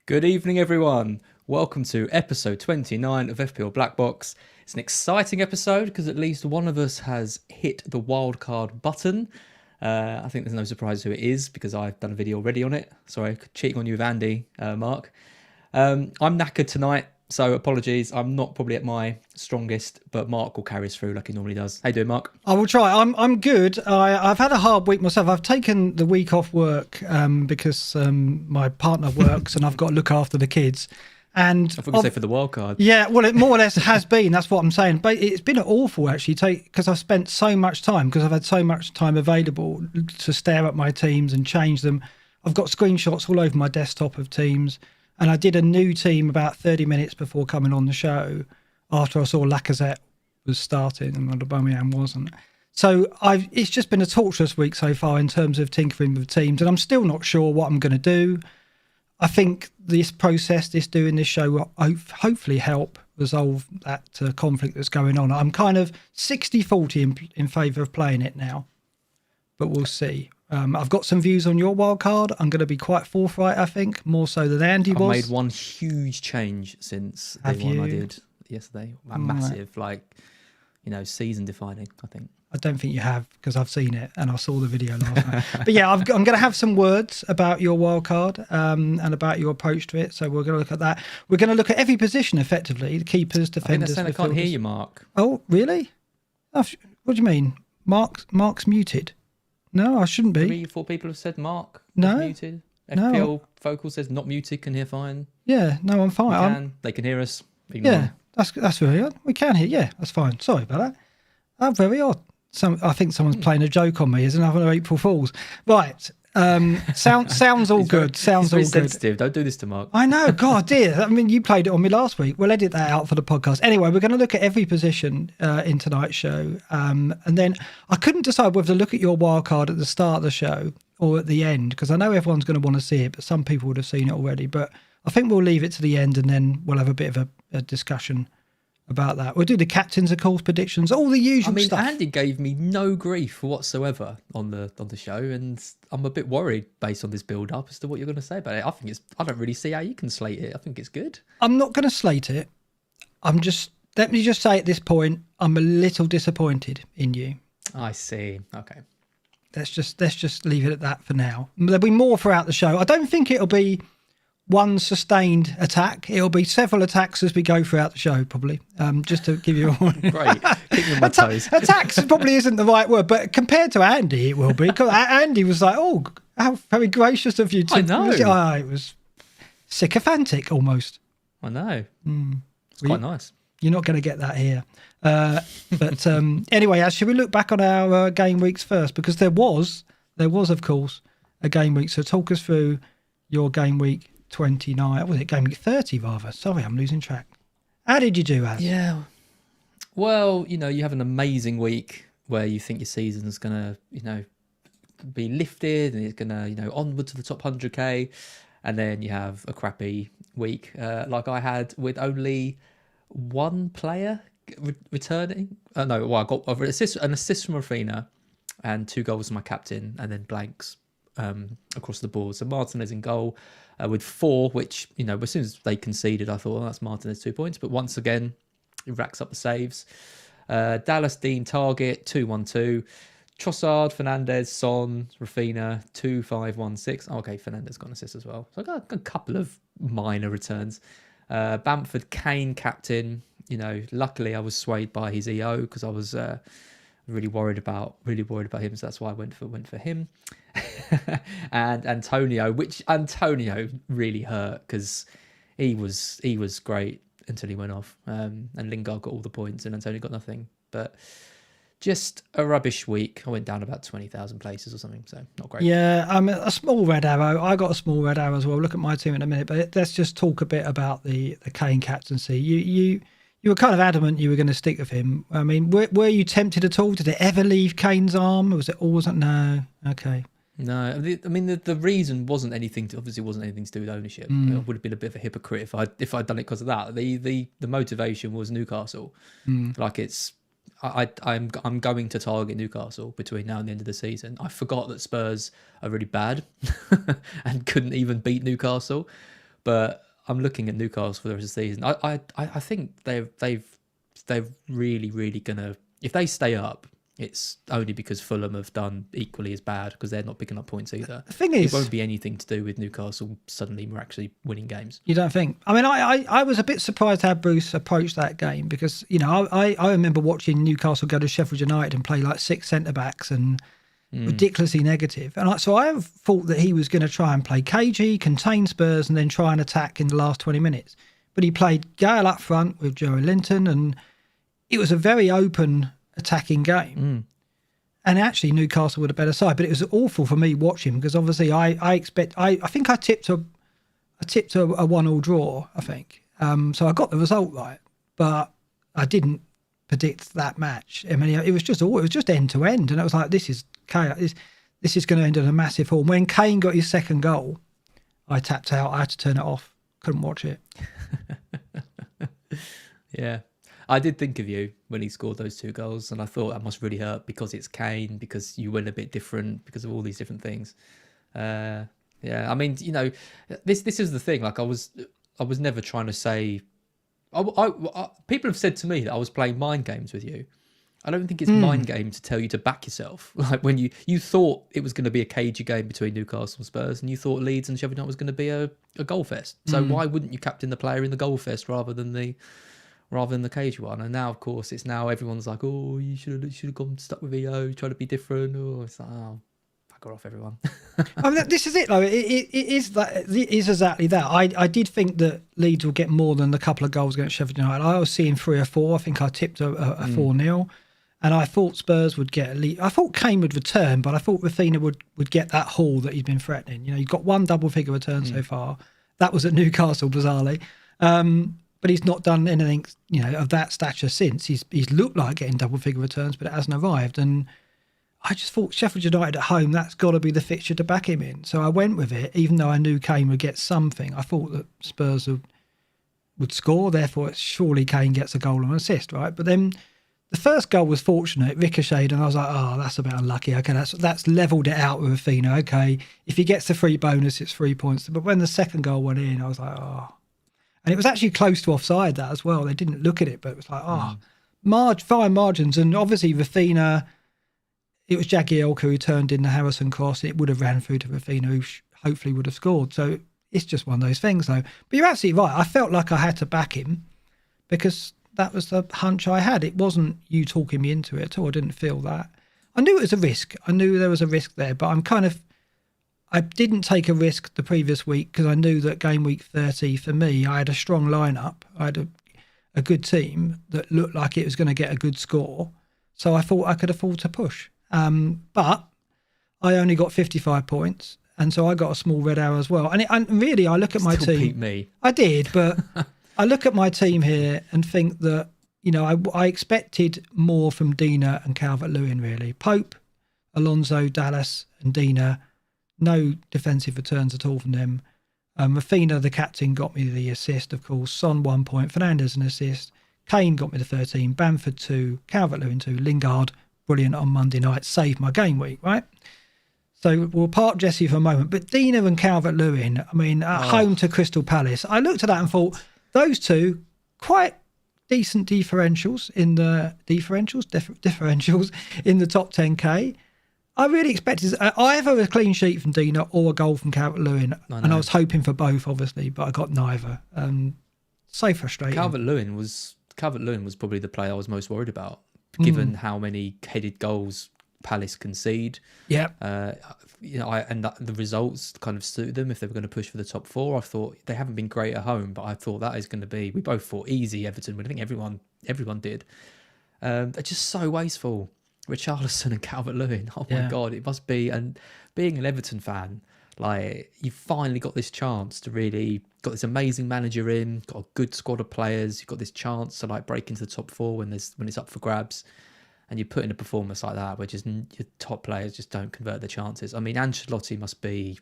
Good evening, everyone. Welcome to episode 29 of FPL BlackBox. It's an exciting episode because at least one of us has hit the wildcard button. I think there's no surprise who it is because I've done a video already on it. Sorry, cheating on you with Andy, Mark. I'm knackered tonight, so apologies. I'm not probably at my strongest, but Mark will carry us through like he normally does. How you doing, Mark? I will try. I'm good. I've had a hard week myself. I've taken the week off work because my partner works and I've got to look after the kids. And I thought you were say for the wild card. Yeah, well, it more or less has been. That's what I'm saying. But it's been awful actually, because I've spent so much time because I've had so much time available to stare at my teams and change them. I've got screenshots all over my desktop of teams, and I did a new team about 30 minutes before coming on the show after I saw Lacazette was starting and Aubameyang wasn't. So it's just been a torturous week so far in terms of tinkering with teams, and I'm still not sure what I'm going to do. I think this process, doing this show will hopefully help resolve that conflict that's going on. I'm kind of 60-40 in favour of playing it now, but we'll see. I've got some views on your wildcard. I'm going to be quite forthright, I think, more so than Andy was. I've made one huge change since the one I did yesterday. Massive, season defining, I think. I don't think you have, because I've seen it and I saw the video last night. But yeah, I'm going to have some words about your wildcard and about your approach to it. So we're going to look at that. We're going to look at every position effectively: the keepers, defenders. I can't hear you, Mark. Oh, really? Oh, what do you mean? Mark's muted. No, I shouldn't be. 3 or 4 people have said Mark no muted. FPL Vocal says not muted, can hear fine. Yeah, no, I'm fine. They can hear us. Ignore yeah, them. that's very odd. We can hear. Yeah, that's fine. Sorry about that. Oh, very odd. I think someone's playing a joke on me. Is another April Fool's. Right. Sounds all good. Sounds all good. Sensitive. Don't do this to Mark. I know. God, dear. I mean, you played it on me last week. We'll edit that out for the podcast. Anyway, we're going to look at every position in tonight's show. And then I couldn't decide whether to look at your wildcard at the start of the show or at the end, because I know everyone's going to want to see it, but some people would have seen it already. But I think we'll leave it to the end and then we'll have a bit of a discussion about that. We'll do the captains, of course, predictions, all the usual stuff. Andy gave me no grief whatsoever on the show, and I'm a bit worried based on this build up as to what you're going to say about it. I don't really see how you can slate it. I think it's good. I'm not going to slate it. Let me just say at this point, I'm a little disappointed in you. I see. Okay. Let's just leave it at that for now. There'll be more throughout the show. I don't think it'll be one sustained attack. It'll be several attacks as we go throughout the show, probably. Just to give you a great. Keep me on my toes. Attacks probably isn't the right word, but compared to Andy, it will be. Because Andy was like, "Oh, how very gracious of you to." I know. It was sycophantic almost. I know. It's quite nice. You're not going to get that here. But anyway, should we look back on our game weeks first? Because there was, of course, a game week. So talk us through your game week 29. Was it game week 30 rather? Sorry, I'm losing track. How did you do, Az? Yeah. Well, you have an amazing week where you think your season's going to, be lifted and it's going to, onward to the top 100k. And then you have a crappy week like I had with only one player returning. I got an assist from Rafina and 2 goals from my captain and then blanks across the board. So Martinez in goal with 4, which, as soon as they conceded, I thought, well, that's Martinez 2 points. But once again, he racks up the saves. Dallas Dean target 2-1-2. Trossard, Fernandez, Son, Rafina 2-5-1-6. Okay, Fernandez got an assist as well. So I got a couple of minor returns. Bamford, Kane captain. Luckily I was swayed by his EO because I was really worried about him, so that's why I went for him. And Antonio really hurt because he was great until he went off, and Lingard got all the points and Antonio got nothing. But just a rubbish week. I went down about 20,000 places or something, so not great. Yeah, a small red arrow. I got a small red arrow as well. Look at my team in a minute, but let's just talk a bit about the Kane captaincy. You were kind of adamant you were going to stick with him. I mean, were you tempted at all? Did it ever leave Kane's arm? Or was it always no? Okay. No, the reason wasn't anything to do with ownership. I would have been a bit of a hypocrite if I'd done it because of that. The motivation was Newcastle. I'm going to target Newcastle between now and the end of the season. I forgot that Spurs are really bad and couldn't even beat Newcastle. But I'm looking at Newcastle for the rest of the season. I think they're really gonna, if they stay up, it's only because Fulham have done equally as bad, because they're not picking up points either. The thing is, it won't be anything to do with Newcastle suddenly we're actually winning games. You don't think? I mean, I was a bit surprised how Bruce approached that game, because, you know, I remember watching Newcastle go to Sheffield United and play like 6 centre-backs and ridiculously negative. And so I thought that he was going to try and play cagey, contain Spurs, and then try and attack in the last 20 minutes. But he played Gale up front with Joe Linton, and it was a very open attacking game. And actually Newcastle were the better side, but it was awful for me watching, because obviously I think I tipped a 1-1 draw, I think. So I got the result right, but I didn't predict that match. I mean, it was just end to end, and it was like, this is chaos. This is going to end in a massive haul. When Kane got his second goal, I tapped out. I had to turn it off. Couldn't watch it. Yeah. I did think of you when he scored those 2 goals, and I thought that must really hurt, because it's Kane, because you win a bit different, because of all these different things. Yeah, I mean, you know, this is the thing. Like, I was never trying to say. People have said to me that I was playing mind games with you. I don't think it's mind game to tell you to back yourself. Like, when you thought it was going to be a cagey game between Newcastle and Spurs, and you thought Leeds and Sheffield United was going to be a goal fest. So why wouldn't you captain the player in the goal fest rather than the cagey one? And now, of course, it's now everyone's like, oh, you should have gone stuck with EO, try to be different. Oh, it's like, oh, fuck off, everyone. I mean, this is it, though. It is exactly that. I did think that Leeds will get more than a couple of goals against Sheffield United. I was seeing 3 or 4. I think I tipped a 4-0. And I thought Spurs would get I thought Kane would return, but I thought Rafinha would get that haul that he'd been threatening. You know, you've got 1 double-figure return so far. That was at Newcastle, bizarrely. But he's not done anything, you know, of that stature since. He's looked like getting double-figure returns, but it hasn't arrived. And I just thought Sheffield United at home, that's got to be the fixture to back him in. So I went with it, even though I knew Kane would get something. I thought that Spurs would score, therefore surely Kane gets a goal and an assist, right? But then the first goal was fortunate, ricocheted, and I was like, oh, that's a bit unlucky. Okay, that's levelled it out with Rafinha. Okay, if he gets the free bonus, it's 3 points. But when the second goal went in, I was like, oh. And it was actually close to offside, that as well. They didn't look at it, but it was like, fine margins. And obviously Rafinha, it was Jagielka who turned in the Harrison cross. It would have ran through to Rafinha, who hopefully would have scored. So it's just one of those things, though. But you're absolutely right. I felt like I had to back him, because that was the hunch I had. It wasn't you talking me into it at all. I didn't feel that. I knew it was a risk. I knew there was a risk there, but I didn't take a risk the previous week, because I knew that game week 30 for me, I had a strong lineup. I had a good team that looked like it was going to get a good score. So I thought I could afford to push. But I only got 55 points. And so I got a small red arrow as well. And really, I look at my team. Beat me. I did, but I look at my team here and think that, you know, I expected more from Dina and Calvert-Lewin, really. Pope, Alonso, Dallas and Dina, no defensive returns at all from them. Rafinha, the captain, got me the assist, of course. Son, 1 point. Fernandes, an assist. Kane got me the 13. Bamford, 2. Calvert-Lewin, 2. Lingard, brilliant on Monday night. Saved my game week, right? So we'll park Jesse for a moment. But Dina and Calvert-Lewin, I mean, at home to Crystal Palace, I looked at that and thought, those two, quite decent differentials in the differentials in the top 10k. I really expected either a clean sheet from Dina or a goal from Calvert-Lewin, and I was hoping for both, obviously, but I got neither. So frustrating. Calvert-Lewin was probably the player I was most worried about, given how many headed goals Palace concede. Yeah. You know, the results kind of suited them if they were going to push for the top 4. I thought they haven't been great at home, but I thought that is going to be. We both thought easy Everton. I think everyone did. They're just so wasteful. Richarlison and Calvert-Lewin. Oh my God, it must be. And being an Everton fan, like, you finally got this chance to really got this amazing manager in, got a good squad of players. You've got this chance to like break into the top 4 when it's up for grabs. And you put in a performance like that, where just your top players just don't convert their chances. I mean, Ancelotti must be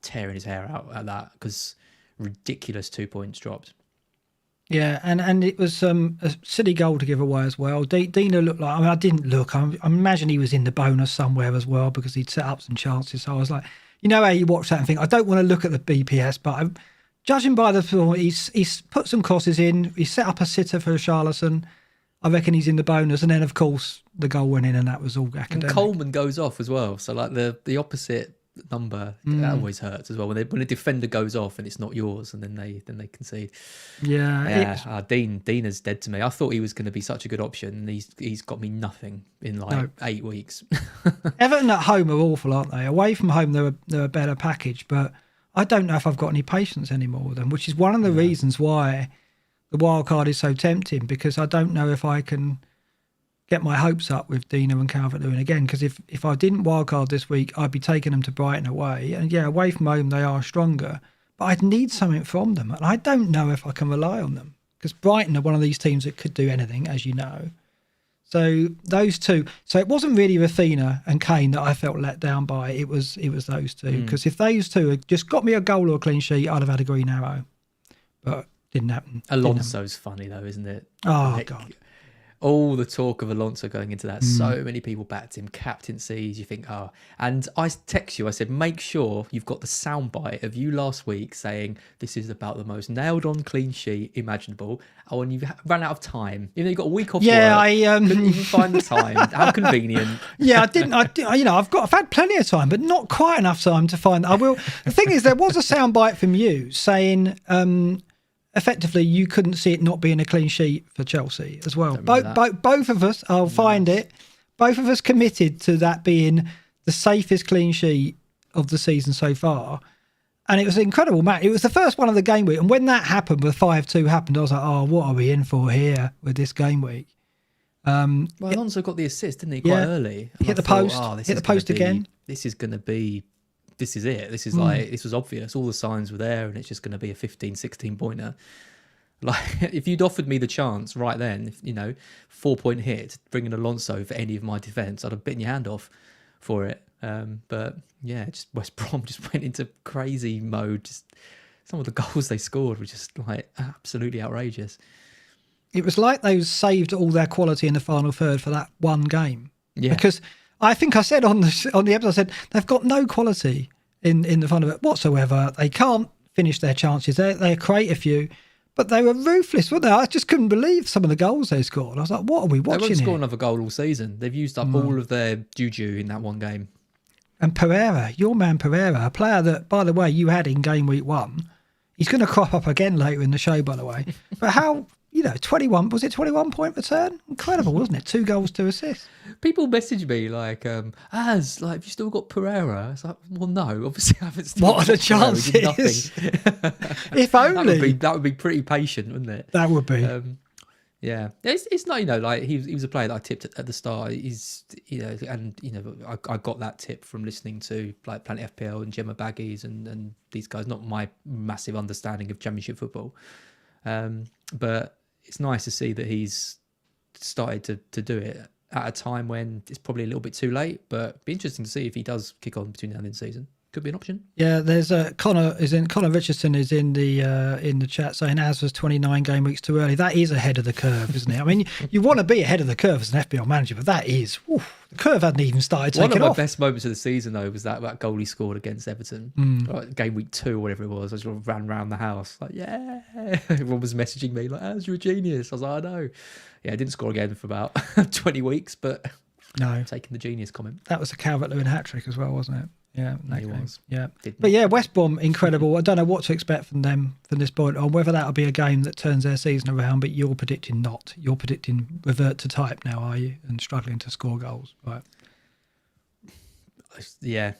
tearing his hair out at that, because ridiculous 2 points dropped. Yeah, and it was a silly goal to give away as well. Dino looked like, I mean, I didn't look. I imagine he was in the bonus somewhere as well, because he'd set up some chances. So I was like, you know how you watch that and think, I don't want to look at the BPS, but judging by the form, he's put some crosses in. He set up a sitter for Charlison. I reckon he's in the bonus, and then of course the goal went in, and that was all academic. And Coleman goes off as well, so like the opposite number that always hurts as well when a defender goes off and it's not yours, and then they concede. Dean is dead to me. I thought he was going to be such a good option, and he's got me nothing in 8 weeks. Everton at home are awful, aren't they? Away from home they're a better package, but I don't know if I've got any patience anymore with them, which is one of the reasons why the wild card is so tempting, because I don't know if I can get my hopes up with Dino and Calvert-Lewin again, because if I didn't wildcard this week, I'd be taking them to Brighton away. And yeah, away from home, they are stronger, but I'd need something from them. And I don't know if I can rely on them, because Brighton are one of these teams that could do anything, as you know. So those two. So it wasn't really Rafinha and Kane that I felt let down by. It was those two. Because if those two had just got me a goal or a clean sheet, I'd have had a green arrow. But didn't happen. Alonso's funny though, isn't it? Oh, God. All the talk of Alonso going into that, so many people backed him, captaincies, you think, and I text you, I said, make sure you've got the soundbite of you last week saying this is about the most nailed-on clean sheet imaginable, and you've run out of time. You've got a week off work, couldn't even find the time. How convenient. Yeah, I've had plenty of time, but not quite enough time to find. I will. The thing is, there was a soundbite from you saying, effectively, you couldn't see it not being a clean sheet for Chelsea as well. Both of us, I'll find it, both of us committed to that being the safest clean sheet of the season so far. And it was an incredible match. It was the first one of the game week. And when that happened, with 5-2 happened, I was like, oh, what are we in for here with this game week? Alonso got the assist, didn't he, quite early? Hit the post. Hit the post again. This is going to be... This is it. This is this was obvious. All the signs were there, and it's just going to be a 15, 16 pointer. Like, if you'd offered me the chance right then, 4-point hit, bringing Alonso for any of my defence, I'd have bitten your hand off for it. But yeah, just West Brom just went into crazy mode. Just some of the goals they scored were just like absolutely outrageous. It was like they saved all their quality in the final third for that one game. Yeah, because I think I said on the episode, I said they've got no quality in the front of it whatsoever. They can't finish their chances. They create a few, but they were ruthless, weren't they? I just couldn't believe some of the goals they scored. I was like, what are we watching? They won't score here? Another goal all season. They've used up all of their juju in that one game. And Pereira, your man Pereira, a player that, by the way, you had in game week 1. He's going to crop up again later in the show, by the way. But how... 21, was it 21 point return? Incredible, wasn't it? 2 goals, 2 assists. People message me like, have you still got Pereira? It's like, well, no, obviously I haven't still What are the chances? If only. That would be pretty patient, wouldn't it? That would be. Yeah. It's not, like he was a player that I tipped at the start. He's, I got that tip from listening to like Planet FPL and Gemma Baggies and these guys, not my massive understanding of Championship football. But it's nice to see that he's started to do it at a time when it's probably a little bit too late, but it'd be interesting to see if he does kick on between now and the season. Could be an option. Yeah, there's Connor Richardson is in the chat saying as was 29 game weeks too early. That is ahead of the curve, isn't it? I mean, you want to be ahead of the curve as an FPL manager, but that is the curve hadn't even started taking off. One of my best moments of the season though was that goal he scored against Everton, like game week 2 or whatever it was. I just ran around the house like, yeah. Everyone was messaging me like, "As you're a genius." I was like, I know. Yeah, I didn't score again for about 20 weeks, but no, I'm taking the genius comment. That was a Calvert-Lewin hat-trick as well, wasn't it? Yeah, he was. Yeah, but yeah, West Brom incredible. I don't know what to expect from them from this point on. Whether that'll be a game that turns their season around, but you're predicting not. You're predicting revert to type now, are you? And struggling to score goals, right? Yeah,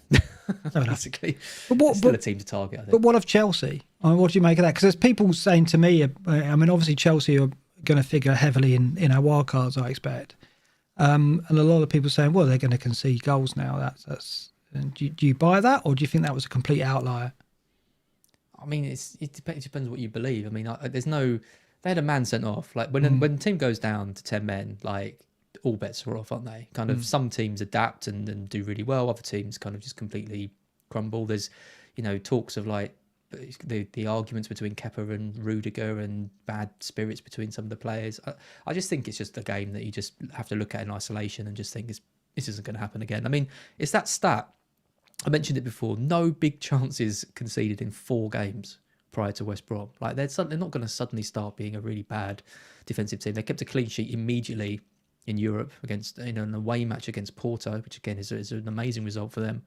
basically. But still a team to target, I think. But what of Chelsea? I mean, what do you make of that? Because there's people saying to me, I mean, obviously Chelsea are going to figure heavily in our wildcards, I expect. And a lot of people saying, well, they're going to concede goals now. That's. Do you buy that, or do you think that was a complete outlier? I mean, it depends what you believe. I mean, they had a man sent off. Like when the team goes down to 10 men, like all bets are off, aren't they? Kind of some teams adapt and do really well. Other teams kind of just completely crumble. There's, talks of like the arguments between Kepa and Rudiger and bad spirits between some of the players. I just think it's just a game that you just have to look at in isolation and just think this isn't going to happen again. I mean, it's that stat. I mentioned it before. No big chances conceded in 4 games. prior to West Brom. Like they're not going to suddenly start being a really bad defensive team. They kept a clean sheet immediately in Europe against an away match against Porto, which again is an amazing result for them.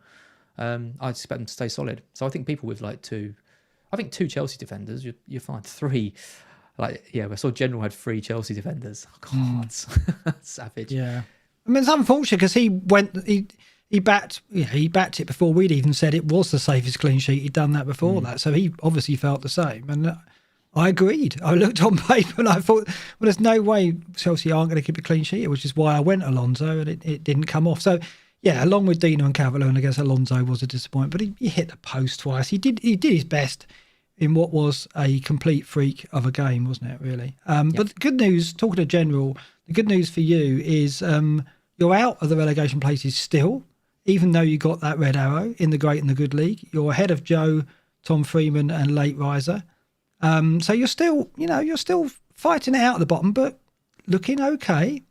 I expect them to stay solid. So I think people with two Chelsea defenders, you're fine. 3, I saw General had 3 Chelsea defenders. Oh, God, savage. Yeah, I mean it's unfortunate because he backed it before we'd even said it was the safest clean sheet. He'd done that before that, so he obviously felt the same. And I agreed. I looked on paper and I thought, well, there's no way Chelsea aren't going to keep a clean sheet, which is why I went Alonso, and it didn't come off. So, yeah, along with Dino and Cavallone, I guess Alonso was a disappointment, but he hit the post twice. He did his best in what was a complete freak of a game, wasn't it, really? But the good news, talking to General, the good news for you is you're out of the relegation places still, even though you got that red arrow in the Great and the Good League. You're ahead of Joe, Tom Freeman and Late Riser. So you're still fighting it out at the bottom, but looking okay.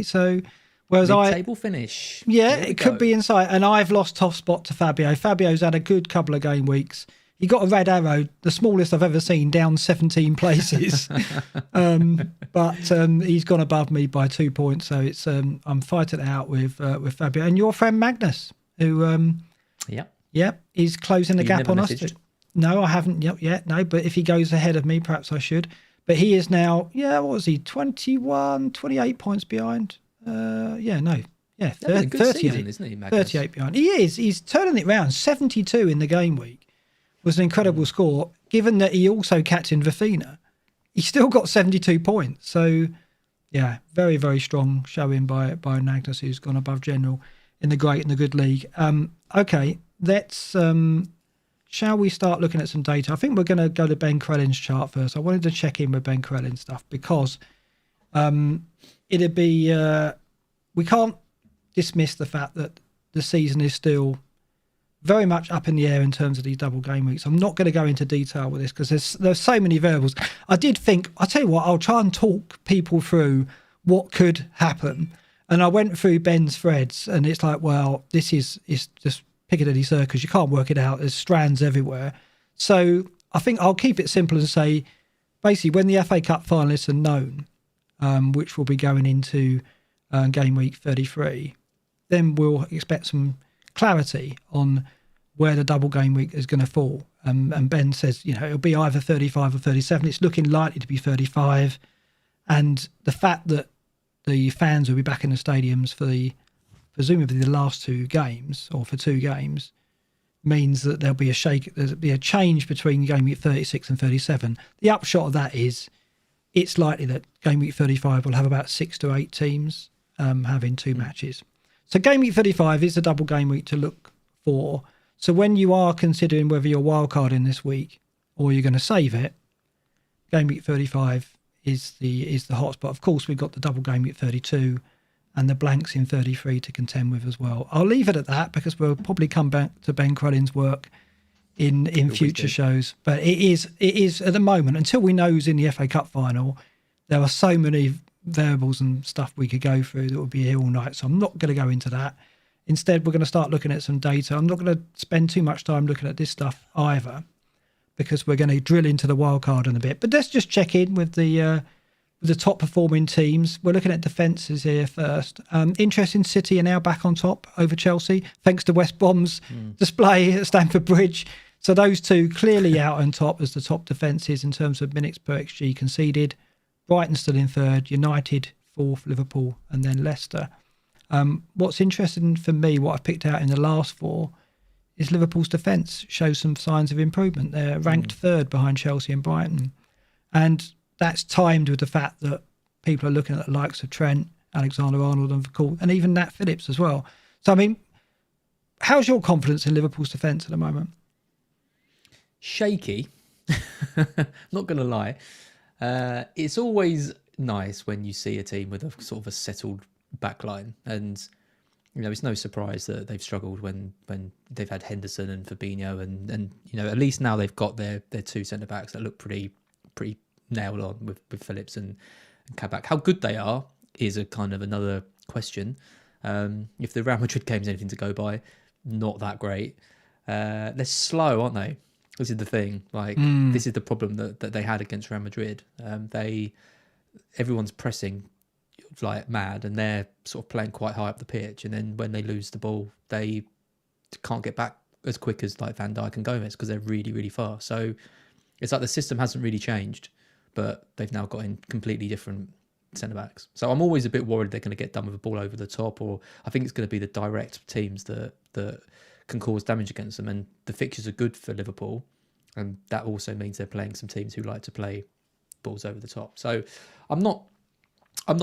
So whereas mid-table finish. Yeah, it could be in sight. And I've lost top spot to Fabio. Fabio's had a good couple of game weeks. He got a red arrow, the smallest I've ever seen, down 17 places. But he's gone above me by 2 points. So it's I'm fighting it out with Fabio and your friend Magnus, who is closing the gap on us. No, I haven't yet. No, but if he goes ahead of me, perhaps I should. But he is now, what was he, 21, 28 points behind? 38, season, isn't he, Magnus? 38 behind. He is. He's turning it round. 72 in the game week was an incredible score, given that he also captained Vafina. He still got 72 points. So, yeah, very, very strong showing by Magnus, who's gone above General in the Great and the Good League. Okay, let's... shall we start looking at some data? I think we're going to go to Ben Crellin's chart first. I wanted to check in with Ben Crellin's stuff because it'd be... we can't dismiss the fact that the season is still very much up in the air in terms of these double game weeks. I'm not going to go into detail with this because there's so many variables. I did think, I'll tell you what, I'll try and talk people through what could happen. And I went through Ben's threads and it's like, well, this is just Piccadilly Circus. You can't work it out. There's strands everywhere. So I think I'll keep it simple and say, basically, when the FA Cup finalists are known, which will be going into game week 33, then we'll expect some clarity on where the double game week is going to fall. And Ben says, it'll be either 35 or 37. It's looking likely to be 35. And the fact that the fans will be back in the stadiums for presumably the last 2 games, or for 2 games, means that there'll be a change between game week 36 and 37. The upshot of that is it's likely that game week 35 will have about 6 to 8 teams having 2 matches. So game week 35 is a double game week to look for. So when you are considering whether you're wildcarding this week or you're going to save it, game week 35 is the hotspot. Of course, we've got the double game week 32 and the blanks in 33 to contend with as well. I'll leave it at that because we'll probably come back to Ben Crellin's work in future shows. But it is at the moment, until we know who's in the FA Cup final, there are so many variables and stuff we could go through that would be here all night. So I'm not going to go into that. Instead, we're going to start looking at some data. I'm not going to spend too much time looking at this stuff either because we're going to drill into the wild card in a bit. But let's just check in with the top performing teams. We're looking at defences here first. Interesting, City are now back on top over Chelsea, thanks to West Brom's display at Stamford Bridge. So those two clearly out on top as the top defences in terms of minutes per XG conceded. Brighton still in third, United fourth, Liverpool, and then Leicester. What's interesting for me, what I've picked out in the last 4, is Liverpool's defence shows some signs of improvement. They're ranked third behind Chelsea and Brighton. And that's timed with the fact that people are looking at the likes of Trent, Alexander-Arnold, and even Nat Phillips as well. So, I mean, how's your confidence in Liverpool's defence at the moment? Shaky. Not going to lie. It's always nice when you see a team with a sort of a settled backline, and it's no surprise that they've struggled when they've had Henderson and Fabinho, and at least now they've got their 2 centre backs that look pretty nailed on with Phillips and Kabak. How good they are is a kind of another question. If the Real Madrid game's anything to go by, not that great. They're slow, aren't they? This is the thing. Like, this is the problem that they had against Real Madrid. Everyone's pressing like mad, and they're sort of playing quite high up the pitch. And then when they lose the ball, they can't get back as quick as like Van Dijk and Gomez because they're really, really fast. So it's like the system hasn't really changed, but they've now got in completely different centre backs. So I'm always a bit worried they're going to get done with a ball over the top, or I think it's going to be the direct teams that can cause damage against them. And the fixtures are good for Liverpool, and that also means they're playing some teams who like to play balls over the top. So I'm not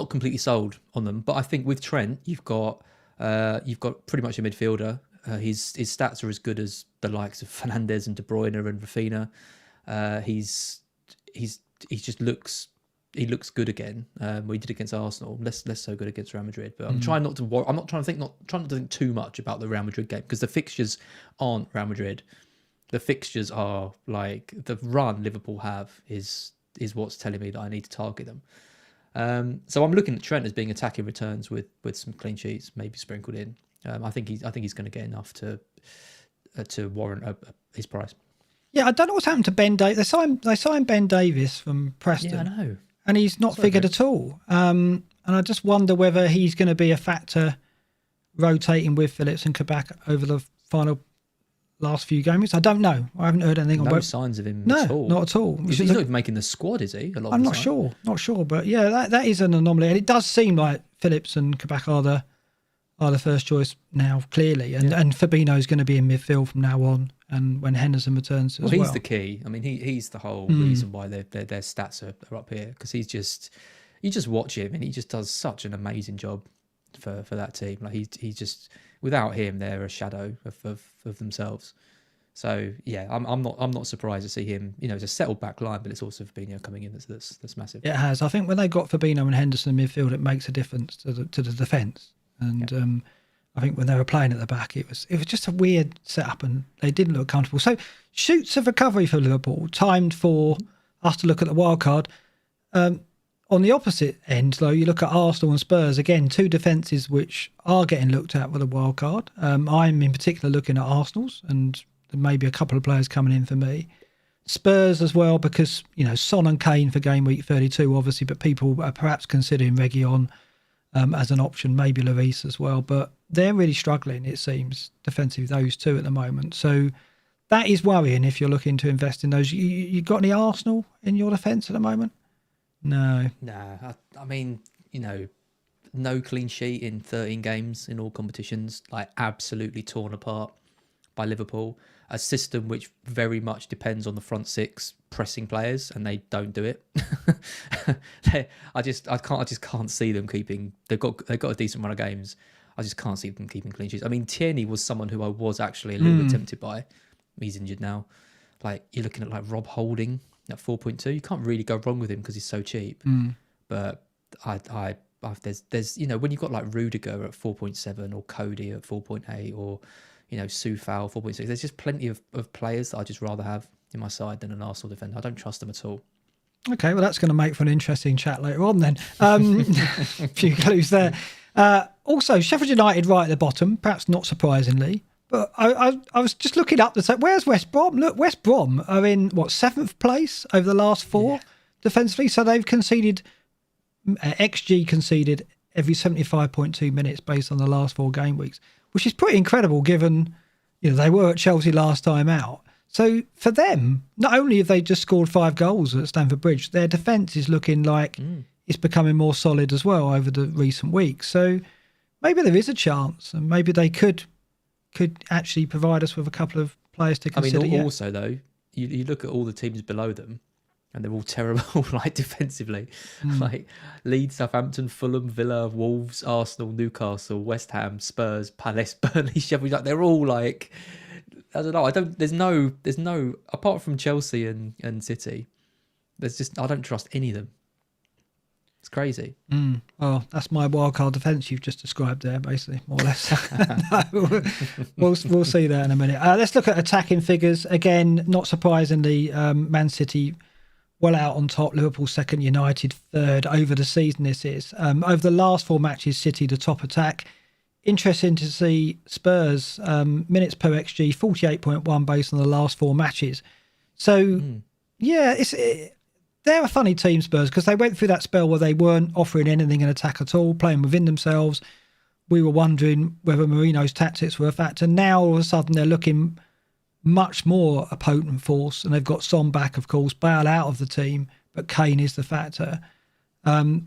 completely sold on them, but I think with Trent, you've got pretty much a midfielder. His stats are as good as the likes of Fernandes and De Bruyne and Rafinha. He just looks good again. We did against Arsenal, less so good against Real Madrid. But I'm trying not to worry. I'm not trying to think too much about the Real Madrid game, because the fixtures aren't Real Madrid. The fixtures are like the run Liverpool have is what's telling me that I need to target them. So I'm looking at Trent as being attacking returns with some clean sheets maybe sprinkled in. I think he's going to get enough to warrant his price. Yeah, I don't know what's happened to Ben Davies. They signed Ben Davies from Preston. Yeah, I know. And he's not figured at all. And I just wonder whether he's going to be a factor rotating with Phillips and Kabak over the last few games. I don't know. I haven't heard anything. No signs of him at all. No, not at all. He's not even making the squad, is he? I'm not sure. Not sure. But yeah, that is an anomaly. And it does seem like Phillips and Kabak are the first choice now, clearly. And Fabinho's going to be in midfield from now on, and when Henderson returns as well. He's the key. I mean, he's the whole reason why their stats are up here, because you just watch him and he just does such an amazing job for that team. Like he just, without him, they're a shadow of themselves. So yeah, I'm not surprised to see him. You know, it's a settled back line, but it's also Fabinho coming in that's massive. It has. I think when they got Fabinho and Henderson in midfield, it makes a difference to the defence. And I think when they were playing at the back, it was just a weird setup, and they didn't look comfortable. So shoots of recovery for Liverpool, timed for us to look at the wild card. On the opposite end, though, you look at Arsenal and Spurs, again, two defences which are getting looked at with a wild card. I'm in particular looking at Arsenal's, and there may be a couple of players coming in for me. Spurs as well, because, you know, Son and Kane for game week 32, obviously, but people are perhaps considering Reguilon as an option, maybe Lloris as well, but they're really struggling, it seems, defensively, those two at the moment. So that is worrying if you're looking to invest in those. You got any Arsenal in your defence at the moment? No. Nah, I mean, you know, no clean sheet in 13 games in all competitions, like absolutely torn apart by Liverpool. A system which very much depends on the front six pressing players, and they don't do it. I just can't see them keeping. They've got a decent run of games. I just can't see them keeping clean sheets. I mean, Tierney was someone who I was actually a little bit tempted by. He's injured now. Like, you're looking at like Rob Holding at 4.2. You can't really go wrong with him because he's so cheap. But there's you know, when you've got like Rudiger at 4.7 or Cody at 4.8 or, you know, Soufal 4.6, there's just plenty of players that I'd just rather have in my side than an Arsenal defender. I don't trust them at all. Okay, well, that's going to make for an interesting chat later on then. A few clues there. Also, Sheffield United right at the bottom, perhaps not surprisingly. But I was just looking up to say, where's West Brom? Look, West Brom are in, 7th place over the last four defensively. So they've conceded, XG conceded every 75.2 minutes based on the last 4 game weeks, which is pretty incredible given, you know, they were at Chelsea last time out. So for them, not only have they just scored 5 goals at Stamford Bridge, their defence is looking like it's becoming more solid as well over the recent weeks. So maybe there is a chance, and maybe they could actually provide us with a couple of players to consider. I mean, also though, you look at all the teams below them, and they're all terrible, like defensively. Like Leeds, Southampton, Fulham, Villa, Wolves, Arsenal, Newcastle, West Ham, Spurs, Palace, Burnley, Sheffield. Like, they're all like, I don't know. There's no apart from Chelsea and City. I don't trust any of them. It's crazy. Well, that's my wildcard defence you've just described there, basically, more or less. No, we'll see that in a minute. Let's look at attacking figures. Again, not surprisingly, Man City well out on top. Liverpool second, United third over the season this is. Over the last 4 matches, City the top attack. Interesting to see Spurs minutes per XG 48.1 based on the last 4 matches. So, yeah, they're a funny team, Spurs, because they went through that spell where they weren't offering anything in attack at all, playing within themselves. We were wondering whether Mourinho's tactics were a factor. Now, all of a sudden, they're looking much more a potent force, and they've got Son back, of course, Bale out of the team, but Kane is the factor. Does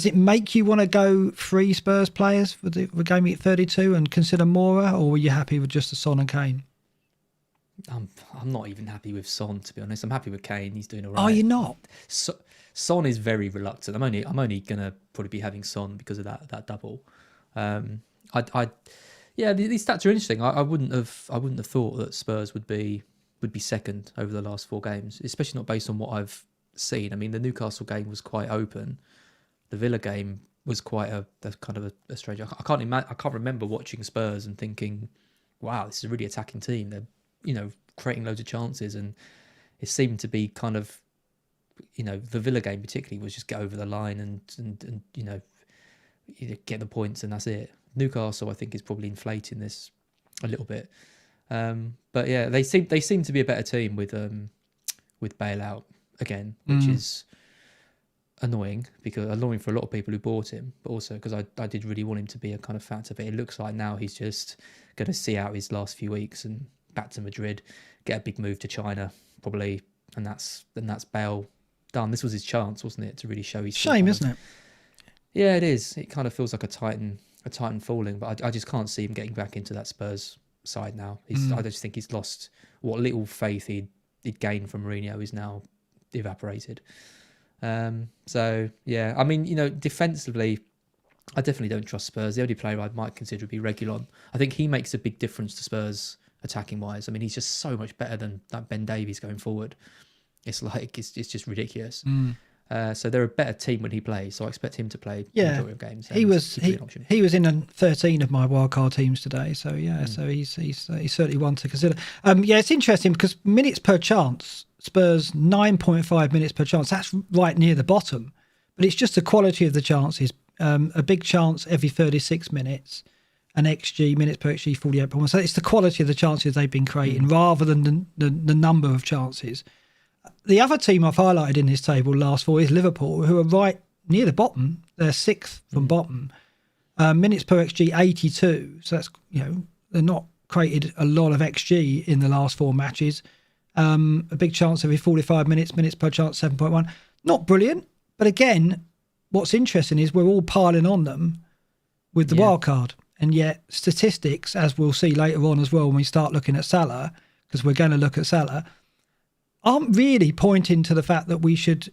it make you want to go 3 Spurs players for the Gameweek 32 and consider Mora, or were you happy with just the Son and Kane? I'm not even happy with Son, to be honest. I'm happy with Kane. He's doing all right. Are you not? Son is very reluctant. I'm only gonna probably be having Son because of that double. These stats are interesting. I wouldn't have thought that Spurs would be second over the last 4 games, especially not based on what I've seen. I mean, the Newcastle game was quite open. The Villa game was quite a kind of a strange. I can't remember watching Spurs and thinking, "Wow, this is a really attacking team." They're creating loads of chances, and it seemed to be kind of, the Villa game particularly was just get over the line and get the points, and that's it. Newcastle, I think, is probably inflating this a little bit, but yeah, they seem to be a better team with Bale out again, which is annoying for a lot of people who bought him, but also because I did really want him to be a kind of factor. But it looks like now he's just going to see out his last few weeks and back to Madrid, get a big move to China probably, and that's Bale done. This was his chance, wasn't it, to really show his shame, isn't it? Yeah, it is. It kind of feels like a titan falling, but I just can't see him getting back into that Spurs side now. I just think he's lost what little faith he'd gained from Mourinho is now evaporated. So yeah, I mean, defensively, I definitely don't trust Spurs. The only player I might consider would be Reguilon. I think he makes a big difference to Spurs attacking wise. I mean, he's just so much better than that Ben Davies going forward. It's like it's just ridiculous. So they're a better team when he plays. So I expect him to play the majority of games. He was in 13 of my wildcard teams today. So yeah, so he's certainly one to consider. It's interesting because minutes per chance, Spurs 9.5 minutes per chance. That's right near the bottom, but it's just the quality of the chances. A big chance every 36 minutes, an XG minutes per XG 48.1. So it's the quality of the chances they've been creating rather than the number of chances. The other team I've highlighted in this table, last 4, is Liverpool, who are right near the bottom. They're 6th from bottom. Minutes per XG 82. So that's they're not created a lot of XG in the last 4 matches. A big chance every 45 minutes per chance 7.1. Not brilliant, but again, what's interesting is we're all piling on them with the wild card, and yet statistics, as we'll see later on as well when we start looking at Salah, because we're going to look at Salah, aren't really pointing to the fact that we should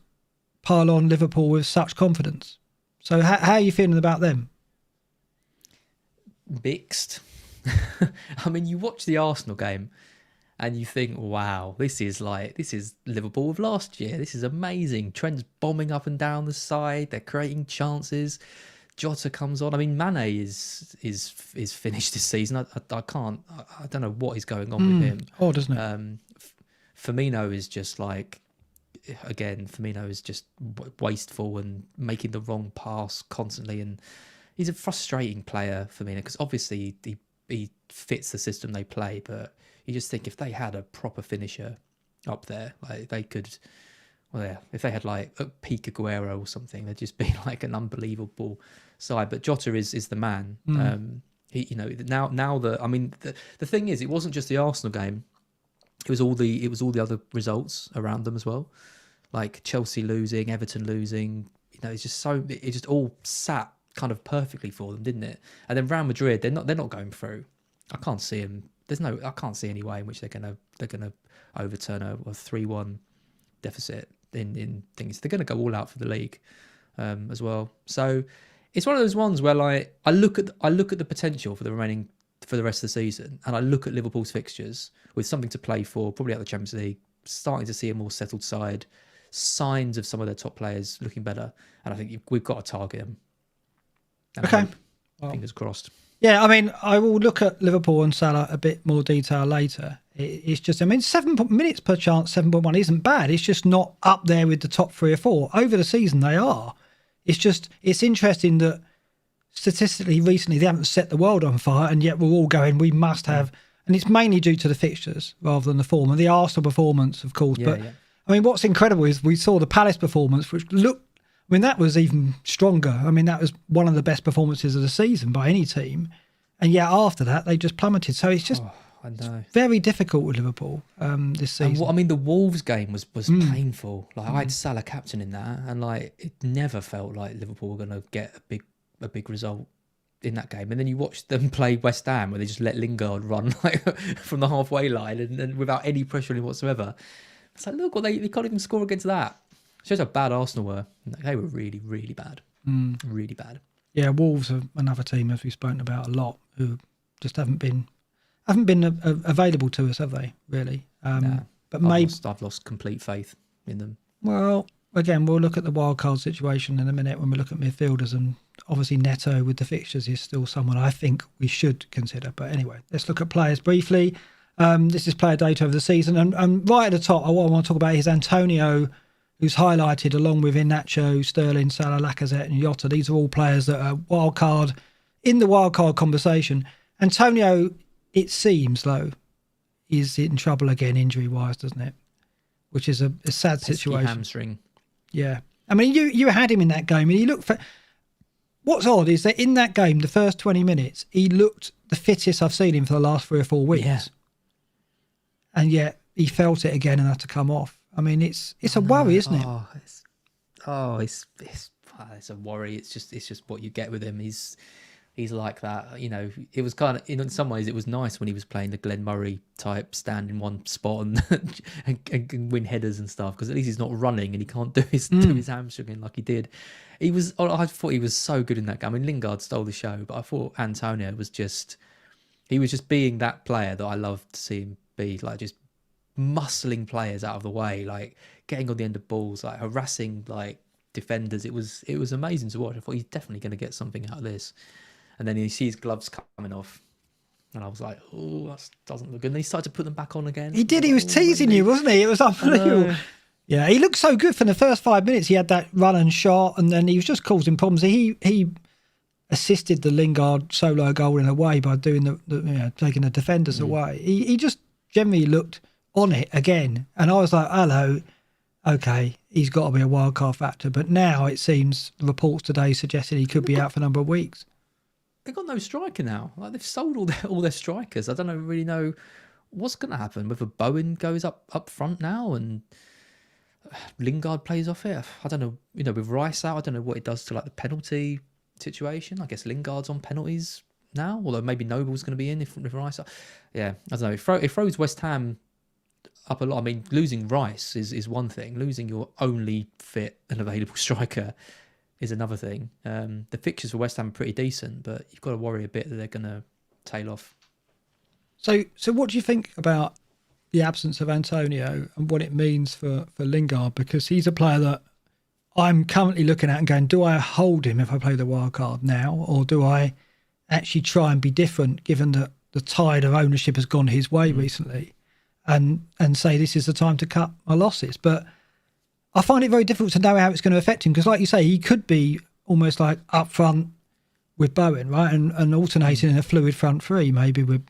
pile on Liverpool with such confidence. So how are you feeling about them? Mixed. I mean, you watch the Arsenal game and you think, wow, this is Liverpool of last year. This is amazing. Trent's bombing up and down the side. They're creating chances. Jota comes on. I mean, Mane is finished this season. I don't know what is going on with him. Odd, isn't it? Firmino is just wasteful and making the wrong pass constantly, and he's a frustrating player, Firmino, because obviously he fits the system they play, but you just think if they had a proper finisher up there, like they could, if they had like a peak Aguero or something, they'd just be like an unbelievable side. But Jota is the man. The thing is, it wasn't just the Arsenal game. It was all the other results around them as well, like Chelsea losing, Everton losing. It just all sat kind of perfectly for them, didn't it? And then Real Madrid, they're not going through. I can't see them. I can't see any way in which they're gonna overturn a 3-1 deficit in things. They're gonna go all out for the league as well. So it's one of those ones where I look at the potential for the rest of the season, and I look at Liverpool's fixtures with something to play for, probably out of the Champions League, starting to see a more settled side, signs of some of their top players looking better, and I think we've got to target them. Okay. Fingers crossed. Yeah, I mean, I will look at Liverpool and Salah a bit more detail later. It's just, 7 minutes per chance, 7.1 isn't bad. It's just not up there with the top 3 or 4. Over the season, they are. It's interesting that statistically, recently, they haven't set the world on fire, and yet we're all going, we must have And it's mainly due to the fixtures rather than the form and the Arsenal performance, of course. But I mean, what's incredible is we saw the Palace performance, which looked, I mean, that was even stronger. I mean, that was one of the best performances of the season by any team. And yet after that, they just plummeted. So it's just very difficult with Liverpool this season. And the Wolves game was painful. Like I had Salah captain in that, and like it never felt like Liverpool were going to get a big result in that game. And then you watch them play West Ham, where they just let Lingard run like from the halfway line and without any pressure on him whatsoever. It's like, look, they can't even score against that. It shows how bad Arsenal were. They were really, really bad. Really bad. Yeah, Wolves are another team, as we've spoken about a lot, who just haven't been available to us, have they? Really? But I've lost complete faith in them. Well, again, we'll look at the wildcard situation in a minute when we look at midfielders, and obviously Neto with the fixtures is still someone I think we should consider. But anyway, let's look at players briefly. This is player data over the season, and right at the top, what I want to talk about is Antonio, who's highlighted along with Iheanacho, Sterling, Salah, Lacazette and Jota. These are all players that are in the wildcard conversation. Antonio, it seems, though, is in trouble again injury-wise, doesn't it? Which is a sad situation. Hamstring. Yeah. I mean, you had him in that game, and he looked... What's odd is that in that game, the first 20 minutes, he looked the fittest I've seen him for the last 3 or 4 weeks. Yeah. And yet he felt it again and had to come off. I mean, it's a worry, isn't it? It's a worry. It's just what you get with him. He's like that. You know, it was kind of, in some ways, it was nice when he was playing the Glenn Murray type, stand in one spot and win headers and stuff, because at least he's not running and he can't do his hamstring like he did. I thought he was so good in that game. I mean, Lingard stole the show, but I thought Antonio was just being that player that I love to see him be, like just muscling players out of the way, like getting on the end of balls, like harassing like defenders. It was amazing to watch. I thought he's definitely going to get something out of this. And then he sees gloves coming off, and I was like, oh, that doesn't look good. And then he started to put them back on again. He did. He was teasing you, wasn't he? It was unbelievable. Yeah, he looked so good for the first 5 minutes. He had that run and shot, and then he was just causing problems. He assisted the Lingard solo goal in a way by doing taking the defenders away. He just generally looked on it again, and I was like, hello, okay, he's got to be a wild card factor. But now it seems reports today suggested he could be out for a number of weeks. They've got no striker now. Like, they've sold all their strikers. I don't really know what's going to happen. Whether Bowen goes up front now and Lingard plays off it. I don't know. You know, with Rice out, I don't know what it does to like the penalty situation. I guess Lingard's on penalties now, although maybe Noble's going to be in if Rice out. Yeah, I don't know. It throws West Ham up a lot. I mean, losing Rice is one thing. Losing your only fit and available striker is another thing. The fixtures for West Ham are pretty decent, but you've got to worry a bit that they're going to tail off. So what do you think about the absence of Antonio and what it means for Lingard? Because he's a player that I'm currently looking at and going, do I hold him if I play the wild card now, or do I actually try and be different, given that the tide of ownership has gone his way recently, and say this is the time to cut my losses? But I find it very difficult to know how it's going to affect him, because like you say, he could be almost like up front with Bowen, right? And alternating in a fluid front three, maybe with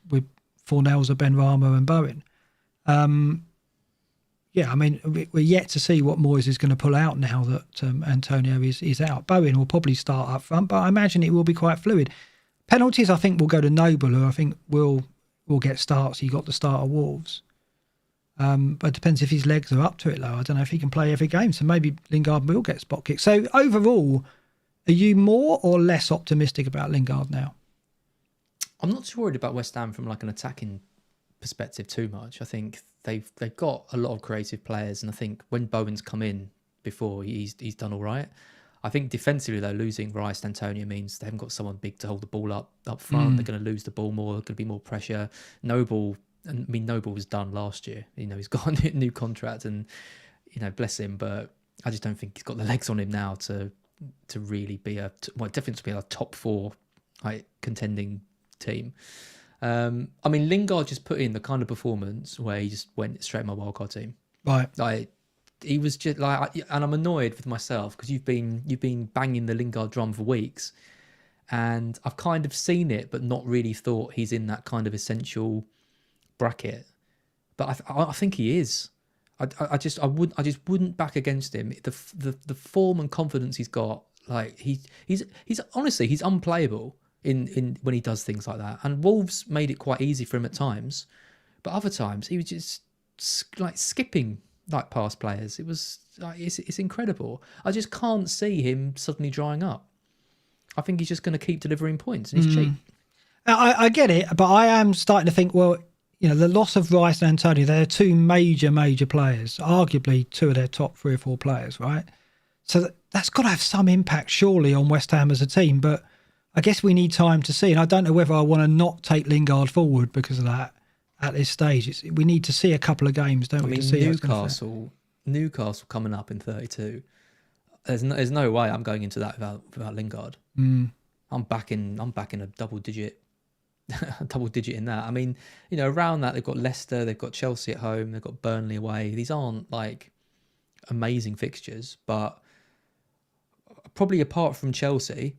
Fornells, Benrahma and Bowen. Yeah, I mean, we're yet to see what Moyes is going to pull out now that Antonio is out. Bowen will probably start up front, but I imagine it will be quite fluid. Penalties, I think, will go to Noble, who I think will get starts. He got the start of Wolves. But it depends if his legs are up to it, though. I don't know if he can play every game, so maybe Lingard will get spot kicked. So overall, are you more or less optimistic about Lingard now? I'm not too worried about West Ham from like an attacking perspective too much. I think they've got a lot of creative players, and I think when Bowen's come in before, he's done all right. I think defensively, though, losing Rice and Antonio means they haven't got someone big to hold the ball up front. They're going to lose the ball more. There's going to be more pressure. Noble was done last year. You know, he's got a new contract, and you know, bless him. But I just don't think he's got the legs on him now to really be definitely to be a top four contending team. I mean, Lingard just put in the kind of performance where he just went straight in my wildcard team. Right. Like, he was just like, and I'm annoyed with myself because you've been banging the Lingard drum for weeks, and I've kind of seen it, but not really thought he's in that kind of essential bracket, but I think he is. I just wouldn't back against him. The form and confidence he's got, like he's honestly he's unplayable in when he does things like that. And Wolves made it quite easy for him at times, but other times he was just like skipping like past players. It was like it's incredible. I just can't see him suddenly drying up. I think he's just going to keep delivering points, and he's cheap. I get it, but I am starting to think, well, you know, the loss of Rice and Antonio, they're two major players, arguably two of their top 3 or 4 players, right? So that's got to have some impact, surely, on West Ham as a team. But I guess we need time to see. And I don't know whether I want to not take Lingard forward because of that at this stage. We need to see a couple of games, don't we? To see Newcastle coming up in 32. There's no way I'm going into that without Lingard. I'm backing a double digit in that. I mean, you know, around that they've got Leicester, they've got Chelsea at home, they've got Burnley away. These aren't like amazing fixtures, but probably apart from Chelsea,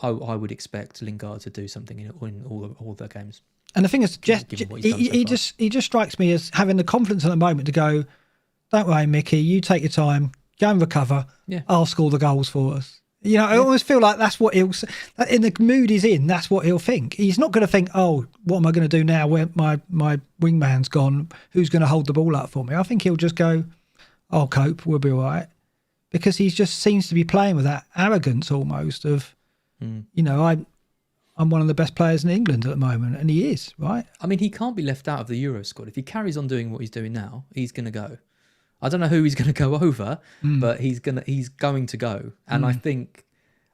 I would expect Lingard to do something in all their games. And the thing is, he just strikes me as having the confidence at the moment to go, don't worry, Mickey, you take your time, go and recover. Yeah. I'll score the goals for us. You know, I always feel like that's what he'll, in the mood he's in, that's what he'll think. He's not going to think, oh, what am I going to do now where my wingman's gone? Who's going to hold the ball up for me? I think he'll just go, I'll cope, we'll be all right. Because he just seems to be playing with that arrogance almost of, you know, I'm one of the best players in England at the moment, and he is, right? I mean, he can't be left out of the Euro squad. If he carries on doing what he's doing now, he's going to go. I don't know who he's going to go over, but he's going to go. And I think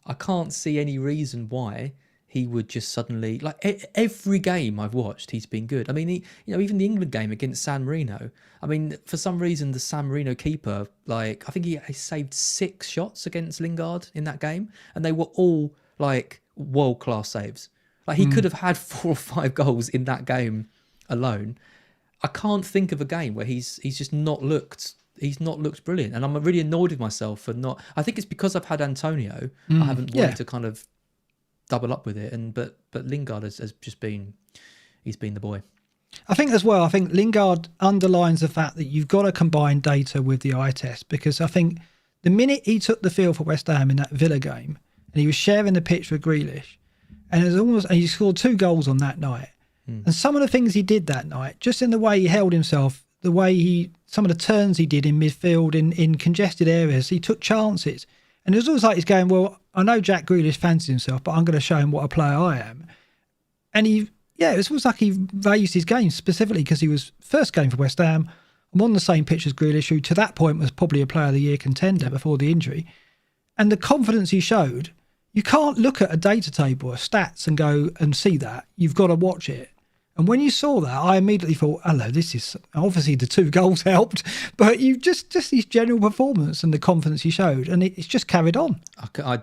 I can't see any reason why he would just suddenly, like every game I've watched, he's been good. I mean, even the England game against San Marino. I mean, for some reason, the San Marino keeper, like I think he saved 6 shots against Lingard in that game, and they were all like world-class saves. Like he could have had 4 or 5 goals in that game alone. I can't think of a game where he's not looked brilliant, and I'm really annoyed with myself for not. I think it's because I've had Antonio. I haven't wanted to kind of double up with it, but Lingard has just been the boy. I think as well. I think Lingard underlines the fact that you've got to combine data with the eye test, because I think the minute he took the field for West Ham in that Villa game, and he was sharing the pitch with Grealish, and he scored 2 goals on that night. And some of the things he did that night, just in the way he held himself, the way some of the turns he did in midfield, in congested areas, he took chances. And it was always like he's going, well, I know Jack Grealish fancies himself, but I'm going to show him what a player I am. And it was almost like he values his game specifically because he was first game for West Ham. I'm on the same pitch as Grealish, who to that point was probably a Player of the Year contender before the injury. And the confidence he showed, you can't look at a data table or stats and go and see that. You've got to watch it. And when you saw that, I immediately thought, hello, this is obviously the 2 goals helped, but you just his general performance and the confidence he showed, and it's just carried on. I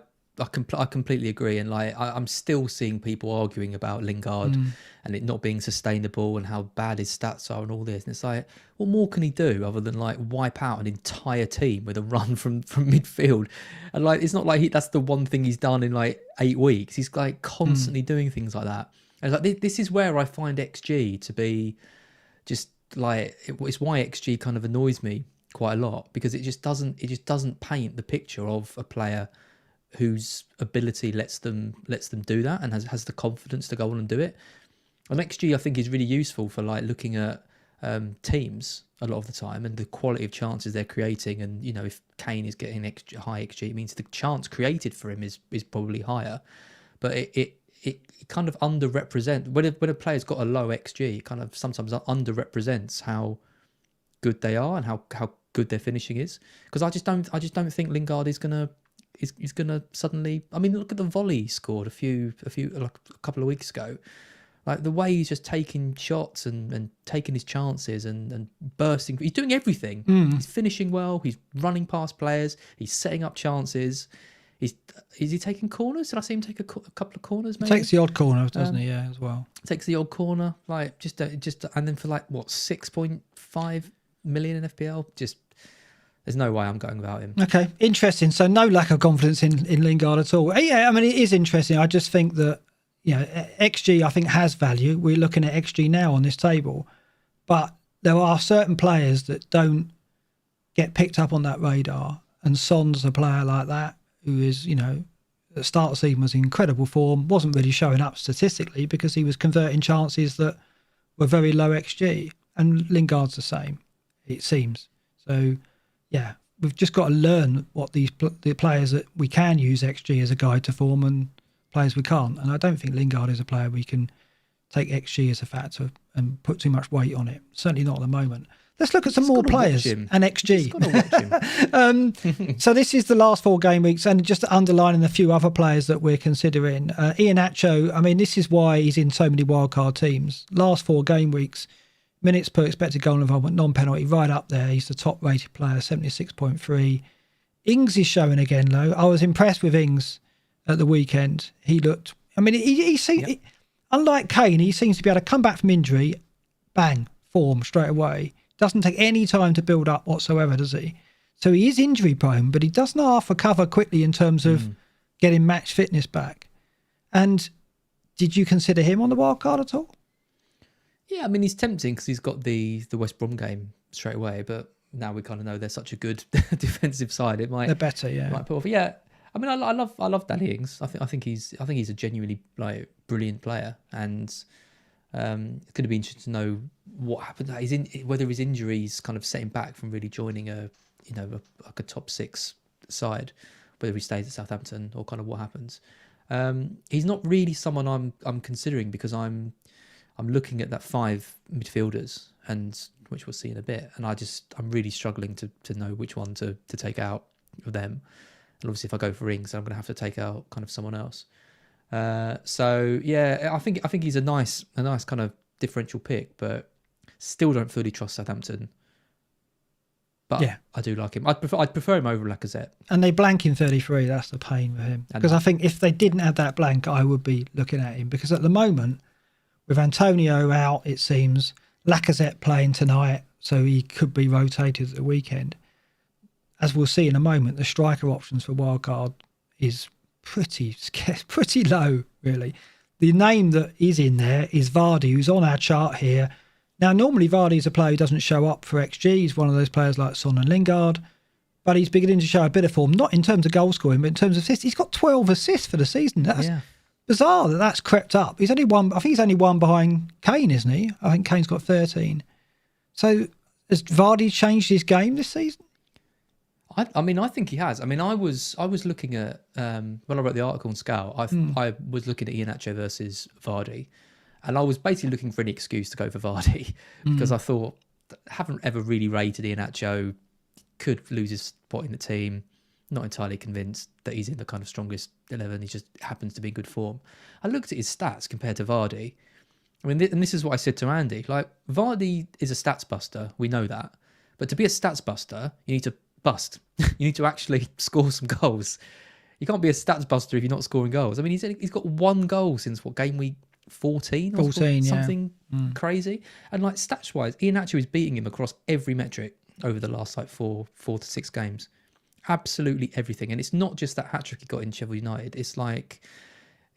completely agree, and like I'm still seeing people arguing about Lingard and it not being sustainable and how bad his stats are and all this. And it's like, what more can he do other than like wipe out an entire team with a run from midfield? And like, it's not like that's the one thing he's done in like 8 weeks. He's like constantly doing things like that. And like this is where I find XG to be just like it's why XG kind of annoys me quite a lot, because it just doesn't paint the picture of a player whose ability lets them do that and has the confidence to go on and do it. And XG I think is really useful for like looking at teams a lot of the time and the quality of chances they're creating. And you know, if Kane is getting high XG, it means the chance created for him is probably higher. But it kind of underrepresents when a player's got a low XG. It kind of sometimes underrepresents how good they are and how good their finishing is. Because I just don't think Lingard is gonna suddenly. I mean, look at the volley he scored a couple of weeks ago. Like the way he's just taking shots and taking his chances and bursting. He's doing everything. He's finishing well. He's running past players. He's setting up chances. Is he taking corners? Did I see him take a couple of corners? Maybe takes the odd corner, doesn't he? Yeah, as well. Takes the odd corner, like just and then for like what 6.5 million in FPL. Just there's no way I'm going without him. Okay, interesting. So no lack of confidence in Lingard at all. Yeah, I mean it is interesting. I just think that XG I think has value. We're looking at XG now on this table, But there are certain players that don't get picked up on that radar, and Son's a player like that who is, you know, at the start of the season was in incredible form, wasn't really showing up statistically because he was converting chances that were very low XG, and Lingard's the same, it seems. So, yeah, we've just got to learn what the players that we can use XG as a guide to form and players we can't. And I don't think Lingard is a player we can take XG as a factor and put too much weight on it. Certainly not at the moment. Let's look at some more players and XG. So this is the last 4 game weeks, and just underlining a few other players that we're considering. Iheanacho, I mean, this is why he's in so many wildcard teams. Last 4 game weeks, minutes per expected goal involvement, non-penalty, right up there. He's the top rated player, 76.3. Ings is showing again low. I was impressed with Ings at the weekend. He looked, I mean, he seemed, unlike Kane, he seems to be able to come back from injury, bang, form straight away. Doesn't take any time to build up whatsoever, does he? So he is injury prone, but he doesn't half recover quickly in terms of getting match fitness back. And did you consider him on the wild card at all? Yeah, I mean, he's tempting because he's got the West Brom game straight away, but now we kind of know they're such a good defensive side. It might they're better, yeah. Might put off. Yeah, I mean, I love Danny Ings. I think he's a genuinely like brilliant player, and it's going to be interesting to know what happened. Whether his injuries kind of set him back from really joining a top 6 side, whether he stays at Southampton or kind of what happens. He's not really someone I'm considering because I'm looking at that 5 midfielders, and which we'll see in a bit, and I'm really struggling to know which one to take out of them. And obviously, if I go for Ings, I'm going to have to take out kind of someone else. So yeah, I think he's a nice kind of differential pick, but still don't fully trust Southampton. But yeah, I do like him. I'd prefer him over Lacazette. And they blank in 33. That's the pain with him, because I think if they didn't have that blank, I would be looking at him, because at the moment, with Antonio out, it seems, Lacazette playing tonight, so he could be rotated at the weekend. As we'll see in a moment, the striker options for wildcard is pretty low, really. The name that is in there is Vardy, who's on our chart here. Now, normally Vardy's a player who doesn't show up for XG. He's one of those players like Son and Lingard, but he's beginning to show a bit of form, not in terms of goal scoring, but in terms of assists. He's got 12 assists for the season. That's bizarre that's crept up. I think he's only one behind Kane, isn't he? I think Kane's got 13. So has Vardy changed his game this season? I mean, I think he has. I mean, I was looking at when I wrote the article on Scout, I was looking at Iheanacho versus Vardy, and I was basically looking for any excuse to go for Vardy because I thought, haven't ever really rated Iheanacho, could lose his spot in the team. Not entirely convinced that he's in the kind of strongest 11. He just happens to be in good form. I looked at his stats compared to Vardy. I mean, and this is what I said to Andy. Like, Vardy is a stats buster. We know that. But to be a stats buster, you need to bust. You need to actually score some goals. You can't be a stats buster if you're not scoring goals. I mean, he's got 1 goal since game week 14? 14, something crazy. And like stats wise, Iheanacho is beating him across every metric over the last like 4 to 6 games. Absolutely everything. And it's not just that hat-trick he got in Sheffield United. It's like,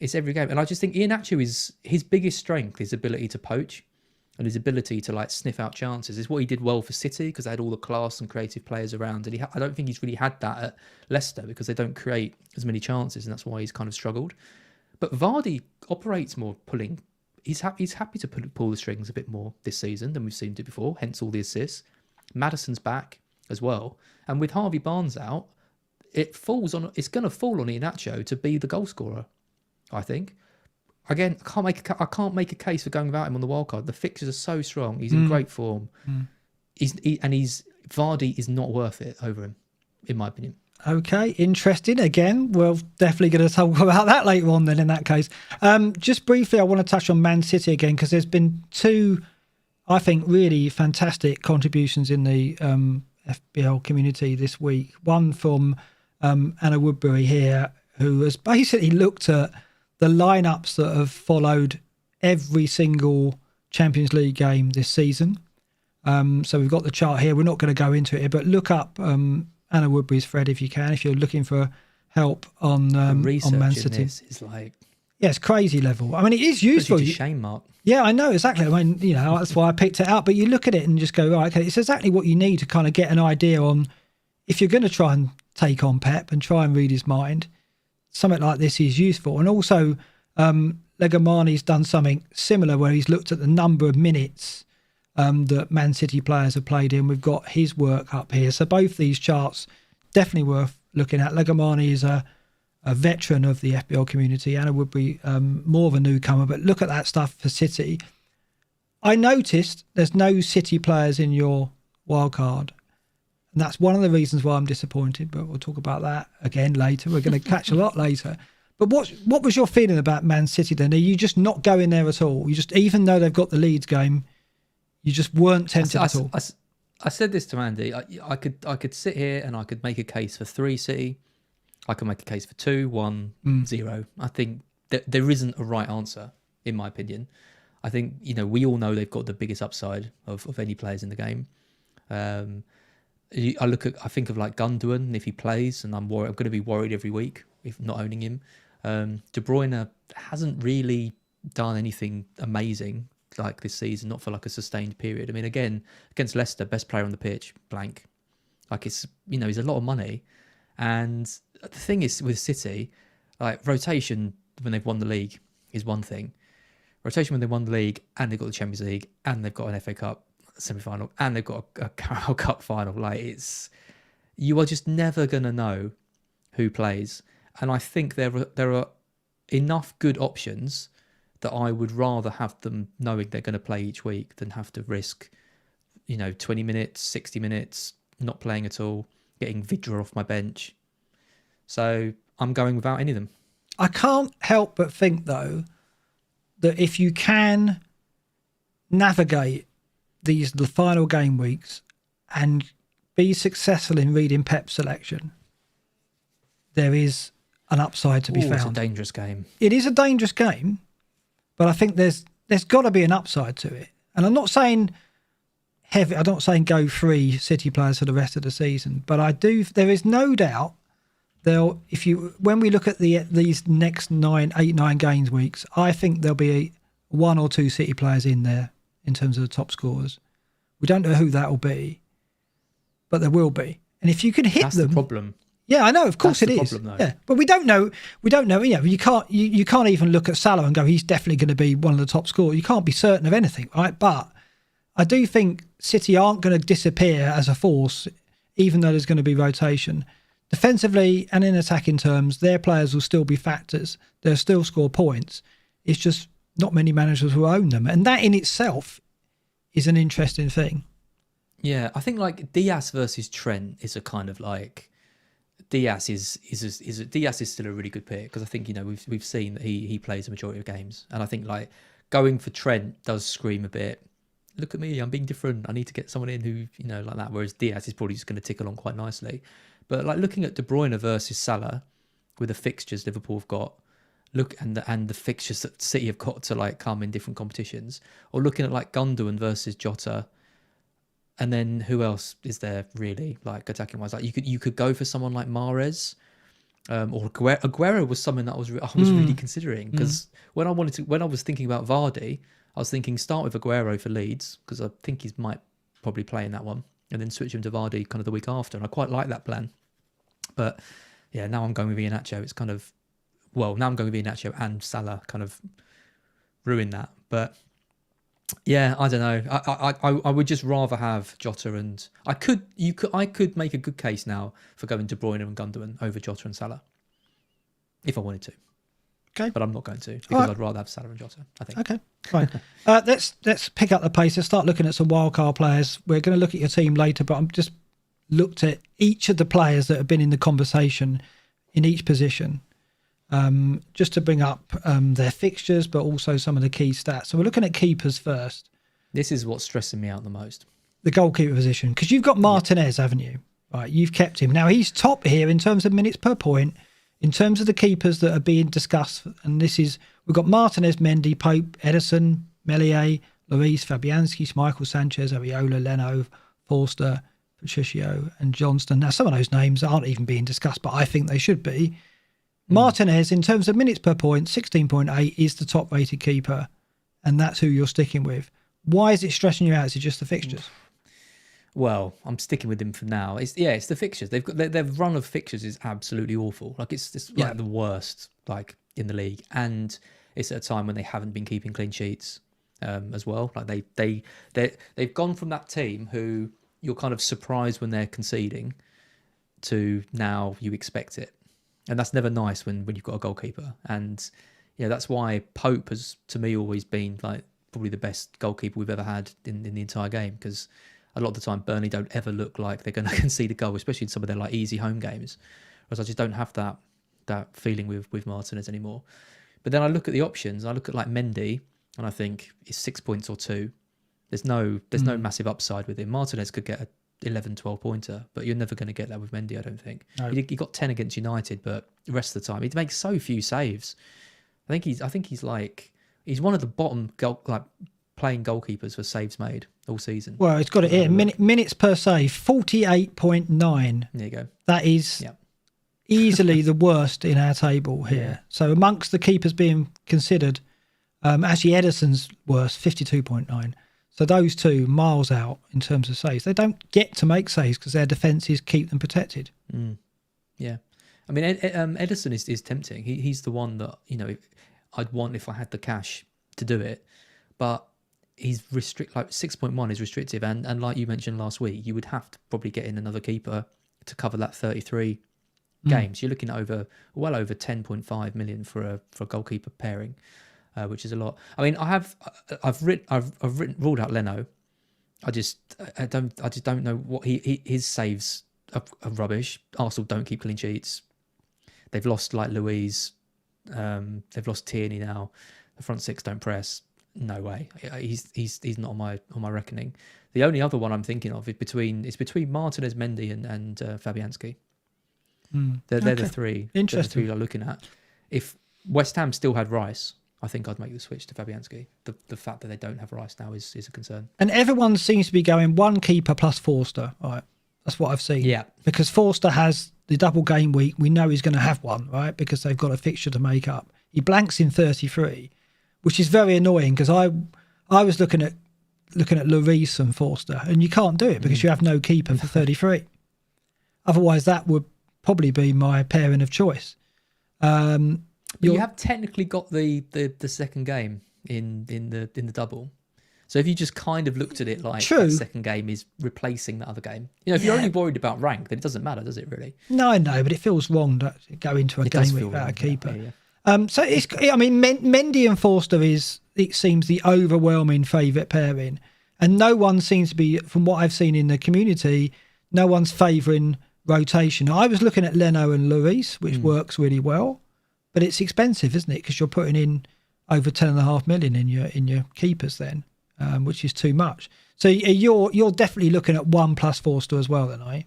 it's every game. And I just think Iheanacho is, his biggest strength, his ability to poach and his ability to like sniff out chances. Is what he did well for City, because they had all the class and creative players around. And I don't think he's really had that at Leicester, because they don't create as many chances, and that's why he's kind of struggled. But Vardy operates more pulling. He's happy to pull the strings a bit more this season than we've seen him do before, hence all the assists. Maddison's back as well. And with Harvey Barnes out, it's going to fall on Iheanacho to be the goal scorer, I think. Again, I can't make a case for going without him on the wildcard. The fixtures are so strong. He's in great form. Vardy is not worth it over him, in my opinion. Okay, interesting. Again, we're definitely going to talk about that later on then in that case. Just briefly, I want to touch on Man City again, because there's been 2, I think, really fantastic contributions in the FPL community this week. One from Anna Woodbury here, who has basically looked at the lineups that have followed every single Champions League game this season. So we've got the chart here. We're not going to go into it here, but look up Anna Woodbury's thread if you can, if you're looking for help on Man City. This is like Yeah, it's crazy level. I mean, it is useful. Puts you to shame, Mark. Yeah, I know, exactly. I mean, that's why I picked it out. But you look at it and just go, right, okay, it's exactly what you need to kind of get an idea on if you're going to try and take on Pep and try and read his mind. Something like this is useful. And also, Legamani's done something similar where he's looked at the number of minutes that Man City players have played in. We've got his work up here. So both these charts definitely worth looking at. Legamani is a veteran of the FPL community. Anna would be more of a newcomer, but look at that stuff for City. I noticed there's no City players in your wildcard. And that's one of the reasons why I'm disappointed, but we'll talk about that again later. We're going to catch a lot later. But what was your feeling about Man City then? Are you just not going there at all? You just, even though they've got the Leeds game, you just weren't tempted at all? I said this to Andy. I could sit here and I could make a case for 3 City. I can make a case for 2, 1, 0. I think there isn't a right answer, in my opinion. I think, we all know they've got the biggest upside of any players in the game. I think of like Gundogan, if he plays, and I'm going to be worried every week if not owning him. De Bruyne hasn't really done anything amazing like this season, not for like a sustained period. I mean, again, against Leicester, best player on the pitch, blank. Like it's, he's a lot of money. And the thing is with City, like rotation when they've won the league is one thing. Rotation when they won the league and they've got the Champions League and they've got an FA Cup semi-final and they've got a Carabao Cup final. Like you are just never going to know who plays. And I think there are enough good options that I would rather have them knowing they're going to play each week than have to risk, 20 minutes, 60 minutes, not playing at all, getting Vidra off my bench. So I'm going without any of them. I can't help but think, though, that if you can navigate the final game weeks and be successful in reading Pep's selection, there is an upside to be found. It's a dangerous game. It is a dangerous game, but I think there's got to be an upside to it. And I'm not saying heavy. I'm not saying go 3 City players for the rest of the season, but there is no doubt when we look at these next 8-9 games weeks, I think there'll be 1 or 2 City players in there in terms of the top scorers. We don't know who that will be, but there will be. And if you can hit them, that's the problem. Yeah, I know. Of course it is. Problem, though. Yeah, but we don't know. You can't even look at Salah and go, he's definitely going to be one of the top scorers. You can't be certain of anything, right? But I do think City aren't going to disappear as a force, even though there's going to be rotation. Defensively and in attacking terms, their players will still be factors. They'll still score points. It's just not many managers will own them, and that in itself is an interesting thing. Yeah, I think like Diaz versus Trent is a kind of like. Diaz is still a really good pick because I think we've seen that he plays the majority of games, and I think like going for Trent does scream a bit. Look at me, I'm being different. I need to get someone in who like that. Whereas Diaz is probably just going to tick along quite nicely. But like looking at De Bruyne versus Salah with the fixtures Liverpool have got, and the fixtures that City have got to like come in different competitions, or looking at like Gundogan versus Jota. And then who else is there really like attacking wise? Like you could go for someone like Mahrez, or Aguero was someone that I was really considering because when I was thinking about Vardy, I was thinking start with Aguero for Leeds because I think he might probably play in that one, and then switch him to Vardy kind of the week after, and I quite like that plan. But yeah, now I'm going with Iheanacho. It's kind of now I'm going with Iheanacho and Salah kind of ruin that, but. Yeah, I don't know. I would just rather have Jota and I could make a good case now for going De Bruyne and Gundogan over Jota and Salah if I wanted to. Okay, but I'm not going to because I'd rather have Salah and Jota. I think. Okay, fine. Let's pick up the pace and start looking at some wildcard players. We're going to look at your team later, but I'm just looked at each of the players that have been in the conversation in each position. Just to bring up their fixtures, but also some of the key stats. So we're looking at keepers first. This is what's stressing me out the most. The goalkeeper position, because you've got Martinez, haven't you? Right, you've kept him. Now he's top here in terms of minutes per point, in terms of the keepers that are being discussed. And we've got Martinez, Mendy, Pope, Ederson, Meslier, Lloris, Fabianski, Schmeichel, Sanchez, Ariola, Leno, Forster, Patricio, and Johnston. Now some of those names aren't even being discussed, but I think they should be. Martinez, in terms of minutes per point, 16.8 is the top rated keeper, and that's who you're sticking with. Why is it stressing you out? Is it just the fixtures? Well, I'm sticking with him for now. It's the fixtures. They've got their run of fixtures is absolutely awful. Like it's like the worst like in the league, and it's at a time when they haven't been keeping clean sheets as well. Like they've gone from that team who you're kind of surprised when they're conceding to now you expect it, and that's never nice when you've got a goalkeeper. And that's why Pope has to me always been like probably the best goalkeeper we've ever had in the entire game, because a lot of the time Burnley don't ever look like they're going to concede a goal, especially in some of their like easy home games. Whereas I just don't have that feeling with Martinez anymore. But then I look at the options. I look at like Mendy, and I think it's 6 points or 2. There's no massive upside with him. Martinez could get a 11, 12 pointer, but you're never going to get that with Mendy, I don't think. No. He got 10 against United, but the rest of the time he makes so few saves. I think he's one of the bottom playing goalkeepers for saves made all season. Well, it's got it here. Minutes per save, 48.9. There you go. That is easily the worst in our table here. Yeah. So amongst the keepers being considered, actually Ederson's worst, 52.9. So those two miles out in terms of saves. They don't get to make saves because their defences keep them protected. Yeah. I mean, Ederson is tempting. He's the one that, I'd want if I had the cash to do it. But he's like 6.1 is restrictive, and like you mentioned last week, you would have to probably get in another keeper to cover that 33 games. You're looking at well over 10.5 million for a goalkeeper pairing, which is a lot. I mean, I've ruled out Leno. I just don't know what his saves are rubbish. Arsenal don't keep clean sheets. They've lost like Louise. They've lost Tierney now. The front six don't press. No way. He's not on my reckoning. The only other one I'm thinking of is between Martinez, Mendy, and Fabianski. They're the three. Interesting. They're the three I'm looking at. If West Ham still had Rice, I think I'd make the switch to Fabianski. The fact that they don't have Rice now is a concern. And everyone seems to be going one keeper plus Forster. Right, that's what I've seen. Yeah, because Forster has the double game week. We know he's going to have one, right? Because they've got a fixture to make up. He blanks in 33. Which is very annoying because I was looking at Lloris and Forster, and you can't do it because you have no keeper for 33. Otherwise, that would probably be my pairing of choice. But you have technically got the second game in the double. So if you just kind of looked at it like the second game is replacing the other game, if you're only worried about rank, then it doesn't matter, does it really? No, but it feels wrong to go into a game without a keeper. Yeah. So Mendy and Forster it seems the overwhelming favourite pairing, and no one seems to be, from what I've seen in the community, no one's favouring rotation. I was looking at Leno and Lloris, which works really well, but it's expensive, isn't it? Because you're putting in over 10.5 million in your keepers then, which is too much. So you're definitely looking at 1 plus Forster as well, then, are you?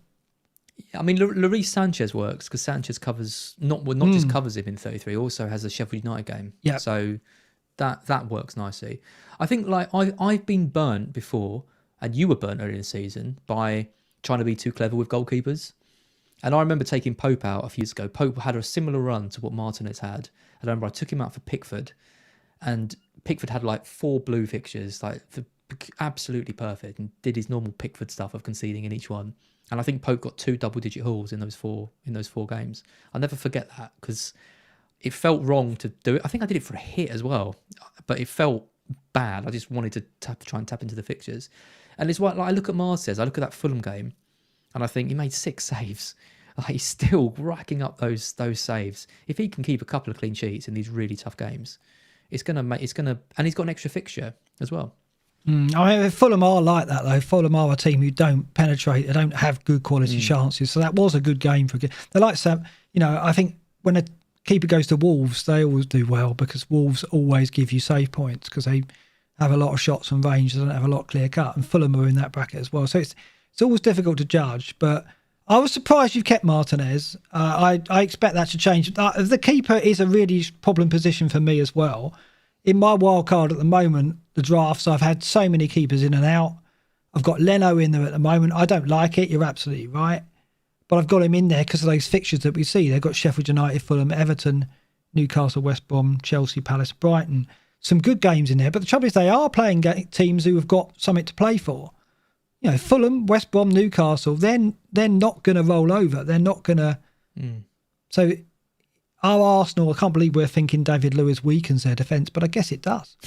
I mean, Lloris Sanchez works because Sanchez covers not just covers him in 33, also has a Sheffield United game. Yeah. So that works nicely. I think like I've been burnt before, and you were burnt earlier in the season by trying to be too clever with goalkeepers. And I remember taking Pope out a few years ago. Pope had a similar run to what Martinez had. I remember I took him out for Pickford, and Pickford had like 4 blue fixtures, like absolutely perfect, and did his normal Pickford stuff of conceding in each one. And I think Pope got 2 double-digit hauls in those four games. I'll never forget that because it felt wrong to do it. I think I did it for a hit as well, but it felt bad. I just wanted to try and tap into the fixtures. And it's why I look at Martinez, I look at that Fulham game, and I think he made 6 saves. Like, he's still racking up those saves. If he can keep a couple of clean sheets in these really tough games, and he's got an extra fixture as well. I mean, Fulham are like that, though. Fulham are a team who don't penetrate. They don't have good quality chances. So that was a good game for. They're like Sam. I think when a keeper goes to Wolves, they always do well because Wolves always give you save points because they have a lot of shots from range. They don't have a lot clear cut, and Fulham are in that bracket as well. So it's always difficult to judge. But I was surprised you kept Martinez. I expect that to change. The keeper is a really problem position for me as well. In my wildcard at the moment, the drafts, I've had so many keepers in and out. I've got Leno in there at the moment. I don't like it. You're absolutely right. but I've got him in there because of those fixtures that we see. They've got Sheffield United, Fulham, Everton, Newcastle, West Brom, Chelsea, Palace, Brighton. Some good games in there. But the trouble is they are playing teams who have got something to play for. You know, Fulham, West Brom, Newcastle, they're not going to roll over. They're not going to... So our Arsenal, I can't believe we're thinking David Lewis weakens their defence, but I guess it does.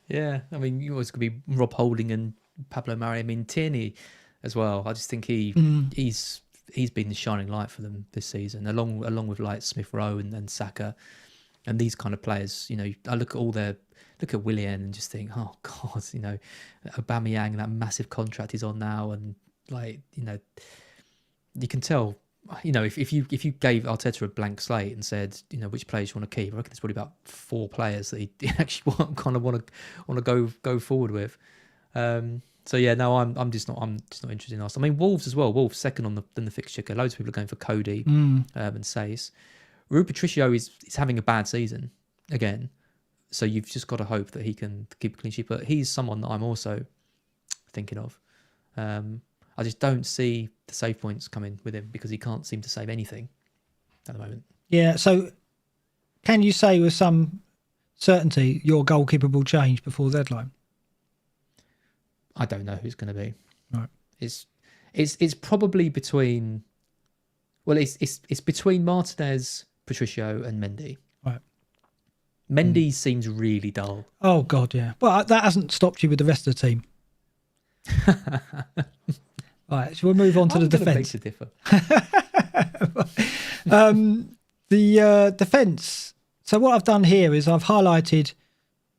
Yeah, I mean, you always could be Rob Holding and Pablo Mari. I mean, Tierney as well. I just think he's been the shining light for them this season, along with like Smith Rowe and Saka and these kind of players. You know, I look at Willian and just think, oh God, you know, Aubameyang, that massive contract he's on now, and like, you know, you can tell. You know, if you gave Arteta a blank slate and said, you know, which players you want to keep, I reckon there's probably about 4 players that he actually want to go forward with. So yeah, no, I'm just not interested in Arsenal. I mean, Wolves as well. Wolves second in the fixture. Loads of people are going for Cody and Sace. Rui Patricio is having a bad season again, so you've just got to hope that he can keep a clean sheet. But he's someone that I'm also thinking of. I just don't see the save points coming with him because he can't seem to save anything at the moment. Yeah, so can you say with some certainty your goalkeeper will change before the deadline? I don't know who's going to be. Right. It's probably between... Well, it's between Martinez, Patricio and Mendy. Right. Mendy seems really dull. Oh, God, yeah. Well, that hasn't stopped you with the rest of the team. Right, so we'll move on to the defence. The defence. So what I've done here is I've highlighted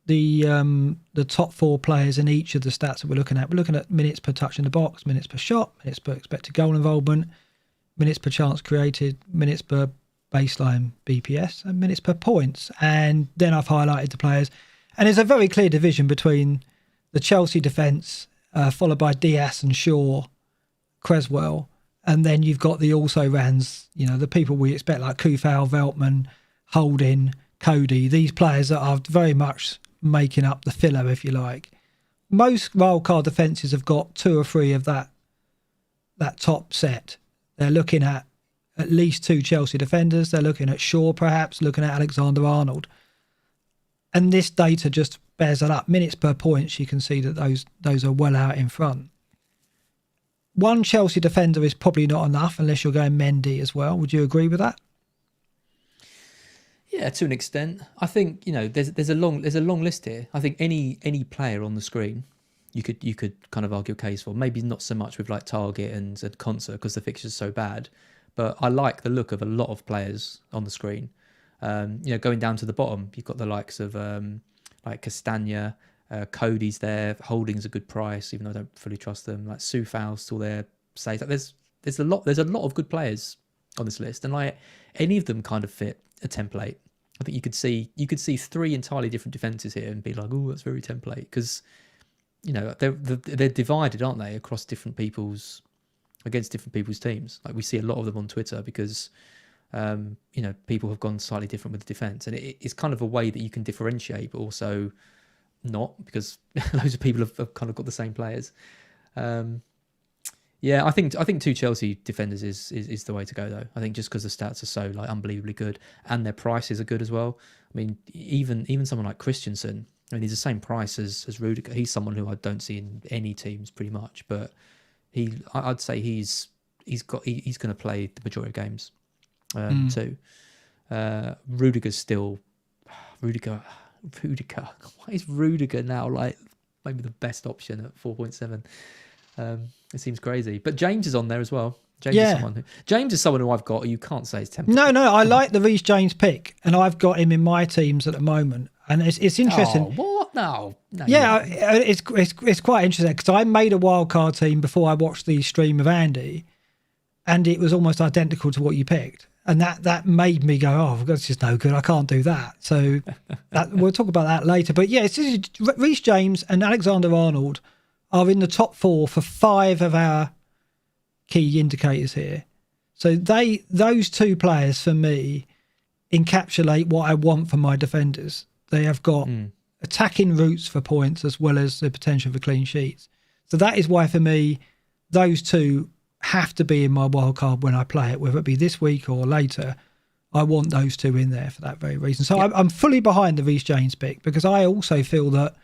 the top 4 players in each of the stats that we're looking at. We're looking at minutes per touch in the box, minutes per shot, minutes per expected goal involvement, minutes per chance created, minutes per baseline BPS, and minutes per points. And then I've highlighted the players. And there's a very clear division between the Chelsea defence, followed by Diaz and Shaw, Creswell, and then you've got the also-rans, you know, the people we expect like Kufal, Veltman, Holding, Cody, these players that are very much making up the filler, if you like. Most wildcard defences have got 2 or 3 of that top set. They're looking at least 2 Chelsea defenders. They're looking at Shaw, perhaps, looking at Alexander-Arnold. And this data just bears that up. Minutes per points, you can see that those are well out in front. One Chelsea defender is probably not enough unless you're going Mendy as well. Would you agree with that? Yeah, to an extent. I think, you know, there's a long list here. I think any player on the screen you could kind of argue a case for. Maybe not so much with like Target and Concert because the fixture's so bad, but I like the look of a lot of players on the screen. You know, going down to the bottom, you've got the likes of like Castagna. Cody's there. Holding's a good price, even though I don't fully trust them. Like Soufal's still there. Says like there's a lot of good players on this list, and like any of them kind of fit a template. I think you could see 3 entirely different defences here and be like, oh, that's very template, because you know they're divided, aren't they, against different people's teams. Like we see a lot of them on Twitter because you know, people have gone slightly different with the defence, and it's kind of a way that you can differentiate, but also not, because loads of people have kind of got the same players. Yeah, I think 2 Chelsea defenders is the way to go though. I think just because the stats are so like unbelievably good and their prices are good as well. I mean, even someone like Christensen, I mean, he's the same price as Rudiger. He's someone who I don't see in any teams pretty much, but I'd say he's going to play the majority of games too. Rudiger's still Rudiger. Why is Rudiger now like maybe the best option at 4.7? It seems crazy, but James is on there as well. James is someone who I've got. You can't say it's tempting. No, I like the Reece James pick, and I've got him in my teams at the moment, and it's interesting. Oh, what? No. Yeah, it's quite interesting because I made a wildcard team before I watched the stream of Andy, and it was almost identical to what you picked. And that made me go, oh, that's just no good. I can't do that. So we'll talk about that later. But yeah, Reece James and Alexander-Arnold are in the top 4 for 5 of our key indicators here. So those 2 players for me encapsulate what I want for my defenders. They have got attacking routes for points as well as the potential for clean sheets. So that is why for me, those 2 have to be in my wildcard when I play it, whether it be this week or later. I want those two in there for that very reason. So I'm fully behind the Reece James pick, because I also feel that,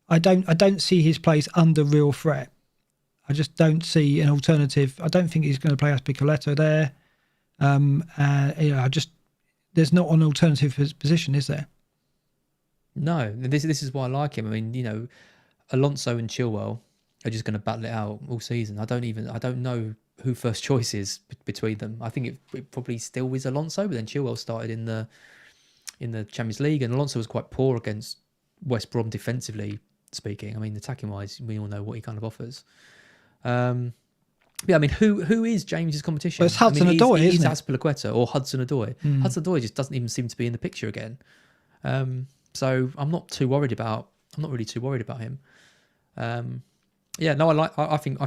I don't see his place under real threat. I just don't see an alternative. I don't think he's going to play Aspilicueta there. There's not an alternative position, is there? No, this is why I like him. I mean, Alonso and Chilwell are just going to battle it out all season. I don't know who first choice is between them. I think it probably still is Alonso, but then Chilwell started in the Champions League, and Alonso was quite poor against West Brom defensively speaking. I mean, attacking wise, we all know what he kind of offers. I mean, who is James's competition? Well, it's Hudson-Odoi, isn't it? He's Aspilicueta or Hudson-Odoi. Hudson-Odoi just doesn't even seem to be in the picture again. So I'm not really too worried about him. I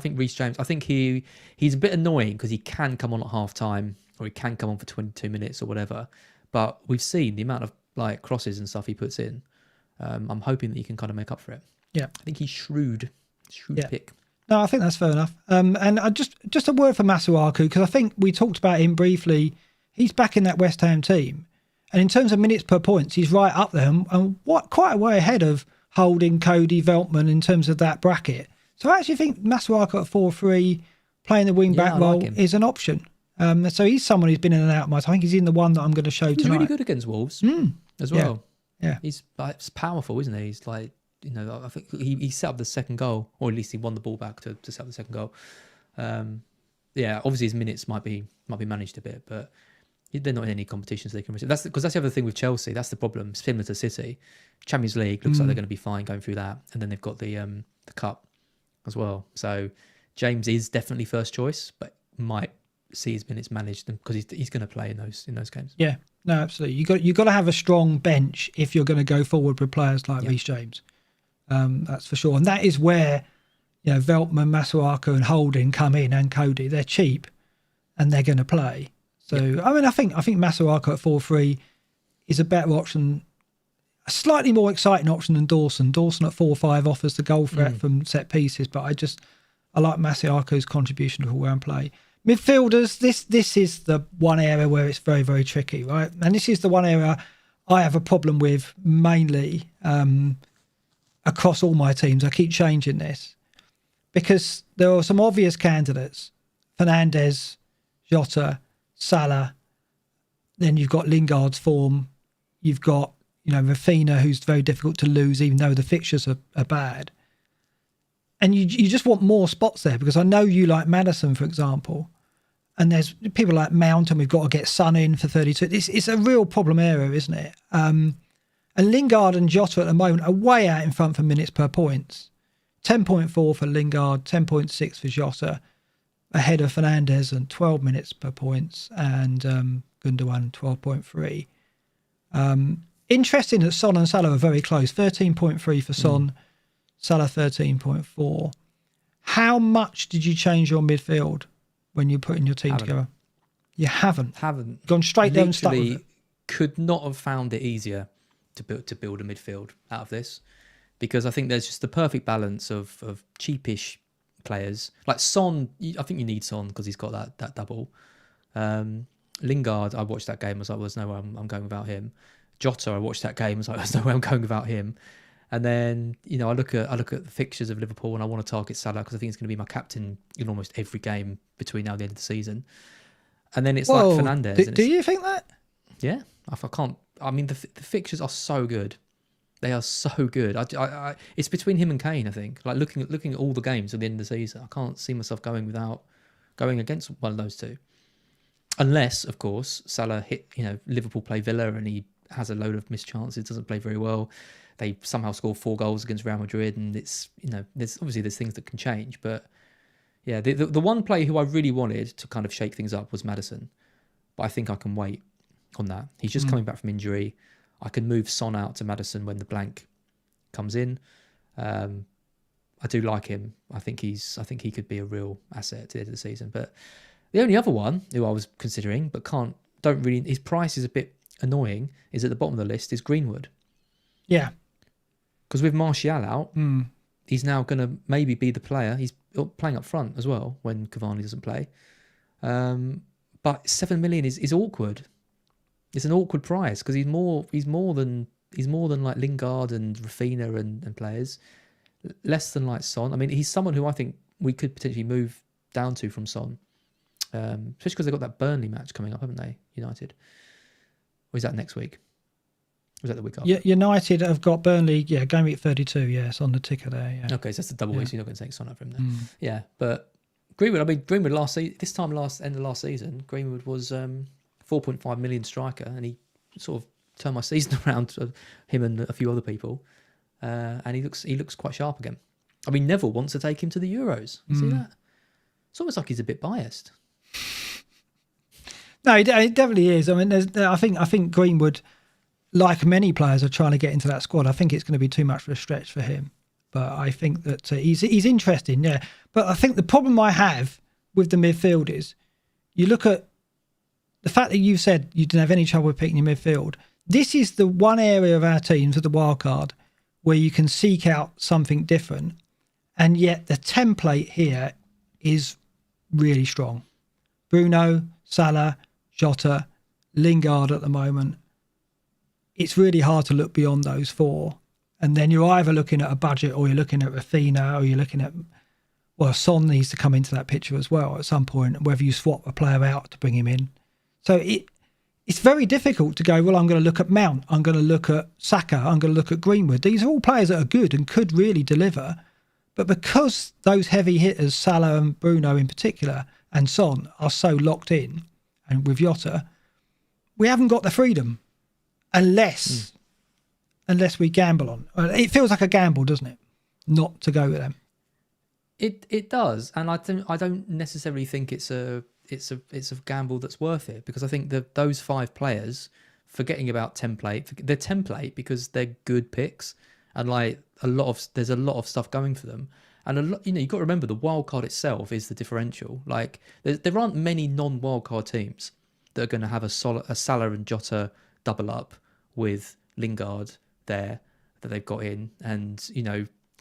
think Reece James. I think he's a bit annoying because he can come on at half time, or he can come on for 22 minutes or whatever. But we've seen the amount of like crosses and stuff he puts in. I'm hoping that he can kind of make up for it. Yeah, I think he's shrewd pick. No, I think that's fair enough. And I just a word for Masuaku, because I think we talked about him briefly. He's back in that West Ham team, and in terms of minutes per points, he's right up there, and quite a way ahead of Holding, Cody, Veltman in terms of that bracket. So I actually think Masuaku at 4-3, playing the wing back role, is an option. So he's someone who's been in and out of my. I think he's in the one that I'm going to show tonight. He's really good against Wolves as well. Yeah, he's powerful, isn't he? He's like, I think he set up the second goal, or at least he won the ball back to set up the second goal. Obviously his minutes might be managed a bit, but they're not in any competitions they can receive. That's the other thing with Chelsea. That's the problem. Similar to City, Champions League looks like they're going to be fine going through that, and then they've got the cup as well. So James is definitely first choice, but might see his minutes managed because he's going to play in those games. Yeah, no, absolutely. You got to have a strong bench if you're going to go forward with players like Reece James. That's for sure, and that is where Veltman, Masuaku, and Holding come in, and Cody. They're cheap, and they're going to play. So I mean, I think Masuaku at 4-3 is a better option, a slightly more exciting option than Dawson. Dawson at 4-5 offers the goal threat from set pieces, but I like Masuaku's contribution to all-round play. Midfielders, this is the one area where it's very, very tricky, right? And this is the one area I have a problem with mainly across all my teams. I keep changing this because there are some obvious candidates: Fernandes, Jota, Salah. Then you've got Lingard's form. You've got Rafinha, who's very difficult to lose, even though the fixtures are bad. And you just want more spots there, because I know you like Maddison, for example, and there's people like Mount, and we've got to get Son in for 32. It's a real problem area, isn't it? And Lingard and Jota at the moment are way out in front for minutes per points. 10.4 for Lingard, 10.6 for Jota, ahead of Fernandes and 12 minutes per points, and Gundogan 12.3. Interesting that Son and Salah are very close. 13.3 for Son, Salah 13.4. How much did you change your midfield when you're putting your team together? You haven't gone straight down and stuck with it. Could not have found it easier to build a midfield out of this, because I think there's just the perfect balance of cheapish players like Son. I think you need Son because he's got that double. Lingard, I watched that game. I was like, well, there's no way I'm going without him. Jota, I watched that game. I was like, there's no way I'm going without him. And then I look at the fixtures of Liverpool, and I want to target Salah because I think it's going to be my captain in almost every game between now and the end of the season. And then it's like Fernandes. Do you think that? Yeah, I can't. I mean, the fixtures are so good. They are so good. It's between him and Kane, I think. Like looking at all the games at the end of the season, I can't see myself going against one of those two, unless, of course, Salah Liverpool play Villa and he has a load of missed chances, doesn't play very well. They somehow score 4 goals against Real Madrid, and it's there's things that can change. But yeah, the one player who I really wanted to kind of shake things up was Maddison, but I think I can wait on that. He's just coming back from injury. I can move Son out to Maddison when the blank comes in. I do like him. I think he could be a real asset at the end of the season. But the only other one who I was considering but his price is a bit annoying, is at the bottom of the list, is Greenwood. Yeah. Because with Martial out, he's now going to maybe be the player. He's playing up front as well when Cavani doesn't play. But 7 million is awkward. It's an awkward price because he's more than like Lingard and Rafinha and players, less than like Son. I mean, he's someone who I think we could potentially move down to from Son, especially because they've got that Burnley match coming up, haven't they? United. Or is that next week? Or is that the week after? Yeah, United have got Burnley. Yeah, Gameweek 32. Yeah, it's on the ticker there. Yeah. Okay, so that's the double week. So you're not going to take Son out from there. Yeah, but Greenwood. I mean, Greenwood end of last season, Greenwood was 4.5 million striker, and he sort of turned my season around. Him and a few other people, and he looks quite sharp again. I mean, Neville wants to take him to the Euros. You see that? It's almost like he's a bit biased. No, it definitely is. I mean, I think Greenwood, like many players, are trying to get into that squad. I think it's going to be too much of a stretch for him. But I think that he's interesting, yeah. But I think the problem I have with the midfield is you look at the fact that you said you didn't have any trouble with picking your midfield. This is the one area of our teams with the wildcard where you can seek out something different. And yet the template here is really strong. Bruno, Salah, Jota, Lingard at the moment. It's really hard to look beyond those four. And then you're either looking at a budget or you're looking at Rafinha or you're looking at, well, Son needs to come into that picture as well at some point, whether you swap a player out to bring him in. So it's very difficult to go, well, I'm going to look at Mount, I'm going to look at Saka, I'm going to look at Greenwood. These are all players that are good and could really deliver. But because those heavy hitters, Salah and Bruno in particular, and Son, are so locked in, and with Jota, we haven't got the freedom unless we gamble on. It feels like a gamble, doesn't it? Not to go with them. It does, and I don't necessarily think it's a gamble that's worth it, because I think that those 5 players, forgetting about they're template because they're good picks, and like there's a lot of stuff going for them, and you've got to remember the wildcard itself is the differential. Like there aren't many non-wildcard teams that are going to have a Salah and Jota double up with Lingard there that they've got in, and